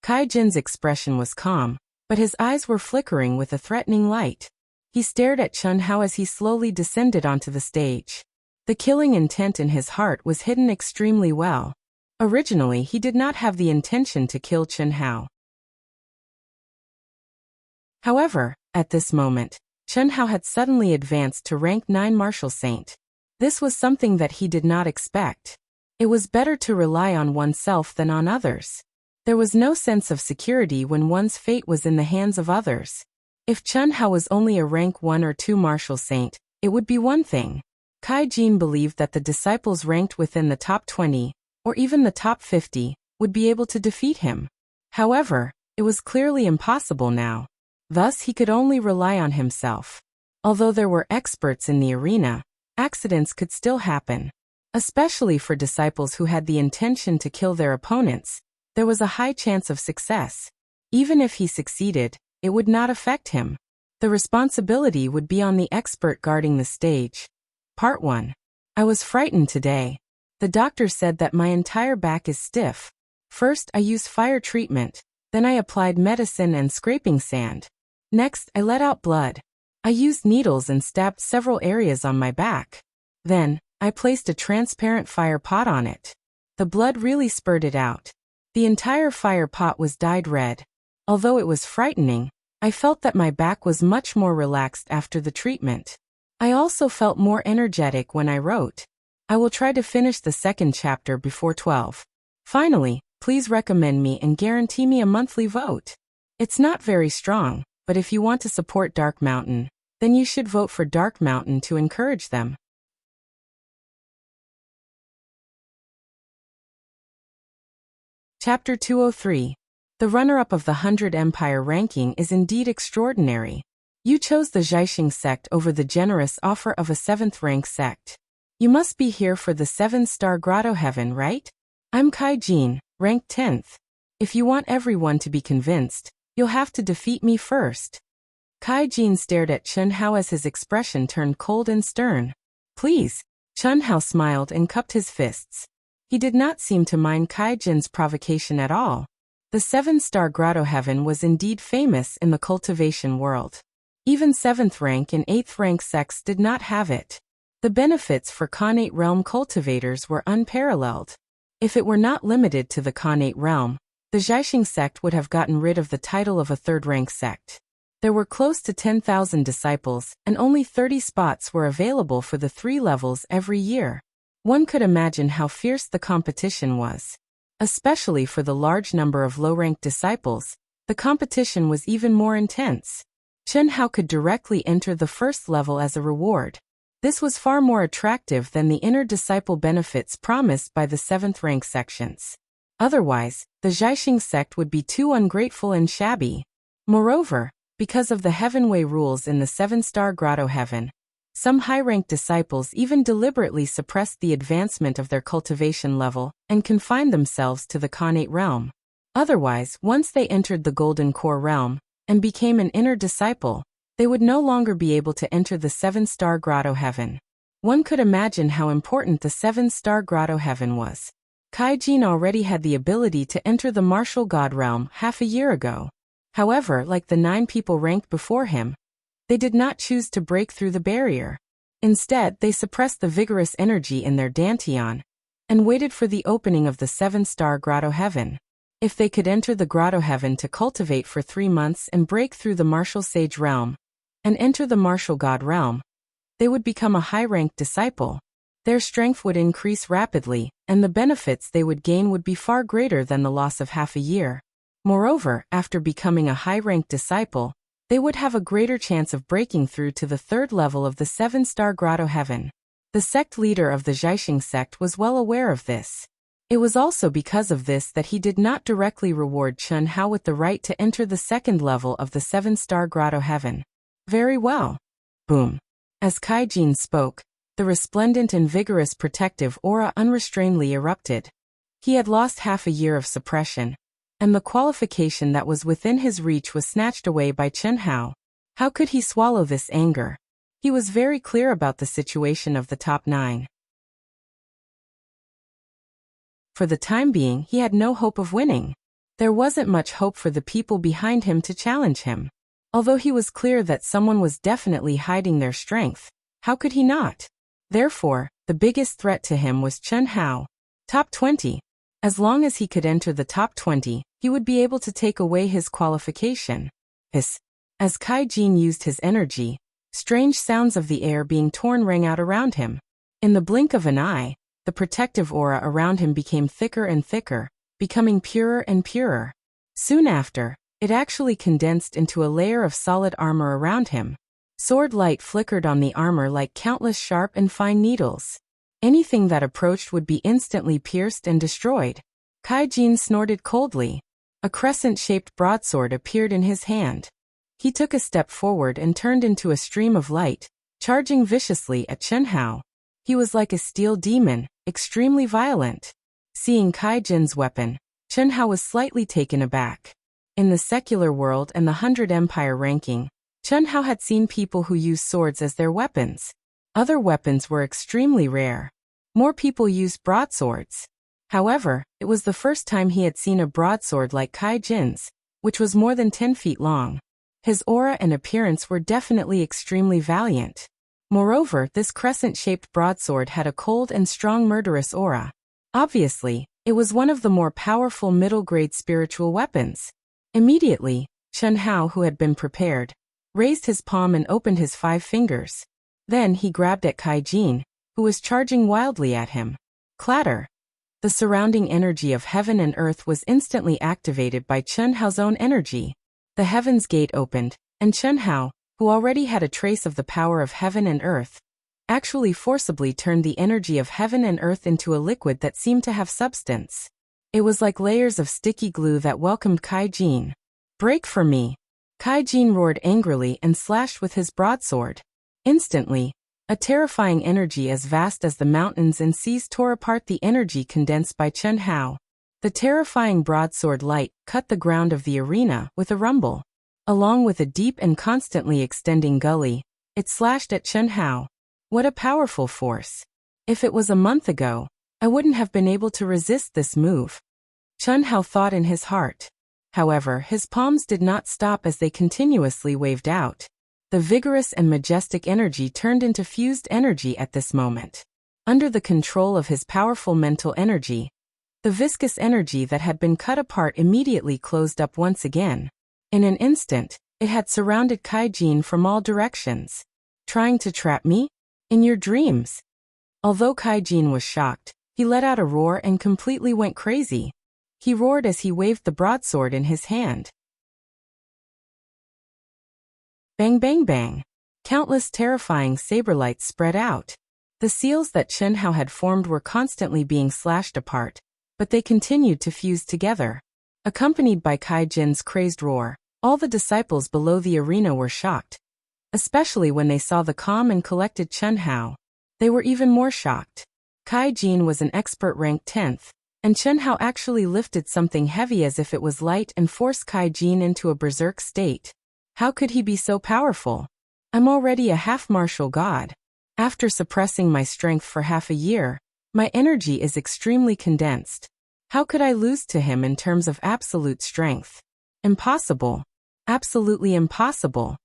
A: Kai Jin's expression was calm, but his eyes were flickering with a threatening light. He stared at Chen Hao as he slowly descended onto the stage. The killing intent in his heart was hidden extremely well. Originally, he did not have the intention to kill Chen Hao. However, at this moment, Chen Hao had suddenly advanced to rank 9 martial saint. This was something that he did not expect. It was better to rely on oneself than on others. There was no sense of security when one's fate was in the hands of others. If Chen Hao was only a rank 1 or 2 martial saint, it would be one thing. Kai Jin believed that the disciples ranked within the top 20, or even the top 50, would be able to defeat him. However, it was clearly impossible now. Thus, he could only rely on himself. Although there were experts in the arena, accidents could still happen. Especially for disciples who had the intention to kill their opponents, there was a high chance of success. Even if he succeeded, it would not affect him. The responsibility would be on the expert guarding the stage. Part 1. I was frightened today. The doctor said that my entire back is stiff. First, I used fire treatment, then I applied medicine and scraping sand. Next, I let out blood. I used needles and stabbed several areas on my back. Then, I placed a transparent fire pot on it. The blood really spurted out. The entire fire pot was dyed red. Although it was frightening, I felt that my back was much more relaxed after the treatment. I also felt more energetic when I wrote. I will try to finish the second chapter before 12. Finally, please recommend me and guarantee me a monthly vote. It's not very strong, but if you want to support Dark Mountain, then you should vote for Dark Mountain to encourage them. Chapter 203. The runner-up of the 100 Empire ranking is indeed extraordinary. You chose the Zhaixing sect over the generous offer of a 7th rank sect. You must be here for the 7-star grotto heaven, right? I'm Kai Jin, ranked 10th. If you want everyone to be convinced, You'll have to defeat me first. Kai Jin stared at Chen Hao as his expression turned cold and stern. Please. Chen Hao smiled and cupped his fists. He did not seem to mind Kai Jin's provocation at all. The 7-star grotto heaven was indeed famous in the cultivation world. Even 7th rank and 8th rank sects did not have it. The benefits for Khanate realm cultivators were unparalleled. If it were not limited to the Khanate realm, the Zhaixing sect would have gotten rid of the title of a 3rd-rank sect. There were close to 10,000 disciples, and only 30 spots were available for the 3 levels every year. One could imagine how fierce the competition was. Especially for the large number of low-ranked disciples, the competition was even more intense. Chen Hao could directly enter the 1st level as a reward. This was far more attractive than the inner disciple benefits promised by the 7th-rank sections. Otherwise, the Zhaixing sect would be too ungrateful and shabby. Moreover, because of the Heavenway rules in the 7-star grotto heaven, some high-ranked disciples even deliberately suppressed the advancement of their cultivation level and confined themselves to the Khanate realm. Otherwise, once they entered the Golden Core realm and became an inner disciple, they would no longer be able to enter the 7-star grotto heaven. One could imagine how important the 7-star grotto heaven was. Kai Jin already had the ability to enter the martial god realm half a year ago. However, like the 9 people ranked before him, they did not choose to break through the barrier. Instead, they suppressed the vigorous energy in their dantian and waited for the opening of the 7-star grotto heaven. If they could enter the grotto heaven to cultivate for 3 months and break through the martial sage realm and enter the martial god realm, they would become a high-ranked disciple. Their strength would increase rapidly, and the benefits they would gain would be far greater than the loss of half a year. Moreover, after becoming a high-ranked disciple, they would have a greater chance of breaking through to the 3rd level of the 7-star grotto heaven. The sect leader of the Zhaixing sect was well aware of this. It was also because of this that he did not directly reward Chen Hao with the right to enter the 2nd level of the 7-star grotto heaven. Very well. Boom. As Kai Jin spoke, the resplendent and vigorous protective aura unrestrainedly erupted. He had lost half a year of suppression, and the qualification that was within his reach was snatched away by Chen Hao. How could he swallow this anger? He was very clear about the situation of the top 9. For the time being, he had no hope of winning. There wasn't much hope for the people behind him to challenge him. Although he was clear that someone was definitely hiding their strength, how could he not? Therefore, the biggest threat to him was Chen Hao. Top 20. As long as he could enter the top 20, he would be able to take away his qualification. As Kai Jin used his energy, strange sounds of the air being torn rang out around him. In the blink of an eye, the protective aura around him became thicker and thicker, becoming purer and purer. Soon after, it actually condensed into a layer of solid armor around him. Sword light flickered on the armor like countless sharp and fine needles. Anything that approached would be instantly pierced and destroyed. Kai Jin snorted coldly. A crescent-shaped broadsword appeared in his hand. He took a step forward and turned into a stream of light, charging viciously at Chen Hao. He was like a steel demon, extremely violent. Seeing Kai Jin's weapon, Chen Hao was slightly taken aback. In the secular world and the 100 Empire ranking, Chen Hao had seen people who used swords as their weapons. Other weapons were extremely rare. More people used broadswords. However, it was the first time he had seen a broadsword like Kai Jin's, which was more than 10 feet long. His aura and appearance were definitely extremely valiant. Moreover, this crescent-shaped broadsword had a cold and strong murderous aura. Obviously, it was one of the more powerful middle-grade spiritual weapons. Immediately, Chen Hao, who had been prepared, raised his palm and opened his 5 fingers. Then he grabbed at Kai Jin, who was charging wildly at him. Clatter! The surrounding energy of heaven and earth was instantly activated by Chen Hao's own energy. The heaven's gate opened, and Chen Hao, who already had a trace of the power of heaven and earth, actually forcibly turned the energy of heaven and earth into a liquid that seemed to have substance. It was like layers of sticky glue that welcomed Kai Jin. Break for me! Kai Jin roared angrily and slashed with his broadsword. Instantly, a terrifying energy as vast as the mountains and seas tore apart the energy condensed by Chen Hao. The terrifying broadsword light cut the ground of the arena with a rumble. Along with a deep and constantly extending gully, it slashed at Chen Hao. What a powerful force. If it was a month ago, I wouldn't have been able to resist this move. Chen Hao thought in his heart. However, his palms did not stop as they continuously waved out. The vigorous and majestic energy turned into fused energy at this moment. Under the control of his powerful mental energy, the viscous energy that had been cut apart immediately closed up once again. In an instant, it had surrounded Kai Jin from all directions. Trying to trap me? In your dreams? Although Kai Jin was shocked, he let out a roar and completely went crazy. He roared as he waved the broadsword in his hand. Bang bang bang. Countless terrifying saber lights spread out. The seals that Chen Hao had formed were constantly being slashed apart, but they continued to fuse together. Accompanied by Kai Jin's crazed roar, all the disciples below the arena were shocked. Especially when they saw the calm and collected Chen Hao. They were even more shocked. Kai Jin was an expert ranked 10th, and Chen Hao actually lifted something heavy as if it was light and forced Kai Jin into a berserk state. How could he be so powerful? I'm already a half-martial god. After suppressing my strength for half a year, my energy is extremely condensed. How could I lose to him in terms of absolute strength? Impossible. Absolutely impossible.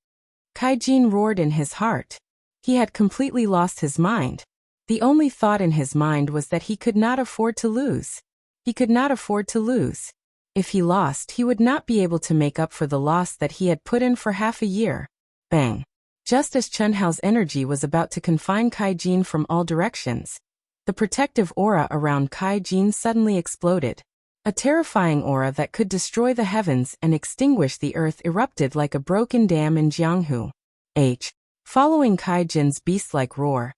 A: Kai Jin roared in his heart. He had completely lost his mind. The only thought in his mind was that he could not afford to lose. He could not afford to lose. If he lost, he would not be able to make up for the loss that he had put in for half a year. Bang. Just as Chen Hao's energy was about to confine Kai Jin from all directions, the protective aura around Kai Jin suddenly exploded. A terrifying aura that could destroy the heavens and extinguish the earth erupted like a broken dam in Jianghu. Following Kai Jin's beast-like roar,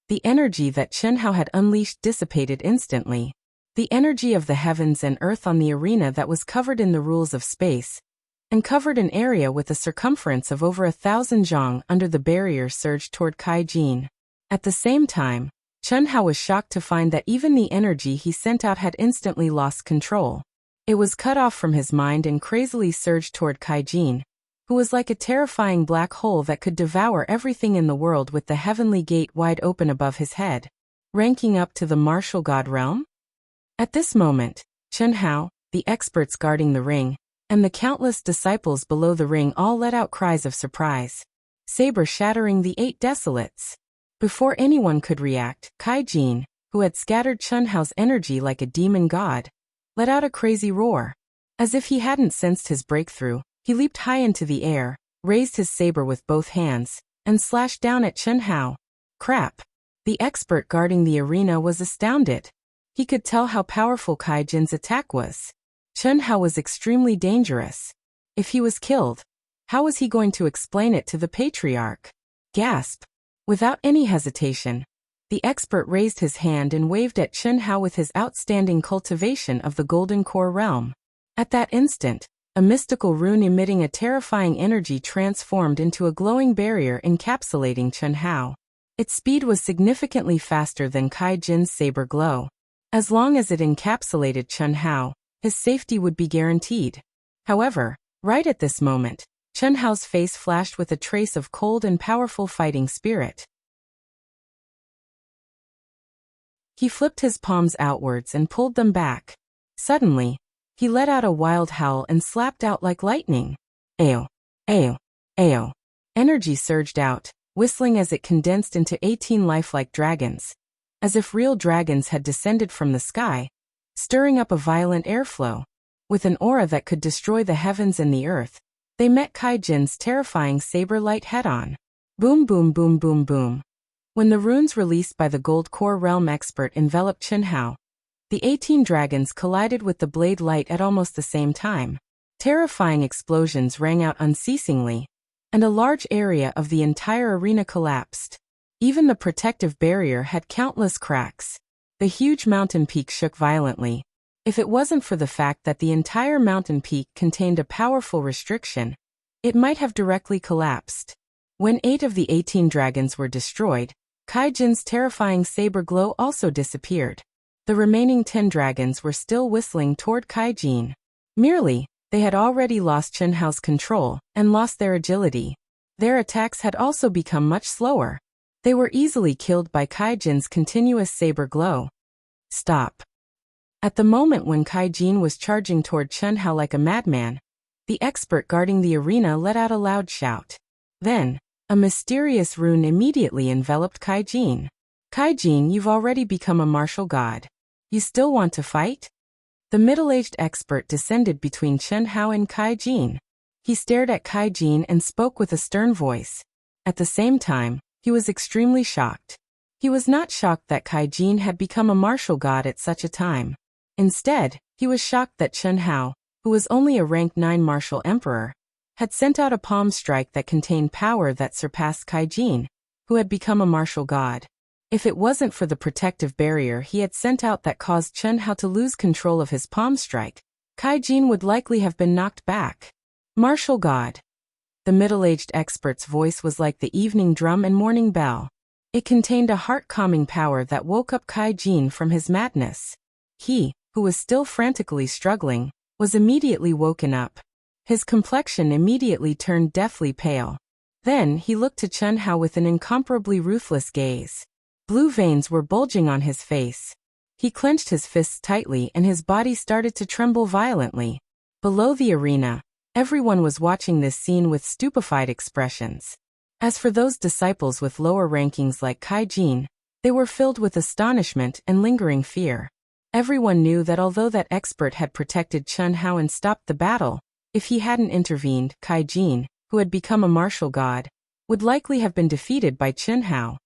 A: the energy that Chen Hao had unleashed dissipated instantly. The energy of the heavens and earth on the arena that was covered in the rules of space, and covered an area with a circumference of over 1,000 zhang under the barrier surged toward Kai Jin. At the same time, Chen Hao was shocked to find that even the energy he sent out had instantly lost control. It was cut off from his mind and crazily surged toward Kai Jin, who was like a terrifying black hole that could devour everything in the world with the heavenly gate wide open above his head. Ranking up to the martial god realm? At this moment, Chen Hao, the experts guarding the ring, and the countless disciples below the ring all let out cries of surprise. Saber shattering the 8 desolates. Before anyone could react, Kai Jin, who had scattered Chen Hao's energy like a demon god, let out a crazy roar. As if he hadn't sensed his breakthrough, he leaped high into the air, raised his saber with both hands, and slashed down at Chen Hao. Crap! The expert guarding the arena was astounded. He could tell how powerful Kai Jin's attack was. Chen Hao was extremely dangerous. If he was killed, how was he going to explain it to the patriarch? Gasp! Without any hesitation, the expert raised his hand and waved at Chen Hao with his outstanding cultivation of the Golden Core realm. At that instant, a mystical rune emitting a terrifying energy transformed into a glowing barrier encapsulating Chen Hao. Its speed was significantly faster than Kai Jin's saber glow. As long as it encapsulated Chen Hao, his safety would be guaranteed. However, right at this moment, Chen Hao's face flashed with a trace of cold and powerful fighting spirit. He flipped his palms outwards and pulled them back. Suddenly, he let out a wild howl and slapped out like lightning. Ayo! Ayo! Ayo! Energy surged out, whistling as it condensed into 18 lifelike dragons, as if real dragons had descended from the sky, stirring up a violent airflow. With an aura that could destroy the heavens and the earth, they met Kai Jin's terrifying saber light head-on. Boom boom boom boom boom. When the runes released by the Gold Core Realm expert enveloped Chen Hao, the 18 dragons collided with the blade light at almost the same time. Terrifying explosions rang out unceasingly, and a large area of the entire arena collapsed. Even the protective barrier had countless cracks. The huge mountain peak shook violently. If it wasn't for the fact that the entire mountain peak contained a powerful restriction, it might have directly collapsed. When 8 of the 18 dragons were destroyed, Kai Jin's terrifying saber glow also disappeared. The remaining 10 dragons were still whistling toward Kaijin. Merely, they had already lost Chen Hao's control and lost their agility. Their attacks had also become much slower. They were easily killed by Kaijin's continuous saber glow. Stop. At the moment when Kaijin was charging toward Chen Hao like a madman, the expert guarding the arena let out a loud shout. Then, a mysterious rune immediately enveloped Kaijin. Kaijin, you've already become a martial god. You still want to fight? The middle-aged expert descended between Chen Hao and Kaijin. He stared at Kaijin and spoke with a stern voice. At the same time, he was extremely shocked. He was not shocked that Kaijin had become a martial god at such a time. Instead, he was shocked that Chen Hao, who was only a rank 9 martial emperor, had sent out a palm strike that contained power that surpassed Kaijin, who had become a martial god. If it wasn't for the protective barrier he had sent out that caused Chen Hao to lose control of his palm strike, Kaijin would likely have been knocked back. Martial god. The middle-aged expert's voice was like the evening drum and morning bell. It contained a heart-calming power that woke up Kaijin from his madness. He, who was still frantically struggling, was immediately woken up. His complexion immediately turned deathly pale. Then he looked to Chen Hao with an incomparably ruthless gaze. Blue veins were bulging on his face. He clenched his fists tightly and his body started to tremble violently. Below the arena, everyone was watching this scene with stupefied expressions. As for those disciples with lower rankings like Kaijin, they were filled with astonishment and lingering fear. Everyone knew that although that expert had protected Chen Hao and stopped the battle, if he hadn't intervened, Kaijin, who had become a martial god, would likely have been defeated by Chen Hao.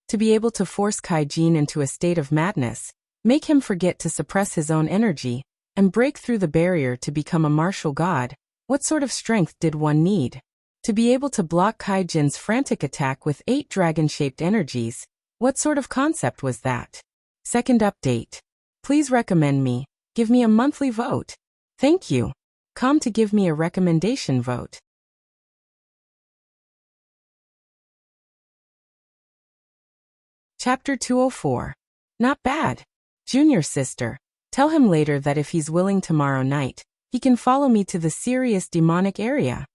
A: To be able to force Kaijin into a state of madness, make him forget to suppress his own energy, and break through the barrier to become a martial god, what sort of strength did one need? To be able to block Kaijin's frantic attack with 8 dragon-shaped energies, what sort of concept was that? Second update. Please recommend me. Give me a monthly vote. Thank you. Come to give me a recommendation vote. Chapter 204. Not bad. Junior sister. Tell him later that if he's willing tomorrow night, he can follow me to the serious demonic area.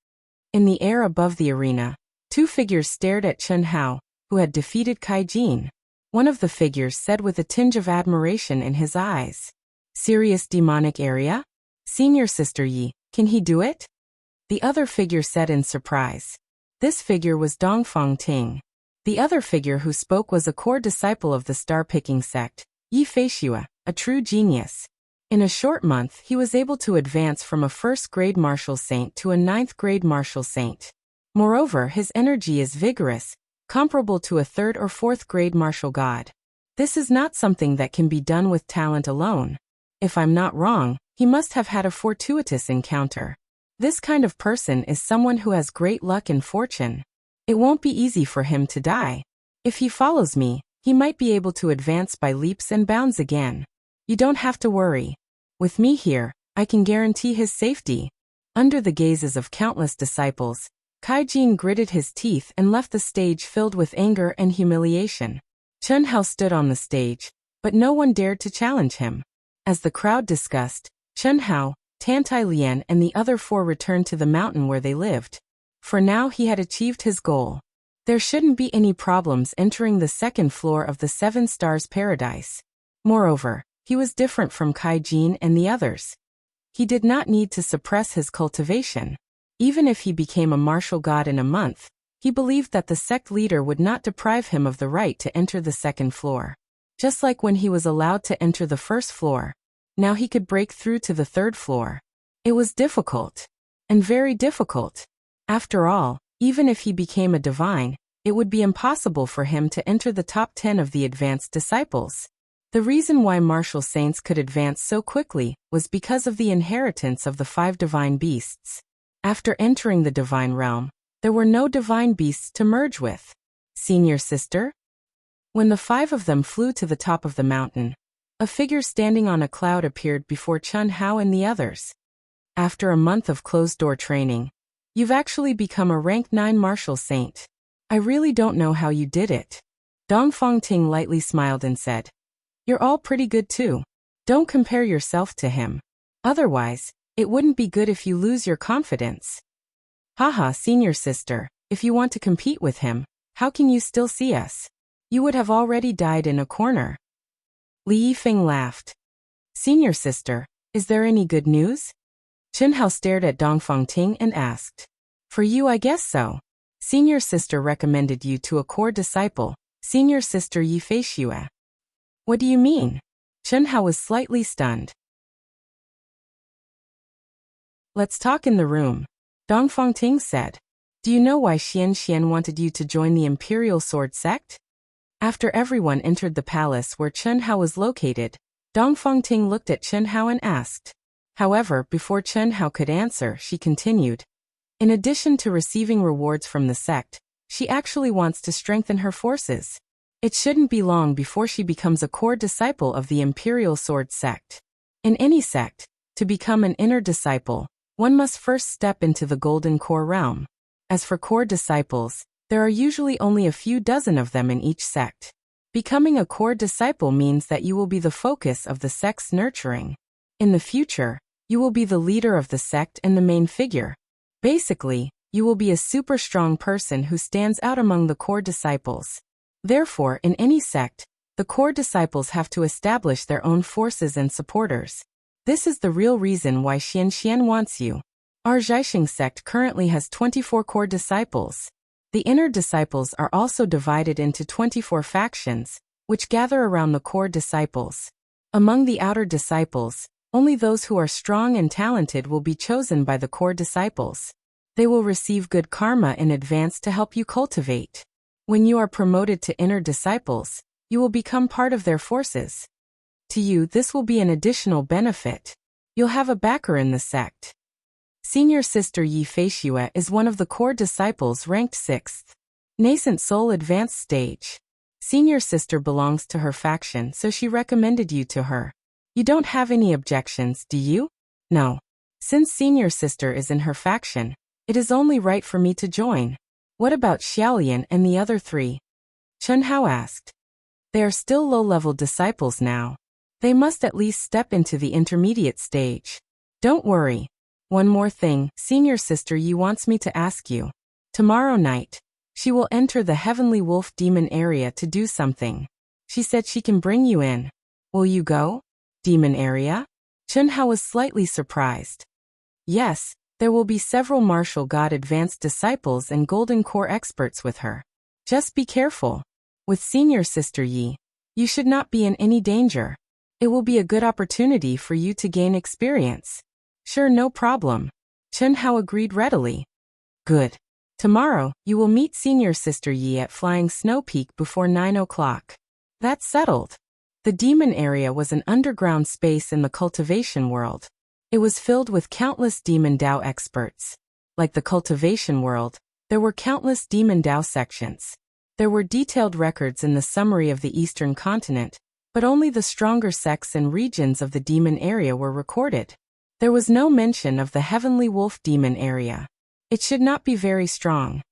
A: In the air above the arena, 2 figures stared at Chen Hao, who had defeated Kaijin. One of the figures said with a tinge of admiration in his eyes. Serious demonic area? Senior sister Yi, can he do it? The other figure said in surprise. This figure was Dongfang Ting. The other figure who spoke was a core disciple of the star-picking sect, Yi Feishua, a true genius. In a short month he was able to advance from a first-grade martial saint to a 9th-grade martial saint. Moreover, his energy is vigorous, comparable to a 3rd or 4th-grade martial god. This is not something that can be done with talent alone. If I'm not wrong, he must have had a fortuitous encounter. This kind of person is someone who has great luck and fortune. It won't be easy for him to die. If he follows me, he might be able to advance by leaps and bounds again. You don't have to worry. With me here, I can guarantee his safety. Under the gazes of countless disciples, Kaijin gritted his teeth and left the stage filled with anger and humiliation. Chen Hao stood on the stage, but no one dared to challenge him. As the crowd discussed, Chen Hao, Tantai Lian and the other 4 returned to the mountain where they lived. For now he had achieved his goal. There shouldn't be any problems entering the 2nd floor of the 7 Stars Paradise. Moreover, he was different from Kaijin and the others. He did not need to suppress his cultivation. Even if he became a martial god in a month, he believed that the sect leader would not deprive him of the right to enter the 2nd floor. Just like when he was allowed to enter the 1st floor, now he could break through to the 3rd floor. It was difficult. And very difficult. After all, even if he became a divine, it would be impossible for him to enter the top 10 of the advanced disciples. The reason why martial saints could advance so quickly was because of the inheritance of the 5 divine beasts. After entering the divine realm, there were no divine beasts to merge with. Senior sister? When the 5 of them flew to the top of the mountain, a figure standing on a cloud appeared before Chen Hao and the others. After a month of closed-door training, you've actually become a rank 9 martial saint. I really don't know how you did it. Dongfang Ting lightly smiled and said, "You're all pretty good too. Don't compare yourself to him. Otherwise, it wouldn't be good if you lose your confidence." "Haha, senior sister, if you want to compete with him, how can you still see us? You would have already died in a corner." Li Yifeng laughed. "Senior sister, is there any good news?" Chen Hao stared at Dongfang Ting and asked. "For you, I guess so. Senior sister recommended you to a core disciple, senior sister Yi Feixue." "What do you mean?" Chen Hao was slightly stunned. "Let's talk in the room," Dongfang Ting said. "Do you know why Xian wanted you to join the Imperial Sword Sect?" After everyone entered the palace where Chen Hao was located, Dongfang Ting looked at Chen Hao and asked. However, before Chen Hao could answer, she continued. In addition to receiving rewards from the sect, she actually wants to strengthen her forces. It shouldn't be long before she becomes a core disciple of the Imperial Sword Sect. In any sect, to become an inner disciple, one must first step into the Golden Core realm. As for core disciples, there are usually only a few dozen of them in each sect. Becoming a core disciple means that you will be the focus of the sect's nurturing. In the future, you will be the leader of the sect and the main figure. Basically, you will be a super strong person who stands out among the core disciples. Therefore, in any sect, the core disciples have to establish their own forces and supporters. This is the real reason why Xian wants you. Our Zhaixing sect currently has 24 core disciples. The inner disciples are also divided into 24 factions, which gather around the core disciples. Among the outer disciples, only those who are strong and talented will be chosen by the core disciples. They will receive good karma in advance to help you cultivate. When you are promoted to inner disciples, you will become part of their forces. To you, this will be an additional benefit. You'll have a backer in the sect. Senior sister Yi Feixue is one of the core disciples ranked 6th. Nascent soul advanced stage. Senior sister belongs to her faction, so she recommended you to her. You don't have any objections, do you? No. Since senior sister is in her faction, it is only right for me to join. What about Xiaolian and the other 3? Chen Hao asked. They are still low-level disciples now. They must at least step into the intermediate stage. Don't worry. One more thing, senior sister Yi wants me to ask you. Tomorrow night, she will enter the Heavenly Wolf Demon area to do something. She said she can bring you in. Will you go? Demon area? Chen Hao was slightly surprised. Yes, there will be several martial god advanced disciples and golden core experts with her. Just be careful. With senior sister Yi, you should not be in any danger. It will be a good opportunity for you to gain experience. Sure, no problem. Chen Hao agreed readily. Good. Tomorrow, you will meet senior sister Yi at Flying Snow Peak before 9 o'clock. That's settled. The demon area was an underground space in the cultivation world. It was filled with countless demon Dao experts. Like the cultivation world, there were countless demon Dao sections. There were detailed records in the summary of the Eastern continent, but only the stronger sects and regions of the demon area were recorded. There was no mention of the Heavenly Wolf Demon area. It should not be very strong.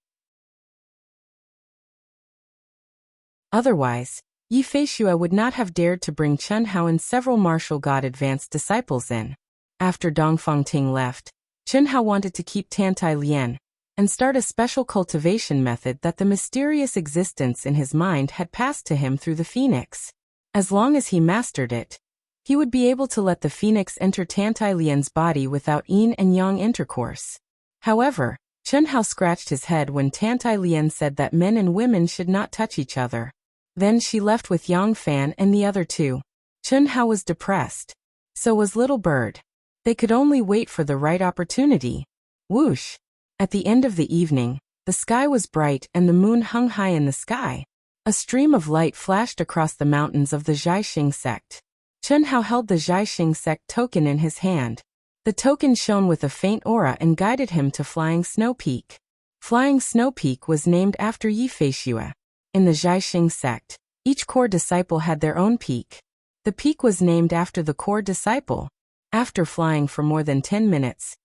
A: Otherwise, Yi Feixue would not have dared to bring Chen Hao and several martial god advanced disciples in. After Dongfang Ting left, Chen Hao wanted to keep Tantai Lian and start a special cultivation method that the mysterious existence in his mind had passed to him through the phoenix. As long as he mastered it, he would be able to let the phoenix enter Tantai Lian's body without yin and yang intercourse. However, Chen Hao scratched his head when Tantai Lian said that men and women should not touch each other. Then she left with Yang Fan and the other 2. Chen Hao was depressed. So was Little Bird. They could only wait for the right opportunity. Whoosh! At the end of the evening, the sky was bright and the moon hung high in the sky. A stream of light flashed across the mountains of the Zhaixing sect. Chen Hao held the Zhaixing sect token in his hand. The token shone with a faint aura and guided him to Flying Snow Peak. Flying Snow Peak was named after Yi Feixue. In the Zhaixing sect, each core disciple had their own peak. The peak was named after the core disciple. After flying for more than 10 minutes,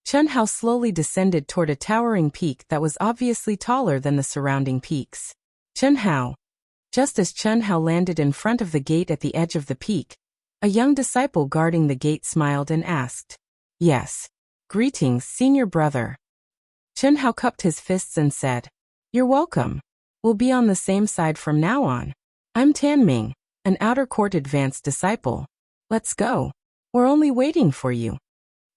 A: Chen Hao slowly descended toward a towering peak that was obviously taller than the surrounding peaks. Chen Hao, Just as Chen Hao landed in front of the gate at the edge of the peak, a young disciple guarding the gate smiled and asked, "Yes. Greetings, senior brother." Chen Hao cupped his fists and said, "You're welcome. We'll be on the same side from now on. I'm Tan Ming, an outer court advanced disciple. Let's go. We're only waiting for you."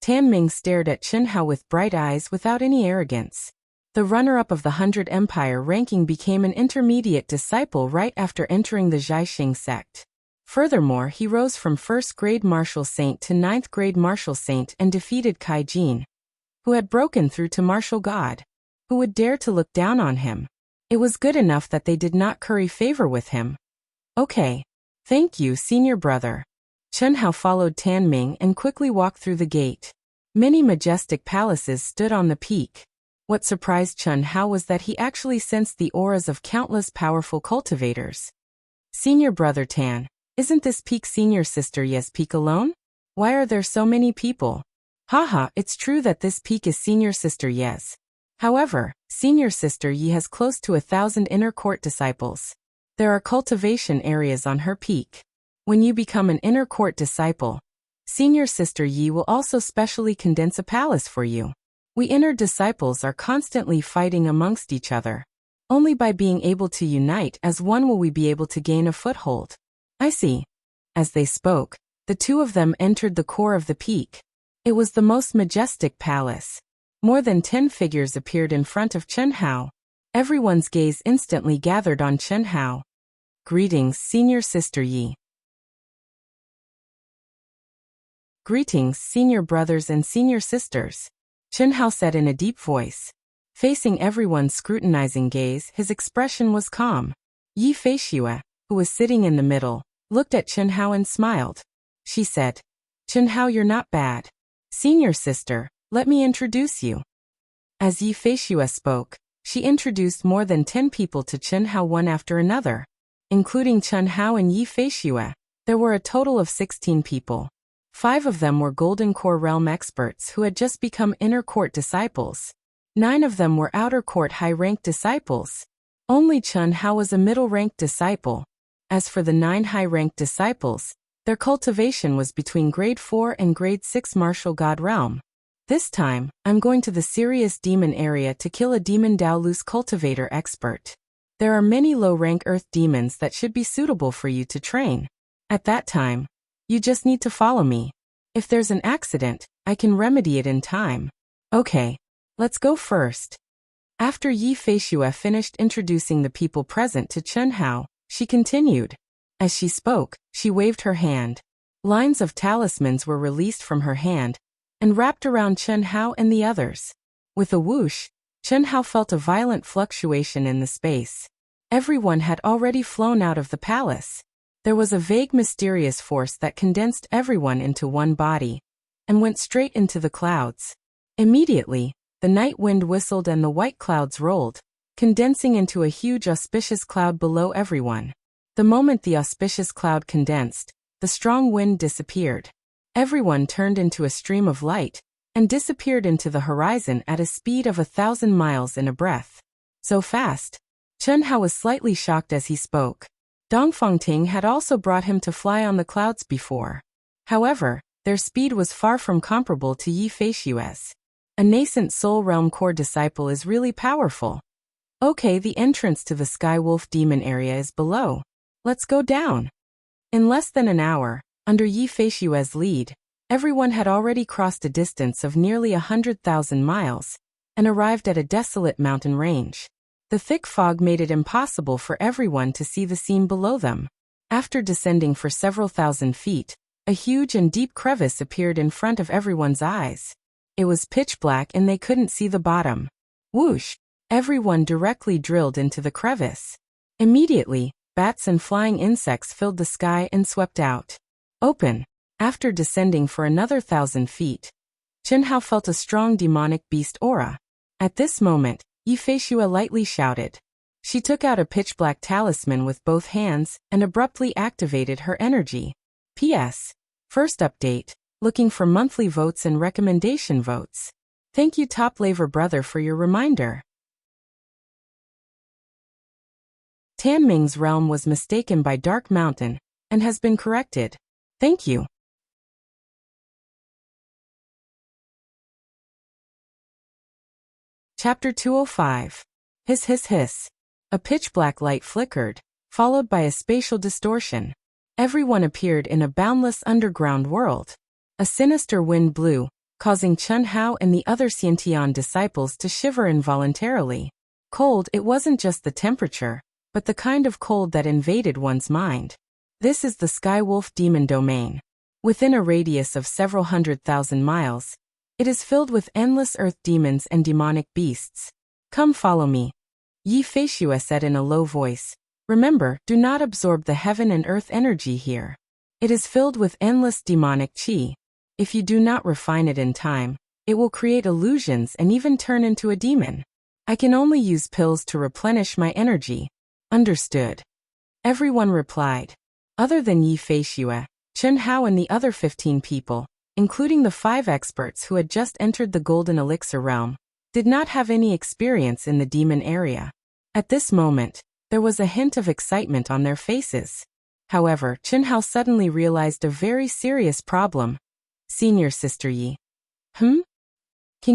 A: Tan Ming stared at Chen Hao with bright eyes without any arrogance. The runner-up of the 100 Empire ranking became an intermediate disciple right after entering the Jiaxing sect. Furthermore, he rose from 1st grade martial saint to 9th grade martial saint and defeated Kai Jin, who had broken through to martial god. Who would dare to look down on him? It was good enough that they did not curry favor with him. "Okay. Thank you, senior brother." Chen Hao followed Tan Ming and quickly walked through the gate. Many majestic palaces stood on the peak. What surprised Chen Hao was that he actually sensed the auras of countless powerful cultivators. "Senior brother Tan, isn't this peak senior sister Ye's peak alone? Why are there so many people?" "Haha, it's true that this peak is senior sister Ye's. However, senior sister Yi has close to 1,000 inner court disciples. There are cultivation areas on her peak. When you become an inner court disciple, senior sister Yi will also specially condense a palace for you. We inner disciples are constantly fighting amongst each other. Only by being able to unite as one will we be able to gain a foothold." "I see." As they spoke, the two of them entered the core of the peak. It was the most majestic palace. More than 10 figures appeared in front of Chen Hao. Everyone's gaze instantly gathered on Chen Hao. "Greetings, senior sister Yi." "Greetings, senior brothers and senior sisters," Chen Hao said in a deep voice. Facing everyone's scrutinizing gaze, his expression was calm. Yi Feishue, who was sitting in the middle, looked at Chen Hao and smiled. She said, "Chen Hao, you're not bad. Senior sister, let me introduce you." As Yi Feishue spoke, she introduced more than 10 people to Chen Hao one after another. Including Chen Hao and Yi Feishue, there were a total of 16 people. 5 of them were Golden Core Realm experts who had just become inner court disciples. 9 of them were outer court high-ranked disciples. Only Chen Hao was a middle-ranked disciple. As for the 9 high-ranked disciples, their cultivation was between grade 4 and grade 6 martial god realm. "This time, I'm going to the serious demon area to kill a demon Daolus cultivator expert. There are many low-rank earth demons that should be suitable for you to train. At that time, you just need to follow me. If there's an accident, I can remedy it in time." "Okay, let's go first." After Yi Feishue finished introducing the people present to Chen Hao, she continued. As she spoke, she waved her hand. Lines of talismans were released from her hand and wrapped around Chen Hao and the others. With a whoosh, Chen Hao felt a violent fluctuation in the space. Everyone had already flown out of the palace. There was a vague mysterious force that condensed everyone into one body and went straight into the clouds. Immediately, the night wind whistled and the white clouds rolled, condensing into a huge auspicious cloud below everyone. The moment the auspicious cloud condensed, the strong wind disappeared. Everyone turned into a stream of light and disappeared into the horizon at a speed of 1,000 miles in a breath. So fast. Chen Hao was slightly shocked as he spoke. Dongfangting had also brought him to fly on the clouds before. However, their speed was far from comparable to Yi Feishue's. A nascent Soul Realm core disciple is really powerful. Okay, the entrance to the Sky Wolf Demon area is below. Let's go down. In less than an hour, under Yi Feishue's lead, everyone had already crossed a distance of nearly 100,000 miles and arrived at a desolate mountain range. The thick fog made it impossible for everyone to see the scene below them. After descending for several thousand feet, a huge and deep crevice appeared in front of everyone's eyes. It was pitch black and they couldn't see the bottom. Whoosh! Everyone directly drilled into the crevice. Immediately, bats and flying insects filled the sky and swept out. Open! After descending for another 1,000 feet, Chen Hao felt a strong demonic beast aura. At this moment, Yi Feishue lightly shouted. She took out a pitch-black talisman with both hands and abruptly activated her energy. P.S. First update, looking for monthly votes and recommendation votes. Thank you Top Laver Brother for your reminder. Tan Ming's realm was mistaken by Dark Mountain and has been corrected. Thank you. Chapter 205. Hiss hiss hiss. A pitch-black light flickered, followed by a spatial distortion. Everyone appeared in a boundless underground world. A sinister wind blew, causing Chen Hao and the other Xiantian disciples to shiver involuntarily. Cold, it wasn't just the temperature, but the kind of cold that invaded one's mind. This is the Sky Wolf Demon Domain. Within a radius of several 100,000 miles, it is filled with endless earth demons and demonic beasts. Come follow me. Yi Feishue said in a low voice. Remember, do not absorb the heaven and earth energy here. It is filled with endless demonic qi. If you do not refine it in time, it will create illusions and even turn into a demon. I can only use pills to replenish my energy. Understood. Everyone replied. Other than Yi Feishue, Chen Hao and the other 15 people, including the 5 experts who had just entered the Golden Elixir realm, did not have any experience in the demon area. At this moment, there was a hint of excitement on their faces. However, Chen Hao suddenly realized a very serious problem. Senior Sister Yi. Can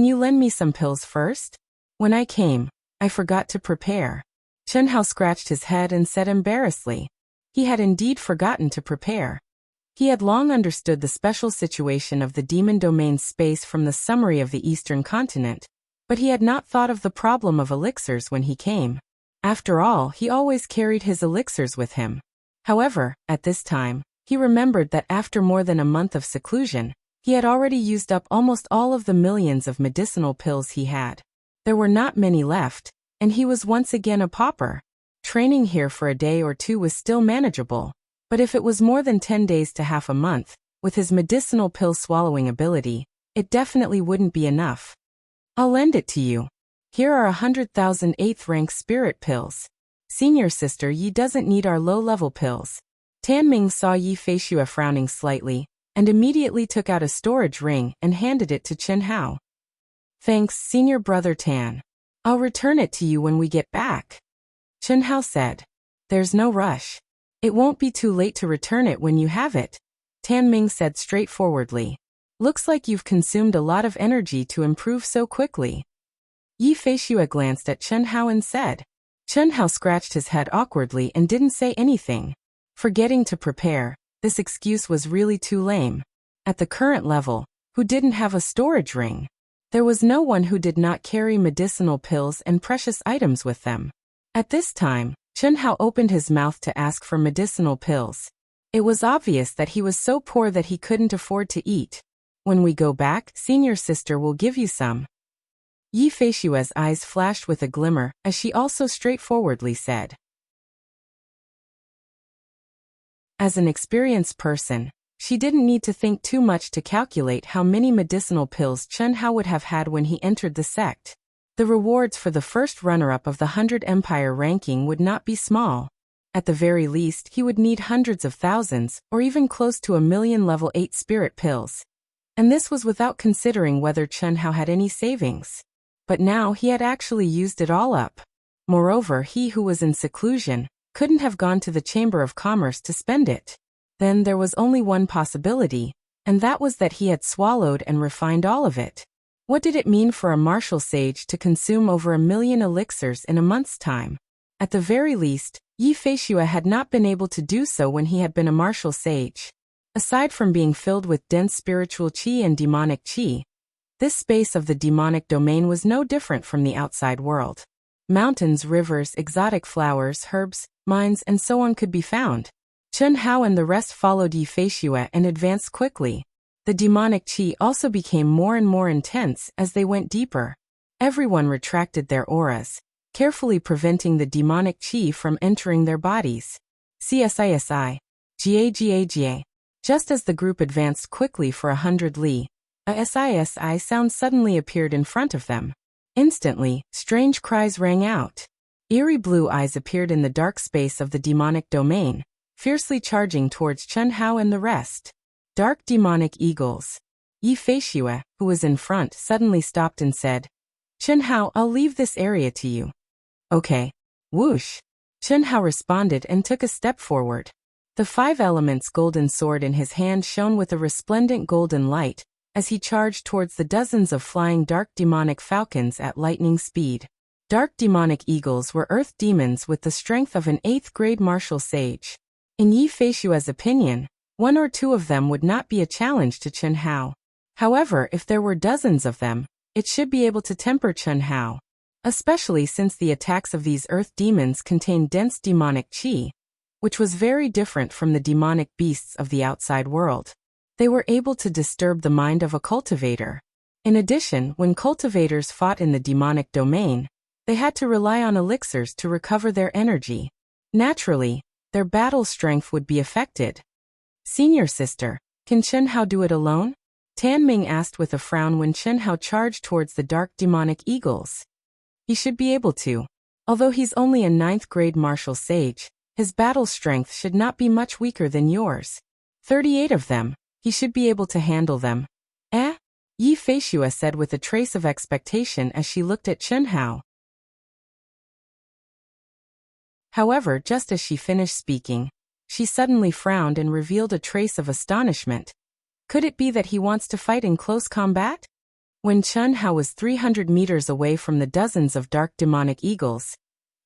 A: you lend me some pills first? When I came, I forgot to prepare. Chen Hao scratched his head and said embarrassedly. He had indeed forgotten to prepare. He had long understood the special situation of the demon domain space from the summary of the Eastern continent, but he had not thought of the problem of elixirs when he came. After all, he always carried his elixirs with him. However, at this time, he remembered that after more than a month of seclusion, he had already used up almost all of the millions of medicinal pills he had. There were not many left, and he was once again a pauper. Training here for a day or two was still manageable, but if it was more than 10 days to half a month, with his medicinal pill swallowing ability, it definitely wouldn't be enough. I'll lend it to you. Here are 100,000 8th-rank spirit pills. Senior Sister Yi doesn't need our low-level pills. Tan Ming saw Yi Feishue frowning slightly, and immediately took out a storage ring and handed it to Chen Hao. Thanks, Senior Brother Tan. I'll return it to you when we get back. Chen Hao said. There's no rush. It won't be too late to return it when you have it. Tan Ming said straightforwardly. Looks like you've consumed a lot of energy to improve so quickly. Yi Feishue glanced at Chen Hao and said. Chen Hao scratched his head awkwardly and didn't say anything. Forgetting to prepare, this excuse was really too lame. At the current level, who didn't have a storage ring? There was no one who did not carry medicinal pills and precious items with them. At this time, Chen Hao opened his mouth to ask for medicinal pills. It was obvious that he was so poor that he couldn't afford to eat. When we go back, Senior Sister will give you some. Yi Feishue's eyes flashed with a glimmer as she also straightforwardly said. As an experienced person, she didn't need to think too much to calculate how many medicinal pills Chen Hao would have had when he entered the sect. The rewards for the first runner-up of the 100 Empire ranking would not be small. At the very least, he would need hundreds of thousands, or even close to 1,000,000 level 8 spirit pills. And this was without considering whether Chen Hao had any savings. But now he had actually used it all up. Moreover, he who was in seclusion couldn't have gone to the Chamber of Commerce to spend it. Then there was only one possibility, and that was that he had swallowed and refined all of it. What did it mean for a martial sage to consume over 1,000,000 elixirs in a month's time? At the very least, Yi Feishue had not been able to do so when he had been a martial sage. Aside from being filled with dense spiritual qi and demonic qi, this space of the demonic domain was no different from the outside world. Mountains, rivers, exotic flowers, herbs, mines, and so on could be found. Chen Hao and the rest followed Yi Feishue and advanced quickly. The demonic qi also became more and more intense as they went deeper. Everyone retracted their auras, carefully preventing the demonic qi from entering their bodies. CSISI. GA. Just as the group advanced quickly for 100 li, a SISI sound suddenly appeared in front of them. Instantly, strange cries rang out. Eerie blue eyes appeared in the dark space of the demonic domain, fiercely charging towards Chen Hao and the rest. Dark demonic eagles. Yi Feishue, who was in front, suddenly stopped and said, Chen Hao, I'll leave this area to you. Okay. Whoosh. Chen Hao responded and took a step forward. The five elements golden sword in his hand shone with a resplendent golden light, as he charged towards the dozens of flying dark demonic falcons at lightning speed. Dark demonic eagles were earth demons with the strength of an 8th-grade martial sage. In Yi Feishua's opinion, one or two of them would not be a challenge to Chen Hao. However, if there were dozens of them, it should be able to temper Chen Hao. Especially since the attacks of these earth demons contained dense demonic qi, which was very different from the demonic beasts of the outside world. They were able to disturb the mind of a cultivator. In addition, when cultivators fought in the demonic domain, they had to rely on elixirs to recover their energy. Naturally, their battle strength would be affected. Senior sister, can Chen Hao do it alone? Tan Ming asked with a frown when Chen Hao charged towards the dark demonic eagles. He should be able to. Although he's only a 9th-grade martial sage, his battle strength should not be much weaker than yours. 38 of them, he should be able to handle them. Eh? Yi Feishua said with a trace of expectation as she looked at Chen Hao. However, just as she finished speaking, she suddenly frowned and revealed a trace of astonishment. Could it be that he wants to fight in close combat? When Chen Hao was 300 meters away from the dozens of dark demonic eagles,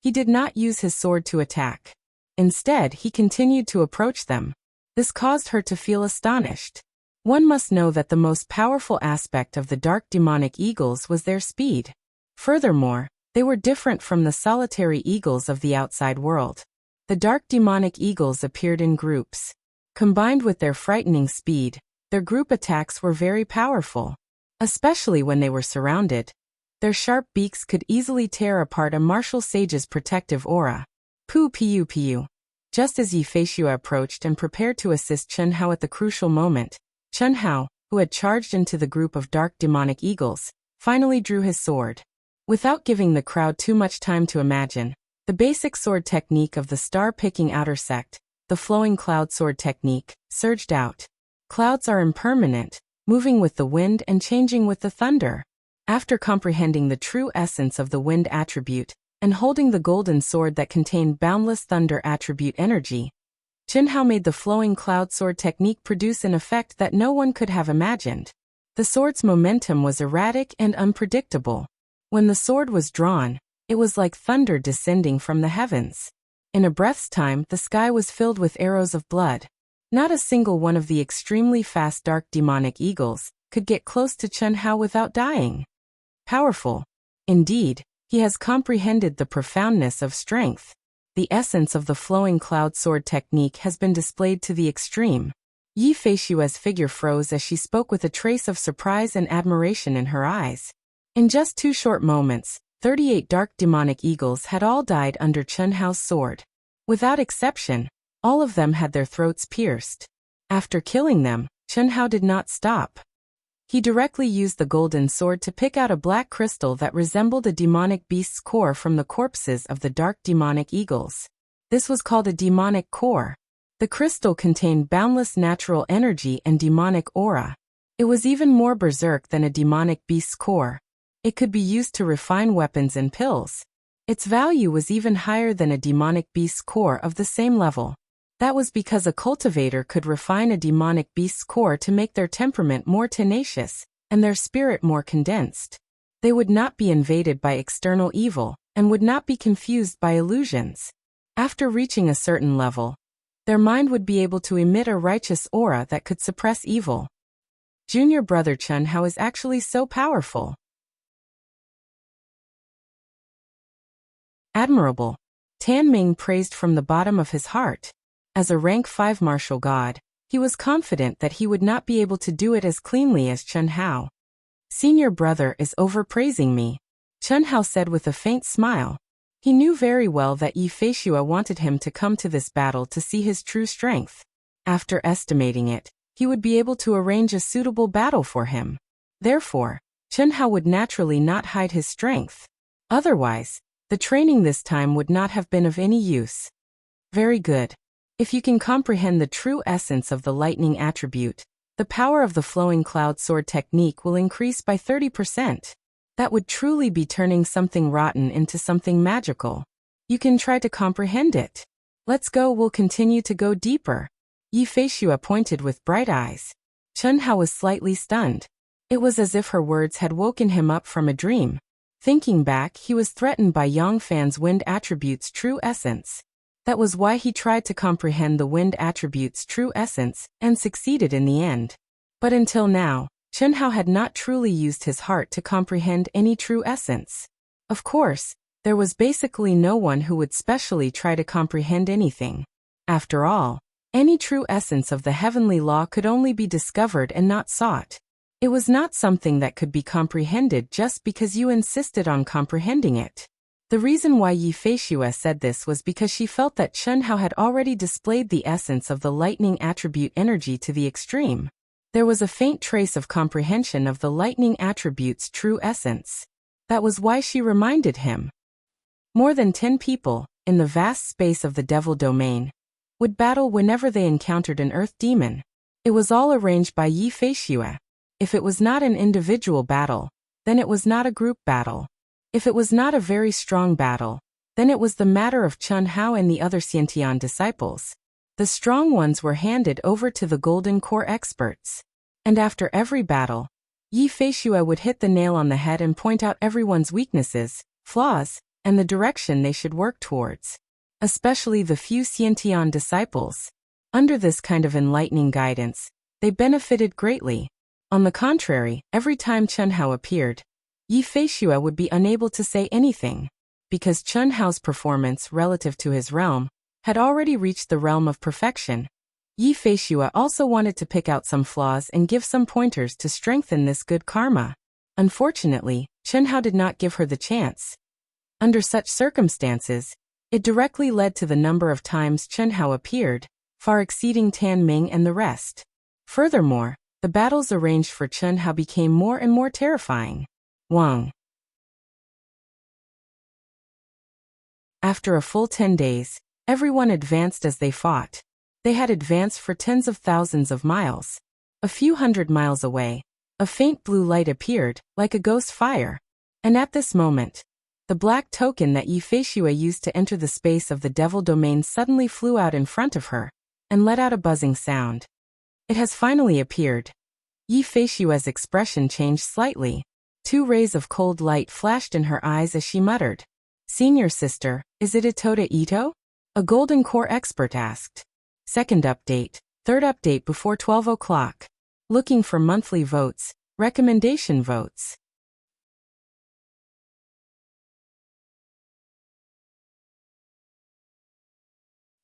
A: he did not use his sword to attack. Instead, he continued to approach them. This caused her to feel astonished. One must know that the most powerful aspect of the dark demonic eagles was their speed. Furthermore, they were different from the solitary eagles of the outside world. The dark demonic eagles appeared in groups. Combined with their frightening speed, their group attacks were very powerful. Especially when they were surrounded. Their sharp beaks could easily tear apart a martial sage's protective aura. Pu. Just as Yi Feishua approached and prepared to assist Chen Hao at the crucial moment, Chen Hao, who had charged into the group of dark demonic eagles, finally drew his sword. Without giving the crowd too much time to imagine, the basic sword technique of the star-picking outer sect, the flowing cloud sword technique, surged out. Clouds are impermanent, moving with the wind and changing with the thunder. After comprehending the true essence of the wind attribute, and holding the golden sword that contained boundless thunder attribute energy, Chen Hao made the flowing cloud sword technique produce an effect that no one could have imagined. The sword's momentum was erratic and unpredictable. When the sword was drawn, it was like thunder descending from the heavens. In a breath's time, the sky was filled with arrows of blood. Not a single one of the extremely fast dark demonic eagles could get close to Chen Hao without dying. Powerful. Indeed, he has comprehended the profoundness of strength. The essence of the flowing cloud sword technique has been displayed to the extreme. Yi Feishua's figure froze as she spoke with a trace of surprise and admiration in her eyes. In just 2 short moments, 38 dark demonic eagles had all died under Chen Hao's sword. Without exception, all of them had their throats pierced. After killing them, Chen Hao did not stop. He directly used the golden sword to pick out a black crystal that resembled a demonic beast's core from the corpses of the dark demonic eagles. This was called a demonic core. The crystal contained boundless natural energy and demonic aura. It was even more berserk than a demonic beast's core. It could be used to refine weapons and pills. Its value was even higher than a demonic beast's core of the same level. That was because a cultivator could refine a demonic beast's core to make their temperament more tenacious, and their spirit more condensed. They would not be invaded by external evil, and would not be confused by illusions. After reaching a certain level, their mind would be able to emit a righteous aura that could suppress evil. Junior brother Chen Hao is actually so powerful. Admirable. Tan Ming praised from the bottom of his heart. As a rank 5 martial god, he was confident that he would not be able to do it as cleanly as Chen Hao. Senior brother is overpraising me, Chen Hao said with a faint smile. He knew very well that Yi Feishua wanted him to come to this battle to see his true strength. After estimating it, he would be able to arrange a suitable battle for him. Therefore, Chen Hao would naturally not hide his strength. Otherwise, the training this time would not have been of any use. Very good. If you can comprehend the true essence of the lightning attribute, the power of the flowing cloud sword technique will increase by 30%. That would truly be turning something rotten into something magical. You can try to comprehend it. Let's go, we'll continue to go deeper. Yi Feishue pointed with bright eyes. Chen Hao was slightly stunned. It was as if her words had woken him up from a dream. Thinking back, he was threatened by Yang Fan's wind attribute's true essence. That was why he tried to comprehend the wind attribute's true essence, and succeeded in the end. But until now, Chen Hao had not truly used his heart to comprehend any true essence. Of course, there was basically no one who would specially try to comprehend anything. After all, any true essence of the heavenly law could only be discovered and not sought. It was not something that could be comprehended just because you insisted on comprehending it. The reason why Yi Feishue said this was because she felt that Chen Hao had already displayed the essence of the lightning attribute energy to the extreme. There was a faint trace of comprehension of the lightning attribute's true essence. That was why she reminded him. More than 10 people, in the vast space of the devil domain, would battle whenever they encountered an earth demon. It was all arranged by Yi Feishue. If it was not an individual battle, then it was not a group battle. If it was not a very strong battle, then it was the matter of Chen Hao and the other Xiantian disciples. The strong ones were handed over to the Golden Core experts. And after every battle, Yi Feishue would hit the nail on the head and point out everyone's weaknesses, flaws, and the direction they should work towards. Especially the few Xiantian disciples. Under this kind of enlightening guidance, they benefited greatly. On the contrary, every time Chen Hao appeared, Yi Feishue would be unable to say anything, because Chen Hao's performance relative to his realm had already reached the realm of perfection. Yi Feishue also wanted to pick out some flaws and give some pointers to strengthen this good karma. Unfortunately, Chen Hao did not give her the chance. Under such circumstances, it directly led to the number of times Chen Hao appeared, far exceeding Tan Ming and the rest. Furthermore, the battles arranged for Chen Hao became more and more terrifying. Wang. After a full 10 days, everyone advanced as they fought. They had advanced for tens of thousands of miles. A few hundred miles away, a faint blue light appeared, like a ghost fire. And at this moment, the black token that Yi Feishue used to enter the space of the devil domain suddenly flew out in front of her, and let out a buzzing sound. It has finally appeared. Yi Feishue's expression changed slightly. 2 rays of cold light flashed in her eyes as she muttered. Senior sister, is it Itoda Ito? A Golden Core expert asked. Second update, third update before 12 o'clock. Looking for monthly votes, recommendation votes.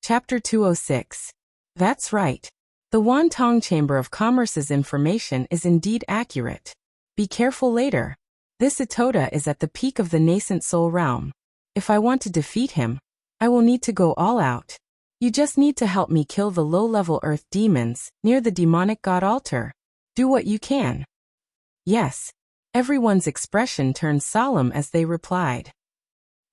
A: Chapter 206. That's right. The Wantong Chamber of Commerce's information is indeed accurate. Be careful later. This Itoda is at the peak of the nascent soul realm. If I want to defeat him, I will need to go all out. You just need to help me kill the low-level earth demons near the demonic god altar. Do what you can. Yes. Everyone's expression turned solemn as they replied.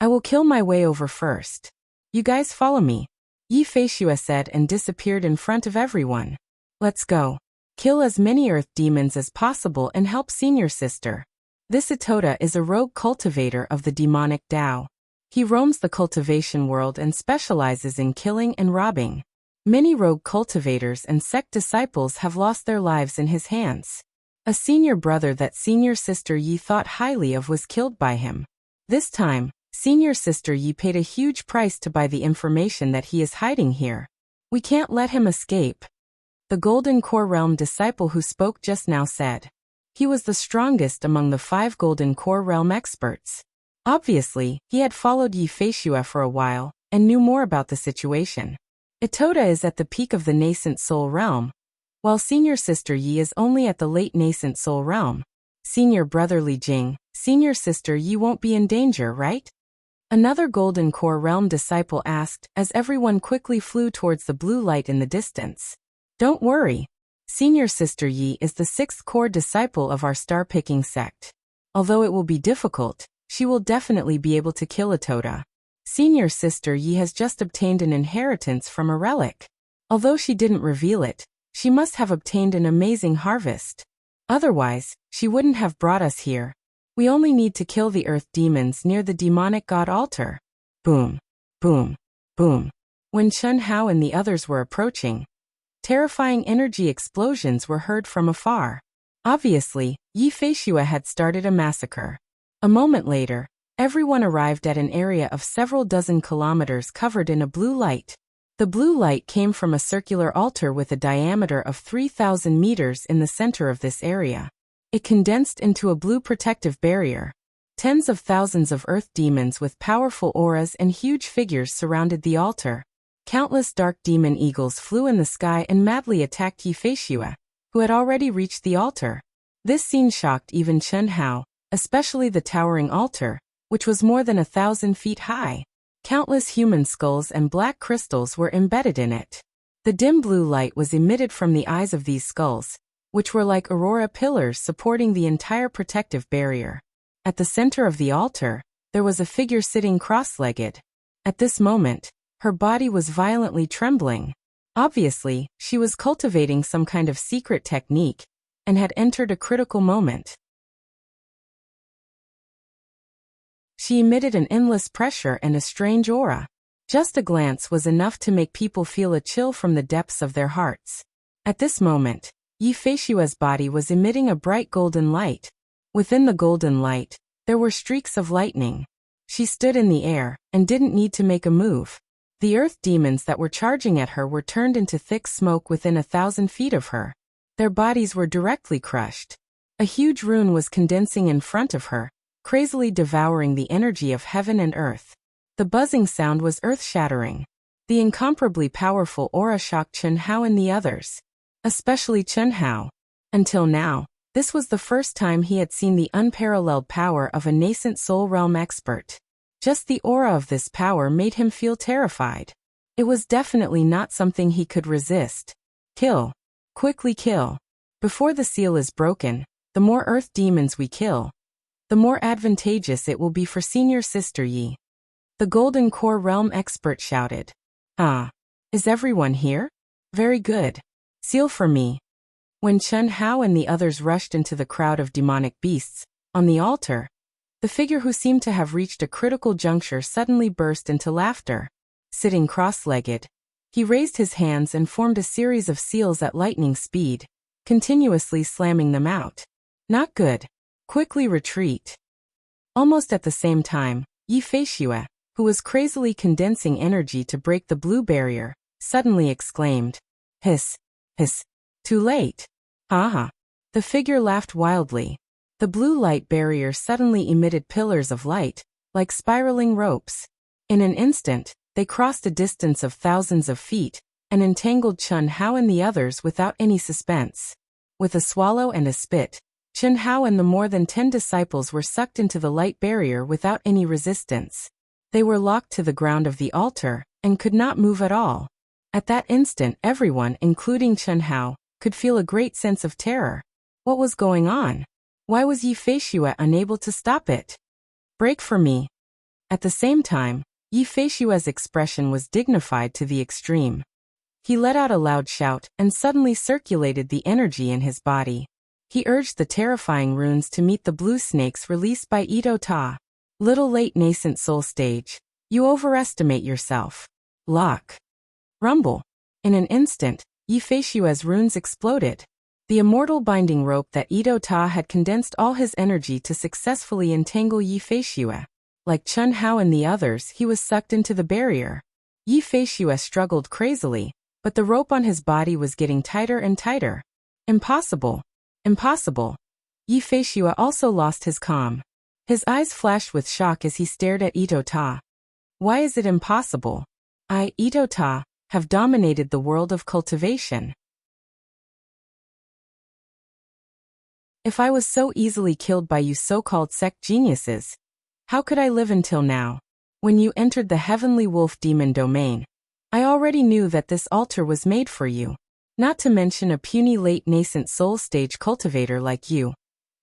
A: I will kill my way over first. You guys follow me. Yi Feishue said and disappeared in front of everyone. Let's go. Kill as many earth demons as possible and help senior sister. This Itoda is a rogue cultivator of the demonic Tao. He roams the cultivation world and specializes in killing and robbing. Many rogue cultivators and sect disciples have lost their lives in his hands. A senior brother that senior sister Yi thought highly of was killed by him. This time, senior sister Yi paid a huge price to buy the information that he is hiding here. We can't let him escape. The Golden Core Realm disciple who spoke just now said. He was the strongest among the 5 Golden Core Realm experts. Obviously, he had followed Yi Feishue for a while, and knew more about the situation. Itoda is at the peak of the nascent soul realm, while senior sister Yi is only at the late nascent soul realm. Senior brother Li Jing, senior sister Yi won't be in danger, right? Another Golden Core Realm disciple asked, as everyone quickly flew towards the blue light in the distance. Don't worry. Senior sister Yi is the 6th core disciple of our star-picking sect. Although it will be difficult, she will definitely be able to kill Itoda. Senior sister Yi has just obtained an inheritance from a relic. Although she didn't reveal it, she must have obtained an amazing harvest. Otherwise, she wouldn't have brought us here. We only need to kill the earth demons near the demonic god altar. Boom. Boom. Boom. When Chen Hao and the others were approaching, terrifying energy explosions were heard from afar. Obviously, Yi Feishue had started a massacre. A moment later, everyone arrived at an area of several dozen kilometers covered in a blue light. The blue light came from a circular altar with a diameter of 3,000 meters in the center of this area. It condensed into a blue protective barrier. Tens of thousands of earth demons with powerful auras and huge figures surrounded the altar. Countless dark demon eagles flew in the sky and madly attacked Yi Feishue, who had already reached the altar. This scene shocked even Chen Hao, especially the towering altar, which was more than 1,000 feet high. Countless human skulls and black crystals were embedded in it. The dim blue light was emitted from the eyes of these skulls, which were like aurora pillars supporting the entire protective barrier. At the center of the altar, there was a figure sitting cross-legged. At this moment, her body was violently trembling. Obviously, she was cultivating some kind of secret technique and had entered a critical moment. She emitted an endless pressure and a strange aura. Just a glance was enough to make people feel a chill from the depths of their hearts. At this moment, Yi Feishue's body was emitting a bright golden light. Within the golden light, there were streaks of lightning. She stood in the air and didn't need to make a move. The earth demons that were charging at her were turned into thick smoke within 1,000 feet of her. Their bodies were directly crushed. A huge rune was condensing in front of her, crazily devouring the energy of heaven and earth. The buzzing sound was earth-shattering. The incomparably powerful aura shocked Chen Hao and the others, especially Chen Hao. Until now, this was the first time he had seen the unparalleled power of a nascent soul realm expert. Just the aura of this power made him feel terrified. It was definitely not something he could resist. Kill. Quickly kill. Before the seal is broken, the more earth demons we kill, the more advantageous it will be for Senior Sister Yi. The Golden Core Realm expert shouted. Ah. Is everyone here? Very good. Seal for me. When Chen Hao and the others rushed into the crowd of demonic beasts on the altar, the figure who seemed to have reached a critical juncture suddenly burst into laughter. Sitting cross-legged, he raised his hands and formed a series of seals at lightning speed, continuously slamming them out. Not good. Quickly retreat. Almost at the same time, Yi Feishue, who was crazily condensing energy to break the blue barrier, suddenly exclaimed, "Hiss! Hiss! Too late!" Haha. The figure laughed wildly. The blue light barrier suddenly emitted pillars of light, like spiraling ropes. In an instant, they crossed a distance of thousands of feet, and entangled Chen Hao and the others without any suspense. With a swallow and a spit, Chen Hao and the more than 10 disciples were sucked into the light barrier without any resistance. They were locked to the ground of the altar, and could not move at all. At that instant everyone, including Chen Hao, could feel a great sense of terror. What was going on? Why was Yi Feishue unable to stop it? Break for me. At the same time, Yi Feishue's expression was dignified to the extreme. He let out a loud shout and suddenly circulated the energy in his body. He urged the terrifying runes to meet the blue snakes released by Ito Ta. Little late nascent soul stage. You overestimate yourself. Lock. Rumble. In an instant, Yi Feishue's runes exploded. The immortal binding rope that Ito Ta had condensed all his energy to successfully entangle Yi Feishue. Like Chen Hao and the others, he was sucked into the barrier. Yi Feishue struggled crazily, but the rope on his body was getting tighter and tighter. Impossible. Impossible. Yi Feishue also lost his calm. His eyes flashed with shock as he stared at Ito Ta. Why is it impossible? I, Ito Ta, have dominated the world of cultivation. If I was so easily killed by you so-called sect geniuses, how could I live until now? When you entered the heavenly wolf demon domain, I already knew that this altar was made for you. Not to mention a puny late nascent soul stage cultivator like you.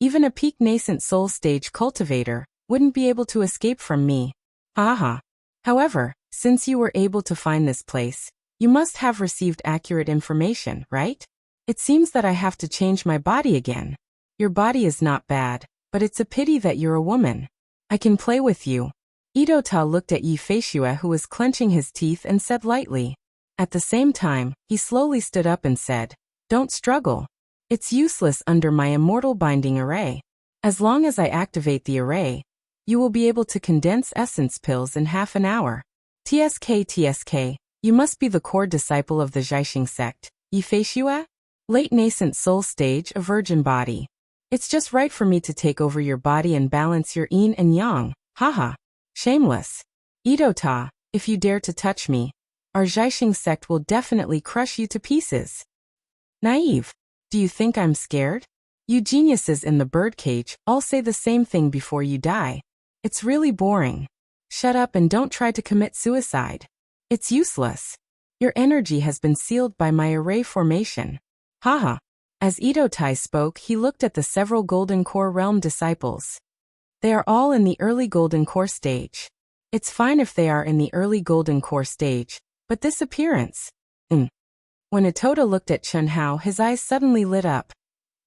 A: Even a peak nascent soul stage cultivator wouldn't be able to escape from me. Haha. However, since you were able to find this place, you must have received accurate information, right? It seems that I have to change my body again. Your body is not bad, but it's a pity that you're a woman. I can play with you. Idota looked at Yi Feishue, who was clenching his teeth, and said lightly. At the same time, he slowly stood up and said, "Don't struggle. It's useless under my immortal binding array. As long as I activate the array, you will be able to condense essence pills in half an hour. TSK, you must be the core disciple of the Zhaixing sect, Yi Feishue? Late nascent soul stage, a virgin body. It's just right for me to take over your body and balance your yin and yang, haha. Shameless. Idota, if you dare to touch me, our Zhaixing sect will definitely crush you to pieces." Naive. Do you think I'm scared? You geniuses in the birdcage all say the same thing before you die. It's really boring. Shut up and don't try to commit suicide. It's useless. Your energy has been sealed by my array formation. Haha. As Idotai spoke, he looked at the several Golden Core Realm disciples. They are all in the early Golden Core stage. It's fine if they are in the early Golden Core stage, but this appearance. When Itoda looked at Chen Hao, his eyes suddenly lit up.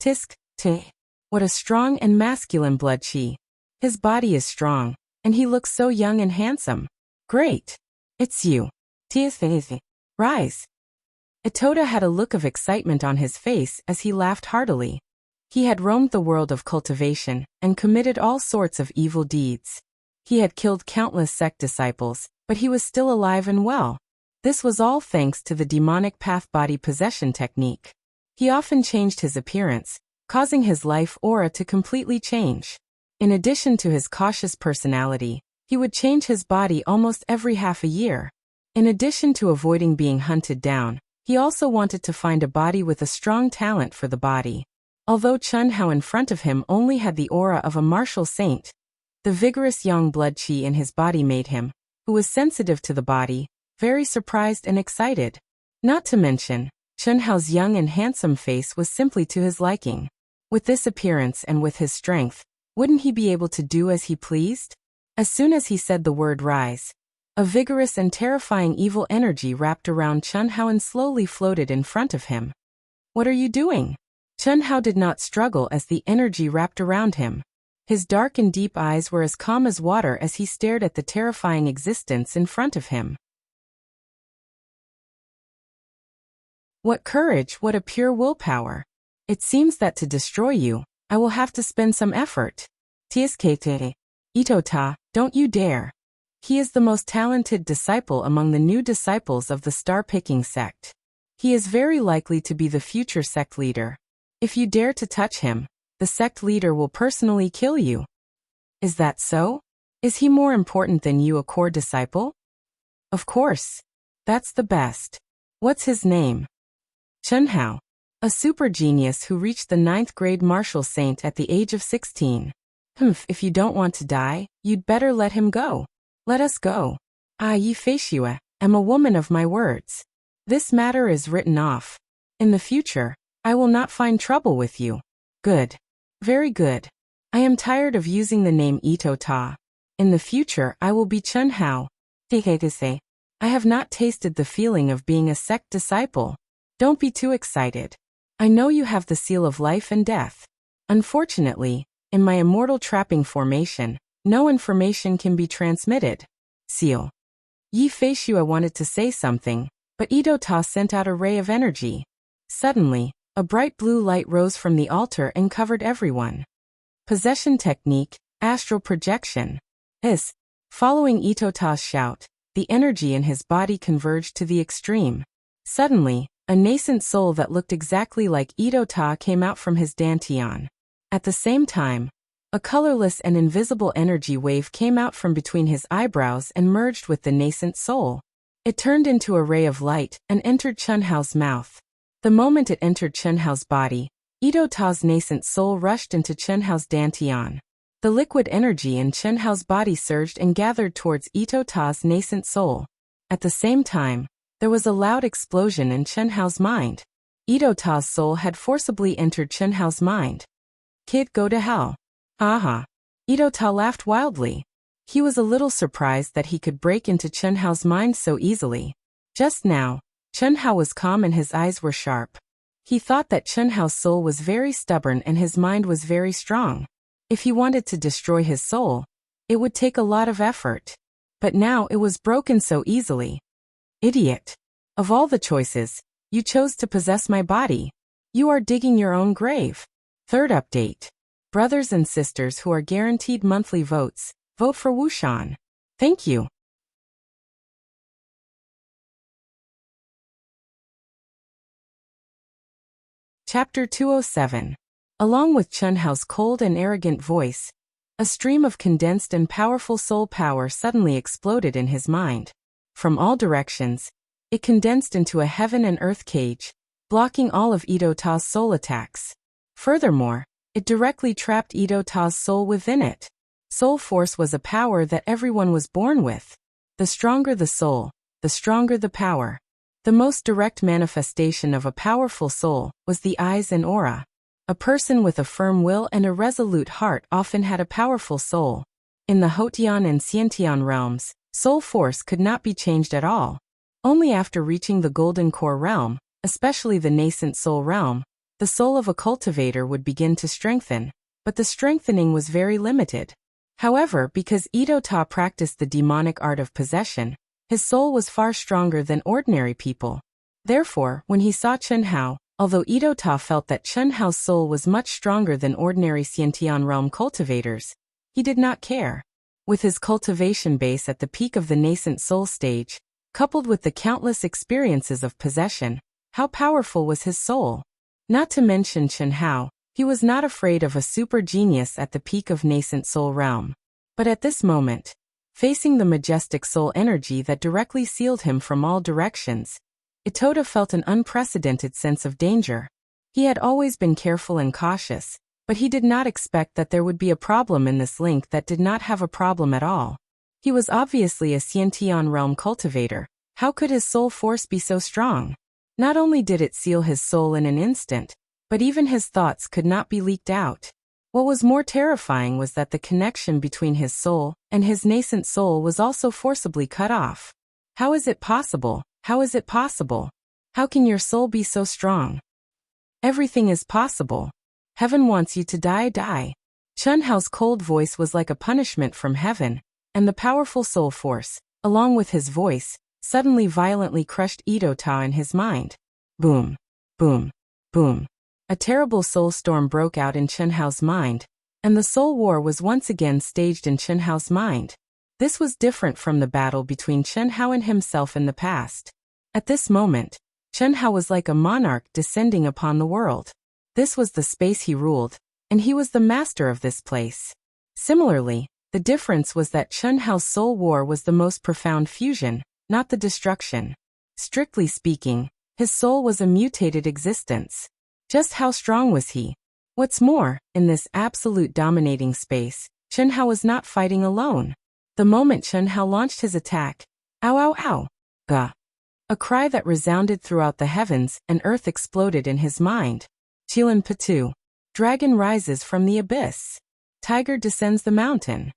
A: Tisk, tih. What a strong and masculine blood chi. His body is strong, and he looks so young and handsome. Great. It's you. Tis. Rise. Itoda had a look of excitement on his face as he laughed heartily. He had roamed the world of cultivation and committed all sorts of evil deeds. He had killed countless sect disciples, but he was still alive and well. This was all thanks to the demonic path body possession technique. He often changed his appearance, causing his life aura to completely change. In addition to his cautious personality, he would change his body almost every half a year. In addition to avoiding being hunted down, he also wanted to find a body with a strong talent for the body. Although Chen Hao in front of him only had the aura of a martial saint, the vigorous yang blood qi in his body made him, who was sensitive to the body, very surprised and excited. Not to mention, Chen Hao's young and handsome face was simply to his liking. With this appearance and with his strength, wouldn't he be able to do as he pleased? As soon as he said the word rise, a vigorous and terrifying evil energy wrapped around Chen Hao and slowly floated in front of him. What are you doing? Chen Hao did not struggle as the energy wrapped around him. His dark and deep eyes were as calm as water as he stared at the terrifying existence in front of him. What courage, what a pure willpower. It seems that to destroy you, I will have to spend some effort. Tsk. Itota, don't you dare. He is the most talented disciple among the new disciples of the star-picking sect. He is very likely to be the future sect leader. If you dare to touch him, the sect leader will personally kill you. Is that so? Is he more important than you, a core disciple? Of course. That's the best. What's his name? Chen Hao. A super genius who reached the 9th grade martial saint at the age of 16. If you don't want to die, you'd better let him go. Let us go. Yi Feishue, am a woman of my words. This matter is written off. In the future, I will not find trouble with you. Good. Very good. I am tired of using the name Itota. In the future, I will be Chen Hao. I have not tasted the feeling of being a sect disciple. Don't be too excited. I know you have the seal of life and death. Unfortunately, in my immortal trapping formation, no information can be transmitted. Seal. Yi Feishue wanted to say something, but Idota sent out a ray of energy. Suddenly, a bright blue light rose from the altar and covered everyone. Possession technique, astral projection. Following Itota's shout, the energy in his body converged to the extreme. Suddenly, a nascent soul that looked exactly like Idota came out from his dantian. At the same time, a colorless and invisible energy wave came out from between his eyebrows and merged with the nascent soul. It turned into a ray of light and entered Chen Hao's mouth. The moment it entered Chen Hao's body, Idota's nascent soul rushed into Chen Hao's dantian. The liquid energy in Chen Hao's body surged and gathered towards Itota's nascent soul. At the same time, there was a loud explosion in Chen Hao's mind. Idota's soul had forcibly entered Chen Hao's mind. Kid, go to hell. Aha. Idota laughed wildly. He was a little surprised that he could break into Chen Hao's mind so easily. Just now, Chen Hao was calm and his eyes were sharp. He thought that Chen Hao's soul was very stubborn and his mind was very strong. If he wanted to destroy his soul, It would take a lot of effort. But now it was broken so easily. Idiot. Of all the choices, you chose to possess my body. You are digging your own grave. Third update. Brothers and sisters who are guaranteed monthly votes, vote for Wuxian. Thank you. Chapter 207. Along with Chunhao's cold and arrogant voice, a stream of condensed and powerful soul power suddenly exploded in his mind. From all directions, it condensed into a heaven and earth cage, blocking all of Idota's soul attacks. Furthermore, it directly trapped Idota's soul within it. Soul force was a power that everyone was born with. The stronger the soul, the stronger the power. The most direct manifestation of a powerful soul was the eyes and aura. A person with a firm will and a resolute heart often had a powerful soul. In the Hotian and Xiantian realms, soul force could not be changed at all. Only after reaching the Golden Core realm, especially the nascent soul realm, the soul of a cultivator would begin to strengthen, but the strengthening was very limited. However, because Idota practiced the demonic art of possession, his soul was far stronger than ordinary people. Therefore, when he saw Chunhao, although Idota felt that Chunhao's soul was much stronger than ordinary Xiantian realm cultivators, he did not care. With his cultivation base at the peak of the nascent soul stage, coupled with the countless experiences of possession, how powerful was his soul? Not to mention Chunhao, he was not afraid of a super genius at the peak of nascent soul realm. But at this moment, facing the majestic soul energy that directly sealed him from all directions, Itota felt an unprecedented sense of danger. He had always been careful and cautious, but he did not expect that there would be a problem in this link that did not have a problem at all. He was obviously a Xiantian realm cultivator. How could his soul force be so strong? Not only did it seal his soul in an instant, but even his thoughts could not be leaked out. What was more terrifying was that the connection between his soul and his nascent soul was also forcibly cut off. How is it possible? How is it possible? How can your soul be so strong? Everything is possible. Heaven wants you to die, die. Chunhao's cold voice was like a punishment from heaven, and the powerful soul force, along with his voice, suddenly violently crushed Idota in his mind. Boom, boom, boom. A terrible soul storm broke out in Chunhao's mind, and the soul war was once again staged in Chunhao's mind. This was different from the battle between Chunhao and himself in the past. At this moment, Chunhao was like a monarch descending upon the world. This was the space he ruled, and he was the master of this place. Similarly, the difference was that Chunhao's soul war was the most profound fusion, not the destruction. Strictly speaking, his soul was a mutated existence. Just how strong was he? What's more, in this absolute dominating space, Chunhao was not fighting alone. The moment Chunhao launched his attack, ow ow ow, gah. A cry that resounded throughout the heavens and earth exploded in his mind. Chilan Patu. Dragon rises from the abyss. Tiger descends the mountain.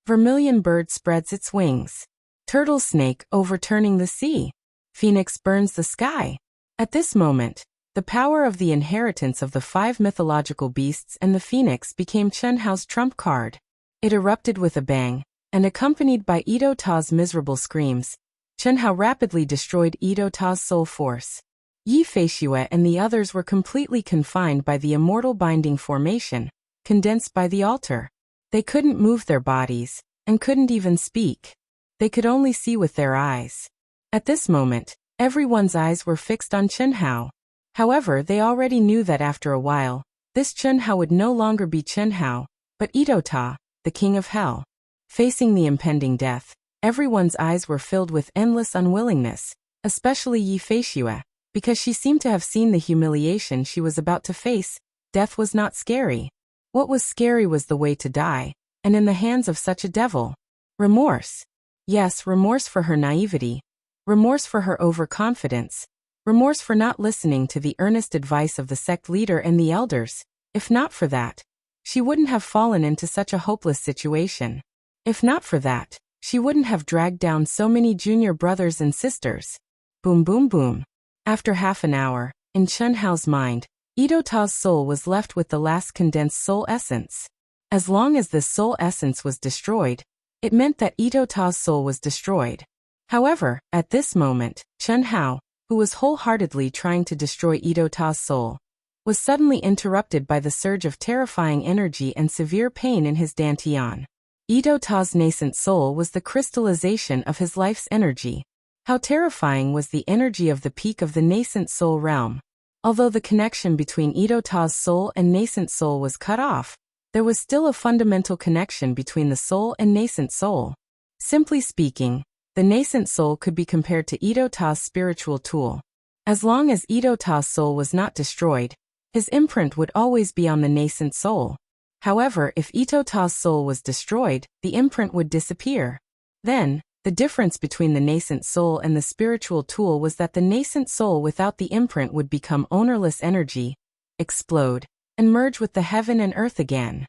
A: Vermilion bird spreads its wings. Turtle snake overturning the sea. Phoenix burns the sky. At this moment, the power of the inheritance of the 5 mythological beasts and the phoenix became Chunhao's trump card. It erupted with a bang, and accompanied by Idota's miserable screams, Chunhao rapidly destroyed Idota's soul force. Yi Feishue and the others were completely confined by the immortal binding formation, condensed by the altar. They couldn't move their bodies, and couldn't even speak. They could only see with their eyes. At this moment, everyone's eyes were fixed on Chunhao. However, they already knew that after a while, this Chunhao would no longer be Chunhao, but Idota, the king of hell. Facing the impending death, everyone's eyes were filled with endless unwillingness, especially Yi Feishue, because she seemed to have seen the humiliation she was about to face. Death was not scary. What was scary was the way to die, and in the hands of such a devil. Remorse. Yes, remorse for her naivety. Remorse for her overconfidence. Remorse for not listening to the earnest advice of the sect leader and the elders. If not for that, she wouldn't have fallen into such a hopeless situation. If not for that, she wouldn't have dragged down so many junior brothers and sisters. Boom boom boom. After half an hour, in Chunhao's mind, Ito-Ta's soul was left with the last condensed soul essence. As long as this soul essence was destroyed, it meant that Ito-Ta's soul was destroyed. However, at this moment, Chen Hao, who was wholeheartedly trying to destroy Ito-Ta's soul, was suddenly interrupted by the surge of terrifying energy and severe pain in his dantian. Ito-Ta's nascent soul was the crystallization of his life's energy. How terrifying was the energy of the peak of the nascent soul realm. Although the connection between Ito-Ta's soul and nascent soul was cut off, there was still a fundamental connection between the soul and nascent soul. Simply speaking, the nascent soul could be compared to Ito-Ta's spiritual tool. As long as Ito-Ta's soul was not destroyed, his imprint would always be on the nascent soul. However, if Ito-Ta's soul was destroyed, the imprint would disappear. Then, the difference between the nascent soul and the spiritual tool was that the nascent soul without the imprint would become ownerless energy, explode, and merge with the heaven and earth again.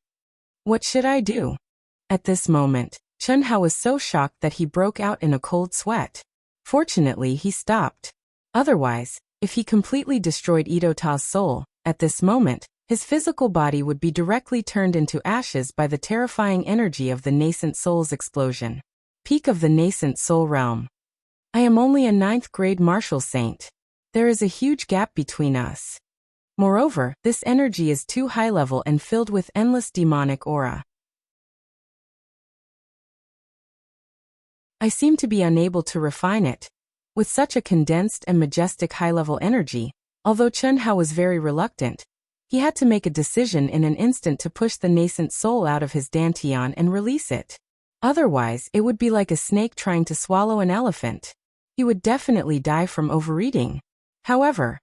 A: What should I do? At this moment, Chen Hao was so shocked that he broke out in a cold sweat. Fortunately, he stopped. Otherwise, if he completely destroyed Ito-Ta's soul, at this moment, his physical body would be directly turned into ashes by the terrifying energy of the nascent soul's explosion. Peak of the nascent soul realm. I am only a 9th grade martial saint. There is a huge gap between us. Moreover, this energy is too high level and filled with endless demonic aura. I seem to be unable to refine it. With such a condensed and majestic high-level energy, although Chen Hao was very reluctant, he had to make a decision in an instant to push the nascent soul out of his dantian and release it. Otherwise, it would be like a snake trying to swallow an elephant. He would definitely die from overeating. However,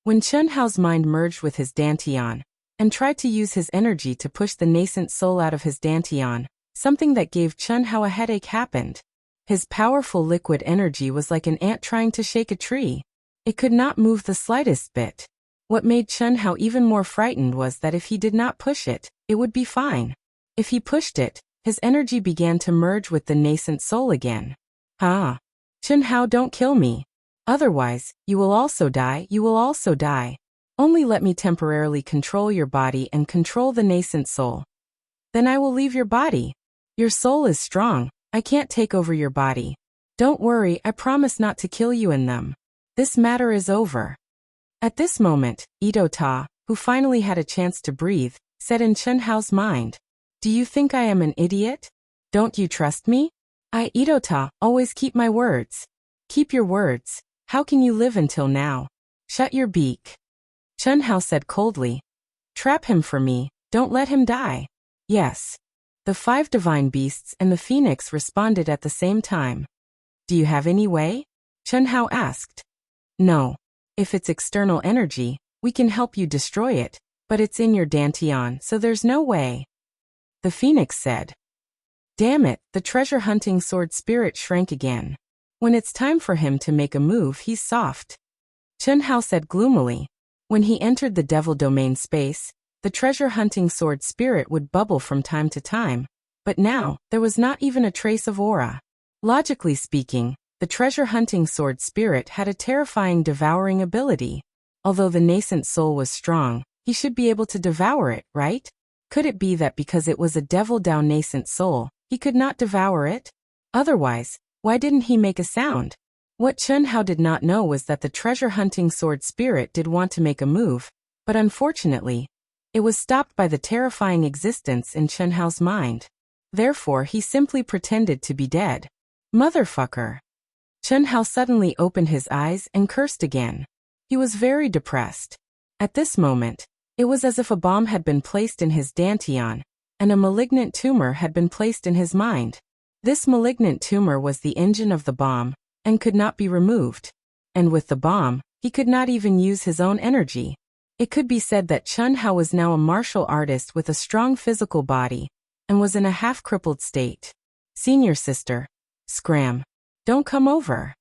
A: when Chen Hao's mind merged with his dantian and tried to use his energy to push the nascent soul out of his dantian, something that gave Chen Hao a headache happened. His powerful liquid energy was like an ant trying to shake a tree. It could not move the slightest bit. What made Chen Hao even more frightened was that if he did not push it, it would be fine. If he pushed it, his energy began to merge with the nascent soul again. Ah! Chen Hao, don't kill me. Otherwise, you will also die, Only let me temporarily control your body and control the nascent soul. Then I will leave your body. Your soul is strong, I can't take over your body. Don't worry, I promise not to kill you in them. This matter is over. At this moment, Ito-Ta, who finally had a chance to breathe, said in Chen Hao's mind, "Do you think I am an idiot? Don't you trust me? I, Ito-Ta, always keep my words." "Keep your words. How can you live until now? Shut your beak." Chen Hao said coldly. "Trap him for me, don't let him die." "Yes." The 5 divine beasts and the phoenix responded at the same time. "Do you have any way?" Chen Hao asked. "No. If it's external energy, we can help you destroy it, but it's in your dantian, so there's no way." The phoenix said. Damn it, the treasure-hunting sword spirit shrank again. When it's time for him to make a move, he's soft. Chen Hao said gloomily. When he entered the devil domain space, the treasure-hunting sword spirit would bubble from time to time, but now, there was not even a trace of aura. Logically speaking, the treasure-hunting sword spirit had a terrifying devouring ability. Although the nascent soul was strong, he should be able to devour it, right? Could it be that because it was a devil-down nascent soul, he could not devour it? Otherwise, why didn't he make a sound? What Chen Hao did not know was that the treasure-hunting sword spirit did want to make a move, but unfortunately, it was stopped by the terrifying existence in Chen Hao's mind. Therefore, he simply pretended to be dead. Motherfucker! Chen Hao suddenly opened his eyes and cursed again. He was very depressed. At this moment, it was as if a bomb had been placed in his dantian, and a malignant tumor had been placed in his mind. This malignant tumor was the engine of the bomb, and could not be removed. And with the bomb, he could not even use his own energy. It could be said that Chen Hao was now a martial artist with a strong physical body, and was in a half-crippled state. "Senior sister. Scram. Don't come over."